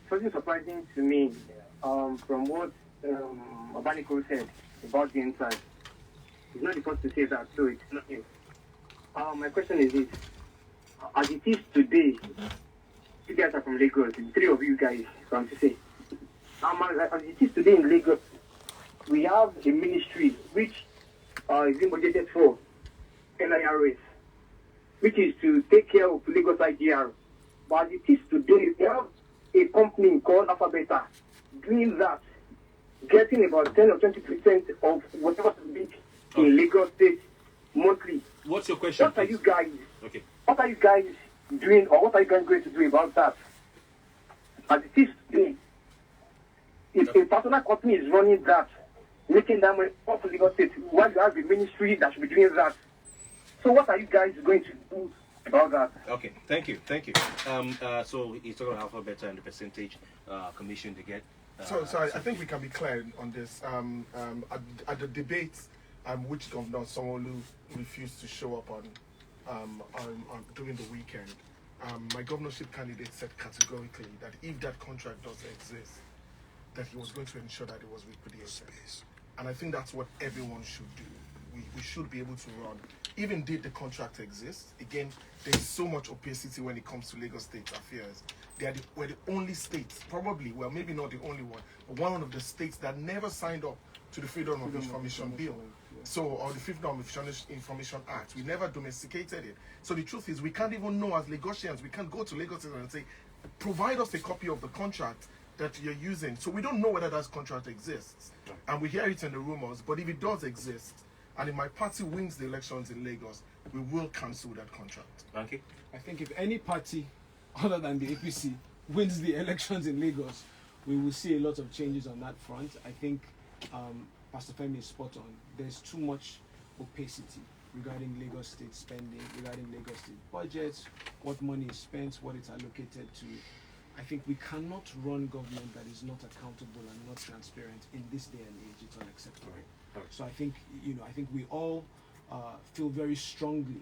something surprising to me from what Obanikoro said about the inside. He's not the first to say that, so it's not new. My question is this. As it is today, you guys are from Lagos, the three of you guys, from to say. As it is today in Lagos, we have a ministry which is being budgeted for LIRS, which is to take care of Lagos IGR. But as it is today, we have a company called Alphabeta doing that, getting about 10 or 20% of whatever's big in Lagos State monthly. What's your question? What are you guys? Okay. What are you guys doing, or what are you guys going to do about that? As it is today, if a personal company is running that, making that money off Lagos State, while you have a ministry that should be doing that. So what are you guys going to do about that? Okay, thank you. So he's talking about Alphabet and the percentage commission they get. Sorry, I think we can be clear on this. At the debate, which Governor Sanwo-Olu refused to show up on during the weekend, my governorship candidate said categorically that if that contract does exist, that he was going to ensure that it was repudiated. And I think that's what everyone should do. We should be able to run. Even did the contract exist, again, there's so much opacity when it comes to Lagos State affairs. We're the only states, probably, well, maybe not the only one, but one of the states that never signed up to the Freedom of Information Bill. Or the Freedom of Information Act. We never domesticated it. So the truth is, we can't even know as Lagosians, we can't go to Lagos and say, provide us a copy of the contract that you're using. So we don't know whether that contract exists. And we hear it in the rumors, but if it does exist, and if my party wins the elections in Lagos, we will cancel that contract. Banky? I think if any party other than the APC wins the elections in Lagos, we will see a lot of changes on that front. I think Pastor Femi is spot on. There's too much opacity regarding Lagos State spending, regarding Lagos State budgets, what money is spent, what it's allocated to. I think we cannot run government that is not accountable and not transparent in this day and age. It's unacceptable. So I think we all feel very strongly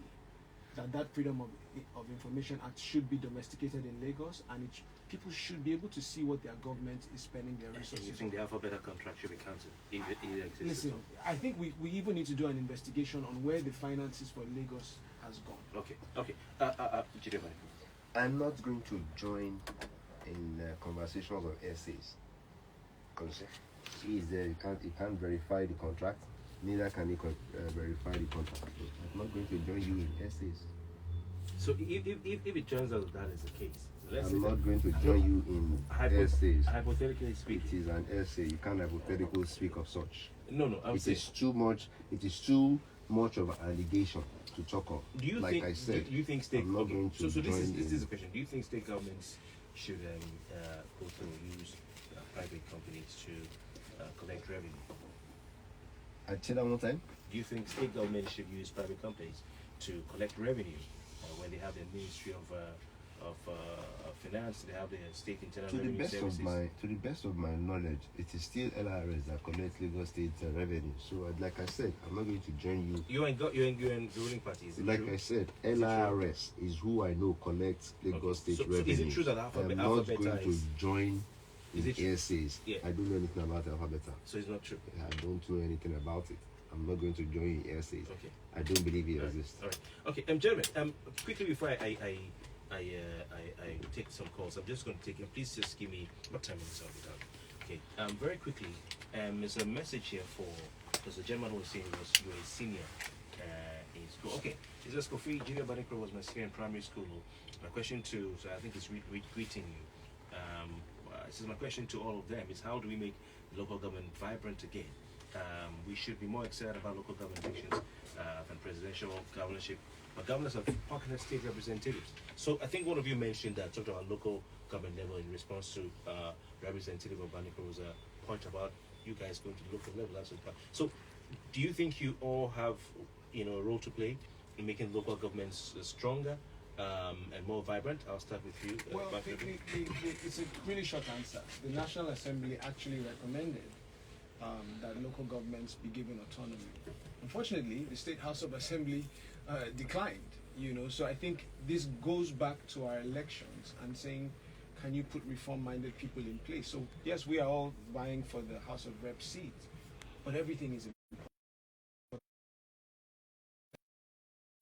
that Freedom of Information Act should be domesticated in Lagos, and people should be able to see what their government is spending their resources. You think the Alphabet contract should be cancelled if it exists? Listen, I think we even need to do an investigation on where the finances for Lagos has gone. Okay. I'm not going to join in conversations on essays. Because he is there, he can't verify the contract, neither can he verify the contract. So I'm not going to join you in essays. So if it turns out that is the case, I'm not going to join you in essays. Hypothetically speaking, it is an essay. You can't hypothetically speak of such. No. It is too much of an allegation to talk of. Do you like think? I said, do you think state? I'm not going to so this join is a question. Do you think state governments should go through use private companies to collect revenue? I'd say that one time. Do you think state governments should use private companies to collect revenue when they have their Ministry of Finance, they have their state internal revenue services? To the best of my knowledge, it is still LRS that collects Lagos State revenue. So, like I said, I'm not going to join you. You're in the ruling party. Is it like true? I said, LRS is who I know collects Lagos State revenue. Is it true that I'm not going to join in essays. Yeah. I don't know anything about Alphabeta. So it's not true. I don't know anything about it. I'm not going to join in essays. Okay. I don't believe it exists. All right. Okay. Gentlemen, quickly before I take some calls, I'm just going to take it. Please just give me what time is it? Okay. Very quickly, there's a message here because the gentleman was saying you were a senior in school. Okay, it's just Kofi. Junior Obanikoro was my senior in primary school. My question to, so I think it's greeting you. This is my question to all of them: is how do we make local government vibrant again? We should be more excited about local government elections than presidential governorship. But governors have popular state representatives. So I think one of you mentioned that talked about local government level in response to Representative Obanikoro's point about you guys going to the local level. So do you think you all have a role to play in making local governments stronger and more vibrant? I'll start with you. Well, it's a really short answer. The National Assembly actually recommended that local governments be given autonomy. Unfortunately, the State House of Assembly declined. So I think this goes back to our elections and saying, can you put reform-minded people in place? So yes, we are all vying for the House of Reps seat, but everything is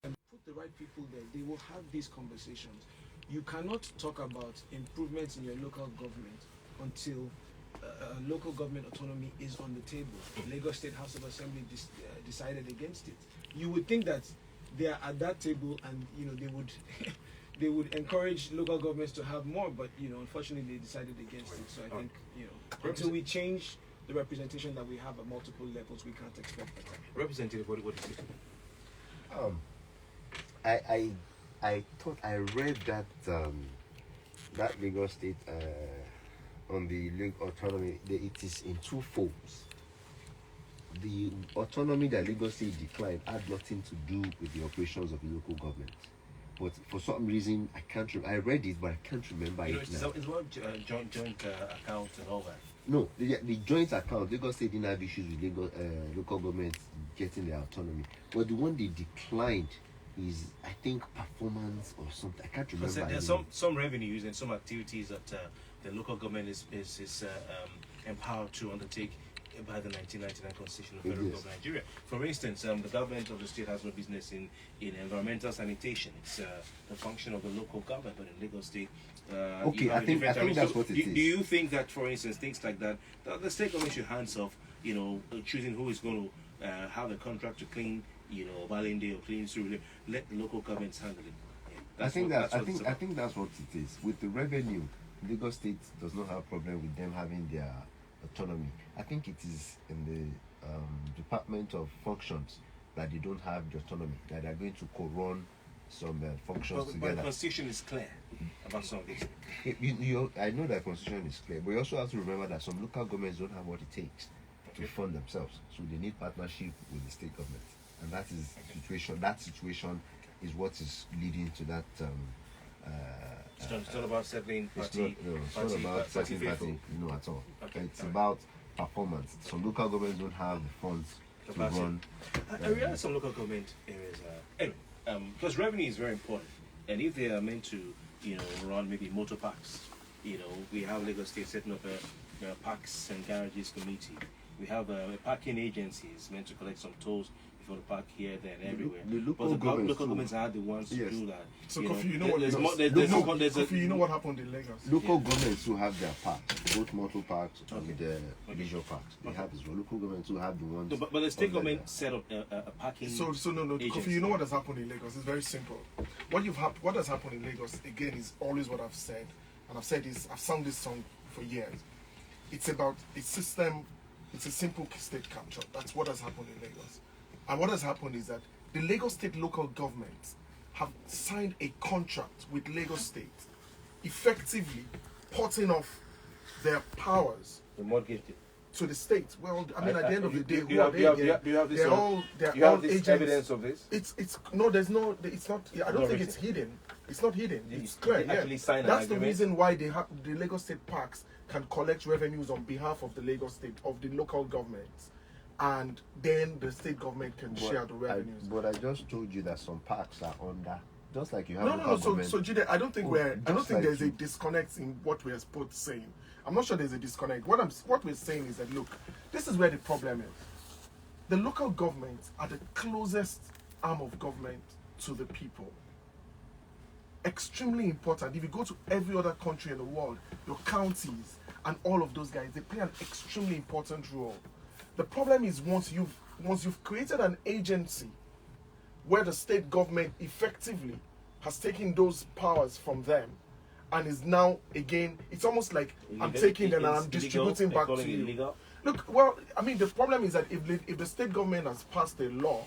and put the right people there. They will have these conversations. You cannot talk about improvements in your local government until local government autonomy is on the table. The Lagos State House of Assembly decided against it. You would think that they are at that table, and they would they would encourage local governments to have more, but unfortunately they decided against it. So I think until we change the representation that we have at multiple levels, we can't expect better. Representative, what do you think? I thought I read that that Lagos State on the link autonomy, it is in two forms. The autonomy that Lagos State declined had nothing to do with the operations of the local government. But for some reason, I can't remember. I read it, but I can't remember it now. It's about joint accounts and all that. No, the joint account, Lagos State didn't have issues with local governments getting their autonomy. But the one they declined is, I think, performance or something. I can't remember. But there's some revenues and some activities that the local government is empowered to undertake by the 1999 Constitution of the Federal Government of Nigeria. For instance, the government of the state has no business in environmental sanitation. It's the function of the local government, but in Lagos State, I think that's what it is. Do you think that, for instance, things like that, the state government should hands off, choosing who is going to have the contract to clean, Balinde or clean through, let the local governments handle it? Yeah, I think that's what it is. With the revenue, Lagos State does not have a problem with them having their autonomy. I think it is in the Department of Functions that they don't have the autonomy, that they're going to co-run some functions together. But the Constitution is clear about some of this. I know that the Constitution is clear, but you also have to remember that some local governments don't have what it takes to fund themselves, so they need partnership with the state government, and that is situation. That situation is what is leading to that. It's not about settling party. It's not about settling party. No, at all. Okay, it's about performance. Some local governments don't have the funds to run. I realize some local government areas anyway, because revenue is very important, and if they are meant to, run maybe motor parks, we have Lagos State setting up a parks and garages committee. We have parking agencies meant to collect some tolls before the park here, there, and everywhere. But the local governments are the ones to do that. So, Kofi, you know what happened in Lagos? Local governments who have their parks, both motor parks and the leisure parks. They have as well. Local governments who have the ones. But the state government set up a parking. So no, agency. Kofi, you know what has happened in Lagos? It's very simple. What has happened in Lagos again is always what I've said, and I've sung this song for years. It's about a system. It's a simple state capture. That's what has happened in Lagos. And what has happened is that the Lagos State local governments have signed a contract with Lagos State, effectively porting off their powers to the state. Well, I mean, at the end of the day, do you have this evidence of this? It's not. I don't think it's hidden. It's not hidden. It's clear. Yeah. That's the reason why the Lagos State parks can collect revenues on behalf of the Lagos State, of the local governments, and then the state government can share the revenues. But I just told you that some parks are under, just like you have. No. So Jide, I don't think there's a disconnect in what we're both saying. I'm not sure there's a disconnect. What we're saying is that, look, this is where the problem is. The local governments are the closest arm of government to the people. Extremely important. If you go to every other country in the world, your counties and all of those guys, they play an extremely important role. The problem is once you've created an agency where the state government effectively has taken those powers from them and is now, again, it's almost like I'm taking them and I'm distributing back to you. Illegal? Look, well, I mean, the problem is that if the state government has passed a law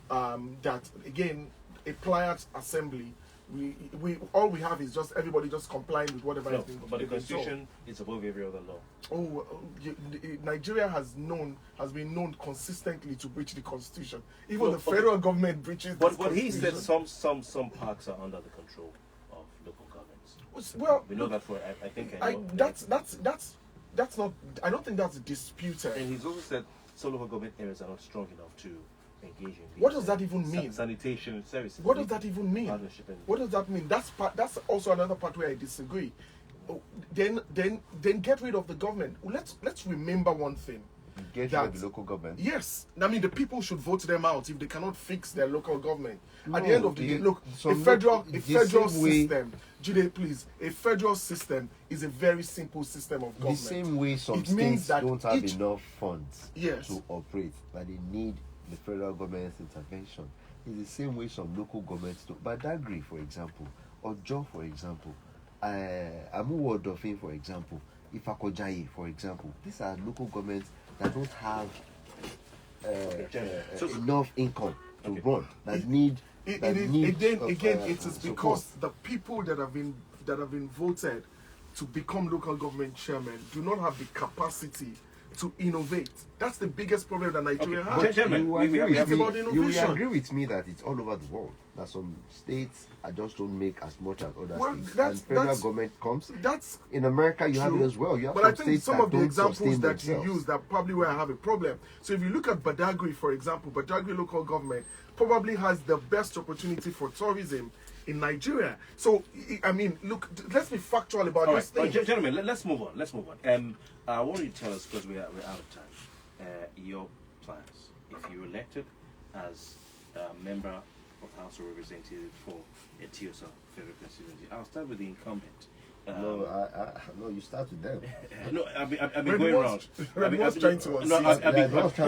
that, again, a pliant assembly, we all we have is just everybody just complying with whatever is being. But the Constitution is above every other law. Nigeria has been known consistently to breach the Constitution. Even the federal government breaches. But he said some parks are under the control of local governments. Well, we know that for I think that's not. I don't think that's disputed. And he's also said some local government areas are not strong enough to engage in. What does that even mean? Sanitation services. What does that even mean? What does that mean? That's also another part where I disagree. Then get rid of the government. Let's remember one thing. Get rid of the local government. Yes, I mean the people should vote them out if they cannot fix their local government. At the end of the day, look, a federal system. Jide, please, a federal system is a very simple system of government. The same way some states don't have enough funds to operate, but they need the federal government's intervention. It's the same way some local governments do. Badagry, for example, or Ojo, for example, Amuwodofin, for example, Ifakojaye, for example. These are local governments that don't have enough income to run. It is because the people that have been voted to become local government chairmen do not have the capacity to innovate. That's the biggest problem that Nigeria has. You will agree with me that it's all over the world. That some states just don't make as much as other states. And federal government comes. That's in America. You have it as well. You have but some I think states some that of the don't examples that themselves. you use, that probably where I have a problem. So if you look at Badagry, for example, Badagry local government probably has the best opportunity for tourism in Nigeria. So I mean, look, let's be factual about this thing. Gentlemen, let's move on. I want you to tell us, because we're out of time, your plans. If you're elected as a member of House of Representatives for Eti-Osa federal constituency, I'll start with the incumbent. No, you start with them. No, I've been going around. I've been trying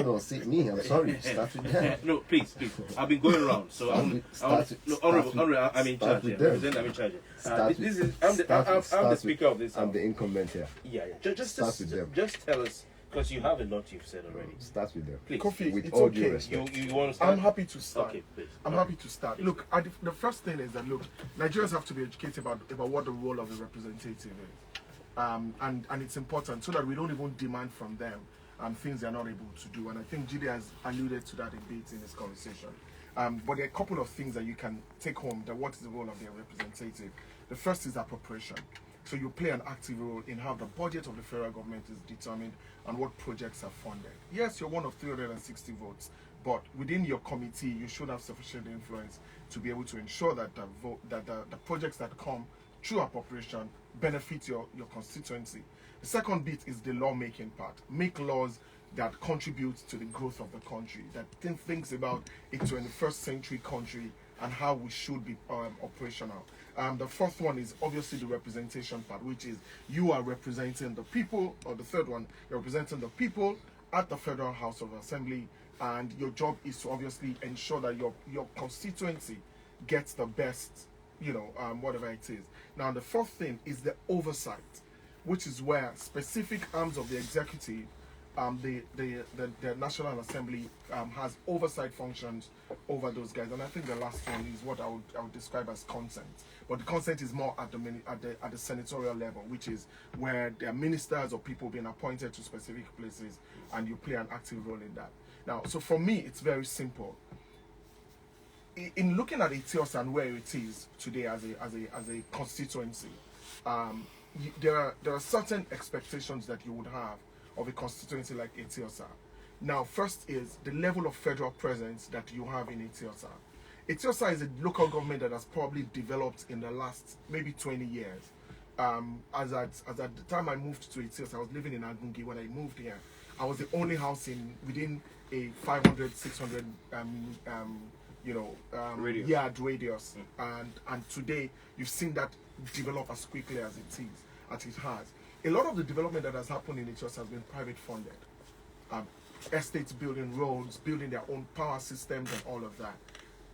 to unseat me. I'm sorry. Start with them. No, please. I've been going around, so I'm in charge. I'm in charge. I'm the speaker of this. I'm the incumbent here. Yeah. Just tell us, because you have a lot you've said already. Start with them. Please. Kofi, with it's all okay. due respect. You want to start? I'm happy to start. Okay, please. I'm happy to start. Look, the first thing is that, look, Nigerians have to be educated about what the role of a representative is. And it's important so that we don't even demand from them things they're not able to do. And I think Jide has alluded to that a bit in this conversation. But there are a couple of things that you can take home, that what is the role of their representative. The first is appropriation. So you play an active role in how the budget of the federal government is determined and what projects are funded. Yes, you're one of 360 votes, but within your committee, you should have sufficient influence to be able to ensure that the projects that come through appropriation benefit your constituency. The second bit is the lawmaking part. Make laws that contribute to the growth of the country, that thinks about a 21st century country and how we should be operational. The fourth one is obviously the representation part, which is you are representing the people, or the third one, you're representing the people at the Federal House of Assembly, and your job is to obviously ensure that your constituency gets the best, whatever it is. Now, the fourth thing is the oversight, which is where specific arms of the executive, the National Assembly has oversight functions over those guys, and I think the last one is what I would describe as consent. But the consent is more at the senatorial level, which is where there are ministers or people being appointed to specific places, and you play an active role in that. Now, so for me, it's very simple. In looking at Eti-Osa and where it is today as a constituency, there are certain expectations that you would have of a constituency like Eti-Osa. Now, first is the level of federal presence that you have in Eti-Osa. Eti-Osa is a local government that has probably developed in the last maybe 20 years. As at the time I moved to Eti-Osa, I was living in Agungi. When I moved here, I was the only house within a 500, 600 yard radius. And today, you've seen that develop as quickly as it has. A lot of the development that has happened in Eti-Osa has been private funded. Estates building roads, building their own power systems and all of that.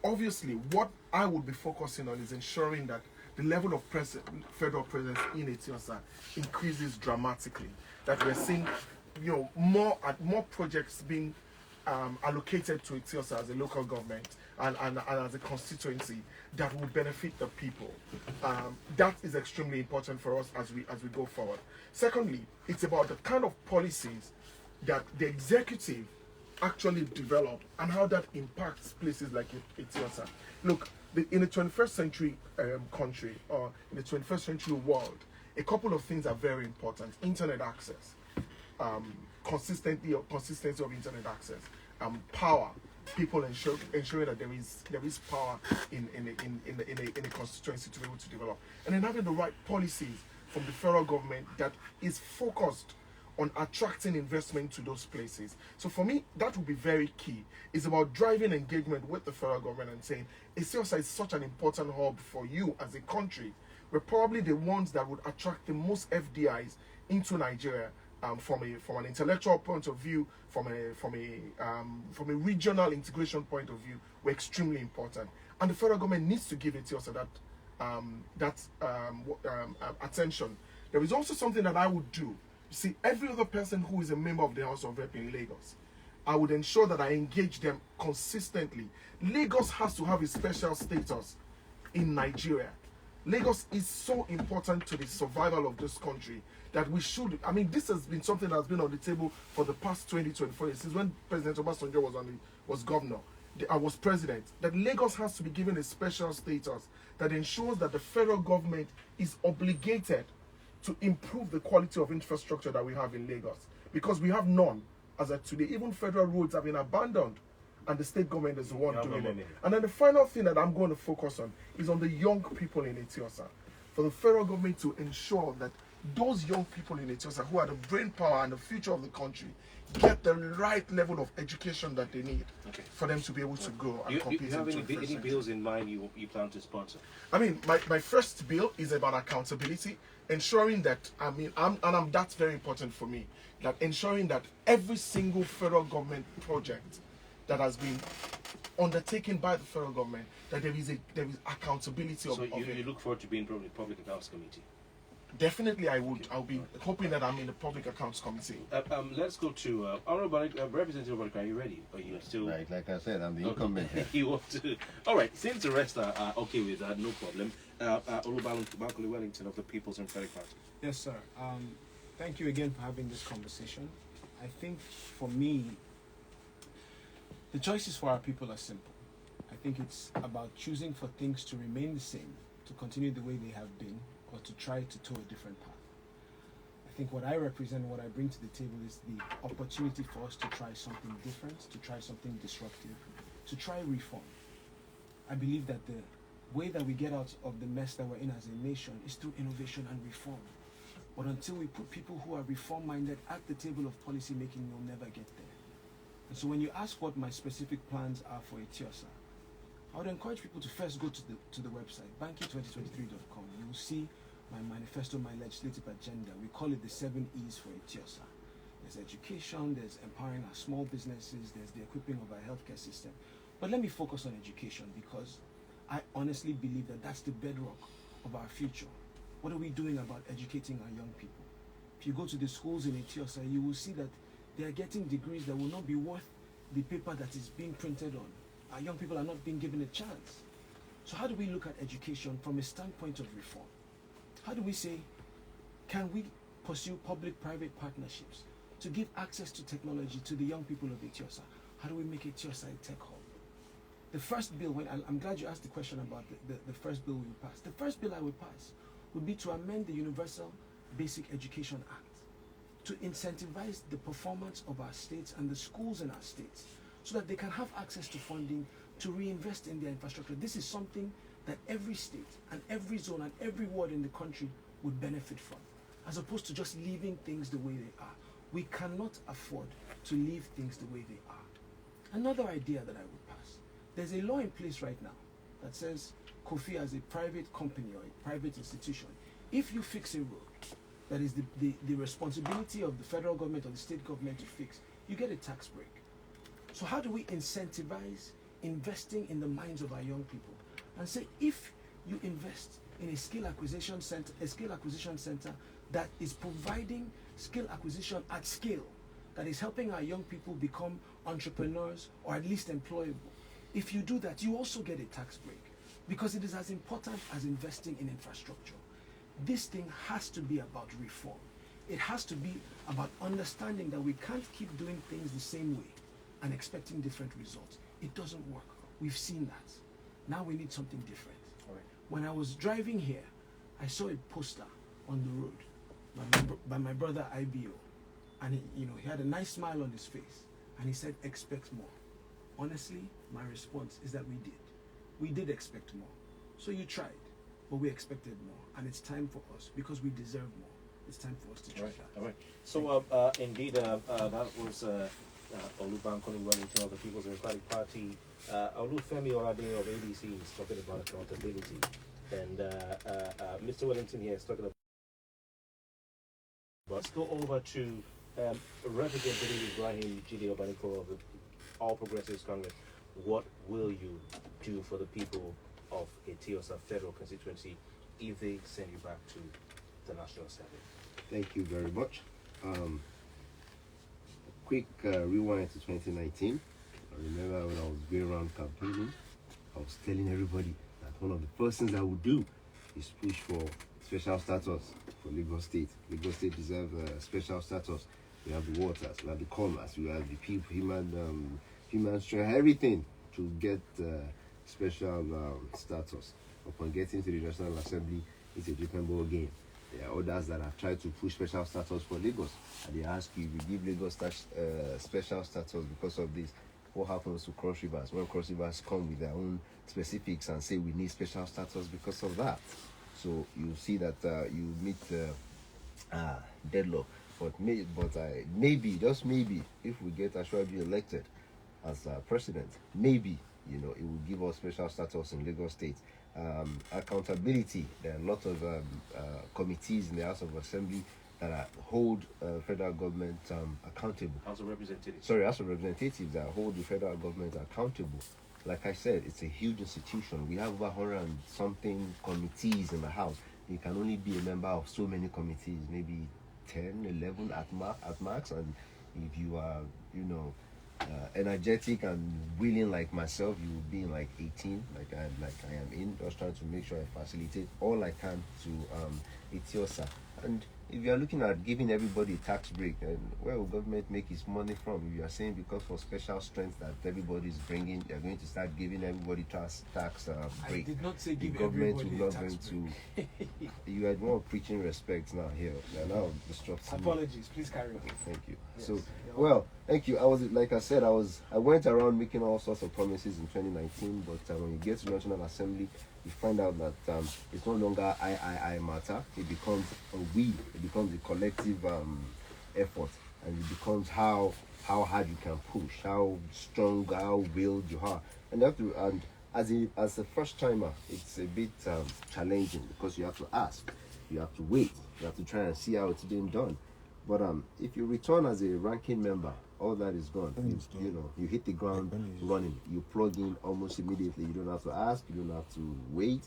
obviously, what I would be focusing on is ensuring that the level of federal presence in Eti-Osa increases dramatically. That we're seeing, more projects being allocated to Eti-Osa as a local government and as a constituency that will benefit the people. That is extremely important for us as we go forward. Secondly, it's about the kind of policies that the executive actually develop and how that impacts places like Eti-Osa. Look, in the 21st century country, or in the 21st century world, a couple of things are very important. Internet access, consistency of internet access, power, people ensuring that there is power in a constituency to be able to develop, and then having the right policies from the federal government that is focused on attracting investment to those places. So for me, that would be very key. It's about driving engagement with the federal government and saying, Eti-Osa is such an important hub for you as a country. We're probably the ones that would attract the most FDIs into Nigeria, from an intellectual point of view, from a regional integration point of view. We're extremely important, and the federal government needs to give Eti-Osa that attention. There is also something that I would do. See, every other person who is a member of the House of Rep in Lagos, I would ensure that I engage them consistently. Lagos has to have a special status in Nigeria. Lagos is so important to the survival of this country that we should, this has been something that's been on the table for the past 24 years, since when President Obasanjo was governor, I was president, that Lagos has to be given a special status that ensures that the federal government is obligated to improve the quality of infrastructure that we have in Lagos, because we have none as of today. Even federal roads have been abandoned, and the state government is the one doing it. And then the final thing that I'm going to focus on is on the young people in Eti-Osa, for the federal government to ensure that those young people in Eti-Osa, who are the brain power and the future of the country, get the right level of education that they need for them to be able to go and compete. Do you have any bills in mind you plan to sponsor? My first bill is about accountability, ensuring that, that's very important for me, that ensuring that every single federal government project that has been undertaken by the federal government, that there is accountability of it. So you look forward to being in the Public Accounts Committee? Definitely, I would. I'll be hoping that I'm in the Public Accounts Committee. Let's go to Representative Obanikoro. Are you ready? Are you still? Right, like I said, I'm the incumbent here. You want to? All right. Since the rest are okay with that, no problem. Olubankole Wellington of the People's Democratic Party. Yes, sir. Thank you again for having this conversation. I think for me, the choices for our people are simple. I think it's about choosing for things to remain the same, to continue the way they have been, or to try to toe a different path. I think what I represent, what I bring to the table, is the opportunity for us to try something different, to try something disruptive, to try reform. I believe that the way that we get out of the mess that we're in as a nation is through innovation and reform. But until we put people who are reform-minded at the table of policy making, we'll never get there. And so when you ask what my specific plans are for Eti-Osa, I would encourage people to first go to the website, Banky2023.com. You will see my manifesto, my legislative agenda. We call it the 7 E's for Eti-Osa. There's education, there's empowering our small businesses, there's the equipping of our healthcare system. But let me focus on education, because I honestly believe that that's the bedrock of our future. What are we doing about educating our young people? If you go to the schools in Eti-Osa, you will see that they are getting degrees that will not be worth the paper that is being printed on. Our young people are not being given a chance. So how do we look at education from a standpoint of reform? How do we say, can we pursue public-private partnerships to give access to technology to the young people of Eti-Osa? How do we make Eti-Osa a tech hub? The first bill, I'm glad you asked the question about the first bill we would pass. The first bill I would pass would be to amend the Universal Basic Education Act to incentivize the performance of our states and the schools in our states, so that they can have access to funding to reinvest in their infrastructure. This is something that every state and every zone and every ward in the country would benefit from, as opposed to just leaving things the way they are. We cannot afford to leave things the way they are. Another idea that I would pass, there's a law in place right now that says Kofi, as a private company or a private institution, if you fix a road that is the responsibility of the federal government or the state government to fix, you get a tax break. So how do we incentivize investing in the minds of our young people and say, if you invest in a skill acquisition center that is providing skill acquisition at scale, that is helping our young people become entrepreneurs or at least employable. If you do that, you also get a tax break, because it is as important as investing in infrastructure. This thing has to be about reform. It has to be about understanding that we can't keep doing things the same way and expecting different results. It doesn't work. We've seen that. Now we need something different. All right. When I was driving here, I saw a poster on the road by my brother IBO, and he had a nice smile on his face, and he said, "Expect more." Honestly, my response is that we did. We did expect more. So you tried, but we expected more, and it's time for us, because we deserve more. It's time for us to try that. All right. So, indeed, that was Olubankole Wellington of the People's Democratic Party. Olufemi Oladehin of ADC is talking about accountability. And Mr. Wellington here is talking about. Let's go over to Representative Ibrahim Obanikoro of the All Progressives Congress. What will you do for the people of Eti-Osa Federal Constituency if they send you back to the National Assembly? Thank you very much. Quick rewind to 2019. I remember when I was going around campaigning, I was telling everybody that one of the first things I would do is push for special status for Lagos State. Lagos State deserves special status. We have the waters, we have the commerce, we have the people, human strength, everything to get special status. Upon getting to the National Assembly, it's a different ball game. There are others that have tried to push special status for Lagos, and they ask you, if you give Lagos special status because of this, what happens to Cross Rivers? When Cross Rivers come with their own specifics and say we need special status because of that, so you see that you meet deadlock. But maybe, just maybe, if we get Ashwabi elected as president, maybe it will give us special status in Lagos State. Accountability. There are a lot of committees in the House of Assembly that hold federal government accountable. House of Representatives. Sorry, House of Representatives that hold the federal government accountable. Like I said, it's a huge institution. We have over 100 and something committees in the House. You can only be a member of so many committees, maybe 10, 11 at max. And if you are, energetic and willing like myself, you will be in like 18, like I am in, just trying to make sure I facilitate all I can to Eti-Osa. And if you are looking at giving everybody a tax break, then where will government make its money from? If you are saying because for special strength that everybody is bringing, you're going to start giving everybody tax break. I did not say give government everybody will a not tax going break. to. You are more preaching respect now here. You are now disrupting. Apologies, please carry on. Thank you. Yes. So, well, thank you. I went around making all sorts of promises in 2019, but when you get to National Assembly, you find out that it's no longer I matter. It becomes a we. It becomes a collective effort, and it becomes how hard you can push, how strong, how willed you are, and you have to. And as a first timer, it's a bit challenging because you have to ask, you have to wait, you have to try and see how it's being done. But if you return as a ranking member, all that is gone. You hit the ground running. You plug in almost immediately. You don't have to ask. You don't have to wait.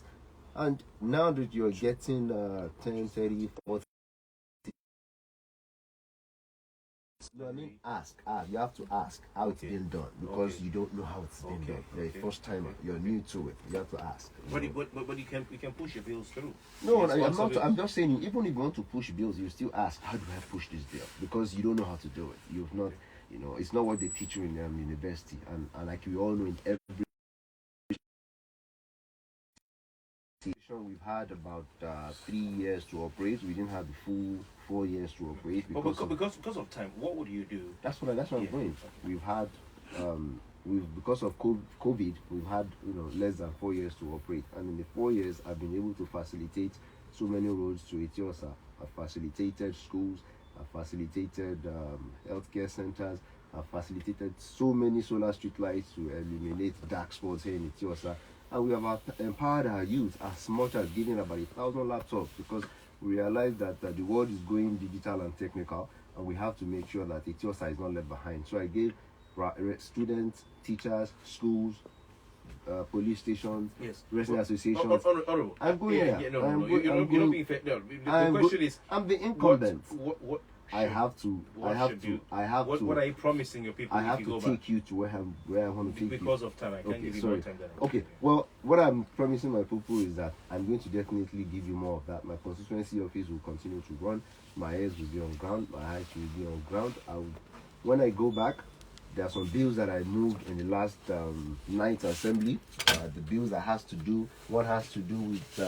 And now that you're getting 10, 30, 40, ask. You have to ask how it's been done because you don't know how it's been done. You're a first timer. You're new to it. You have to ask. But you can push your bills through. No, I'm not. I'm just saying. Even if you want to push bills, you still ask, how do I push this bill? Because you don't know how to do it. You've not. It's not what they teach you in university. And like we all know, in every we've had about 3 years to operate. We didn't have the full 4 years to operate because of time. What would you do? That's what I'm doing. We've had because of COVID, we've had less than 4 years to operate, and in the 4 years, I've been able to facilitate so many roads to Eti-Osa. I've facilitated schools. I've facilitated healthcare centers. I've facilitated so many solar street lights to eliminate dark spots here in Eti-Osa. And we have empowered our youth as much as giving about 1,000 laptops because we realize that the world is going digital and technical, and we have to make sure that Eti-Osa is not left behind. So I gave students, teachers, schools, police stations, Yes. wrestling associations. Honorable. I'm going there. No. You're not being fair. No, the question is, I'm the incumbent. What I have to. What are you promising your people? I have if to you go take back? you to where I want to take you. Because of time, I can't give you more time than I Okay, give you. well, what I'm promising my people is that I'm going to definitely give you more of that. My constituency office will continue to run. My ears will be on ground. My eyes will be on ground. When I go back, there are some bills that I moved in the last ninth assembly. The bills that one has to do with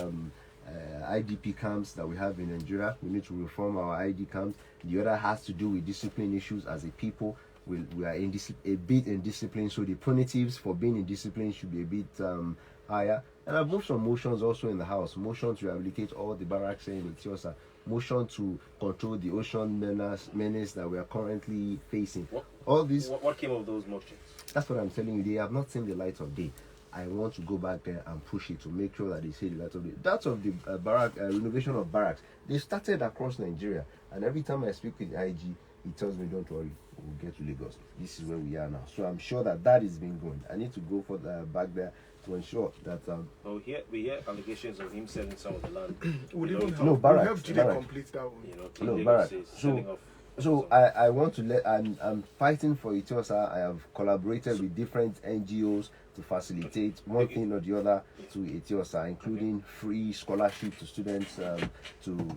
IDP camps that we have in Nigeria. We need to reform our ID camps. The other has to do with discipline issues as a people. We are a bit indisciplined, so the punitives for being indisciplined should be a bit higher. And I've moved some motions also in the House. Motion to rehabilitate all the barracks in Eti-Osa. Motion to control the ocean menace that we are currently facing. What came of those motions? That's what I'm telling you. They have not seen the light of day. I want to go back there and push it to make sure that they see the light of day. That's of the renovation of barracks. They started across Nigeria, and every time I speak with the IG, he tells me, "Don't worry, we'll get to Lagos. This is where we are now." So I'm sure that is being going. I need to go for back there to ensure that. We hear allegations of him selling some of the land. Would You know, even No, help. barracks, We'll help Jide barracks. complete that one. You know, No, Lagos barracks. is selling off. So I want to I'm fighting for Eti-Osa. I have collaborated with different NGOs to facilitate one thing or the other to Eti-Osa, including free scholarship to students to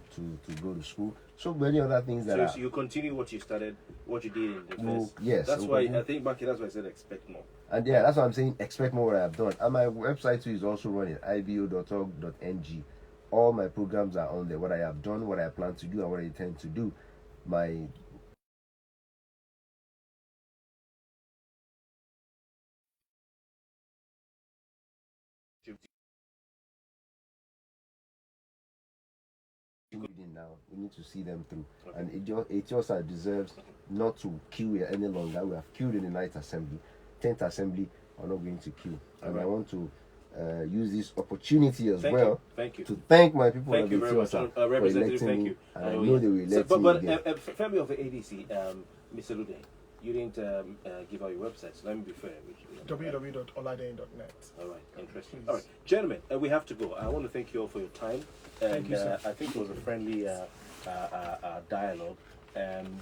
go to school. So many other things that So you continue what you started, what you did in the first. Yes. That's why I think Banky. That's why I said expect more. And yeah, that's what I'm saying. Expect more what I have done. And my website too is also running, ibo.org.ng. All my programs are on there. What I have done, what I plan to do, and what I intend to do. My now, we need to see them through. Okay. And Eti-Osa deserves not to kill it any longer. We have killed in the 9th assembly. 10th assembly are not going to kill. And I want to use this opportunity as Thank you. to thank my people Thank of you very much, Eti-Osa for Representative. electing Thank me. you. And I know they will elect me But again. Femi of the ADC, Mr. Lude, you didn't give out your website, so let me be fair. www.oladehin.net. All right, interesting. Please. All right, gentlemen, we have to go. I want to thank you all for your time. And Thank you, sir. I think it was a friendly dialogue.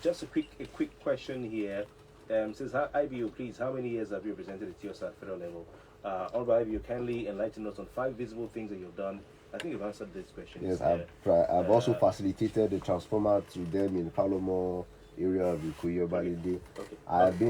Just a quick question here. Says, IBO, please, how many years have you represented Eti-Osa at federal level? Honorable IBO, kindly enlighten us on 5 visible things that you've done. I think you've answered this question. Yes, I've also facilitated the transformer to them in Palomo area of the Kuyo Balade. Okay. I've been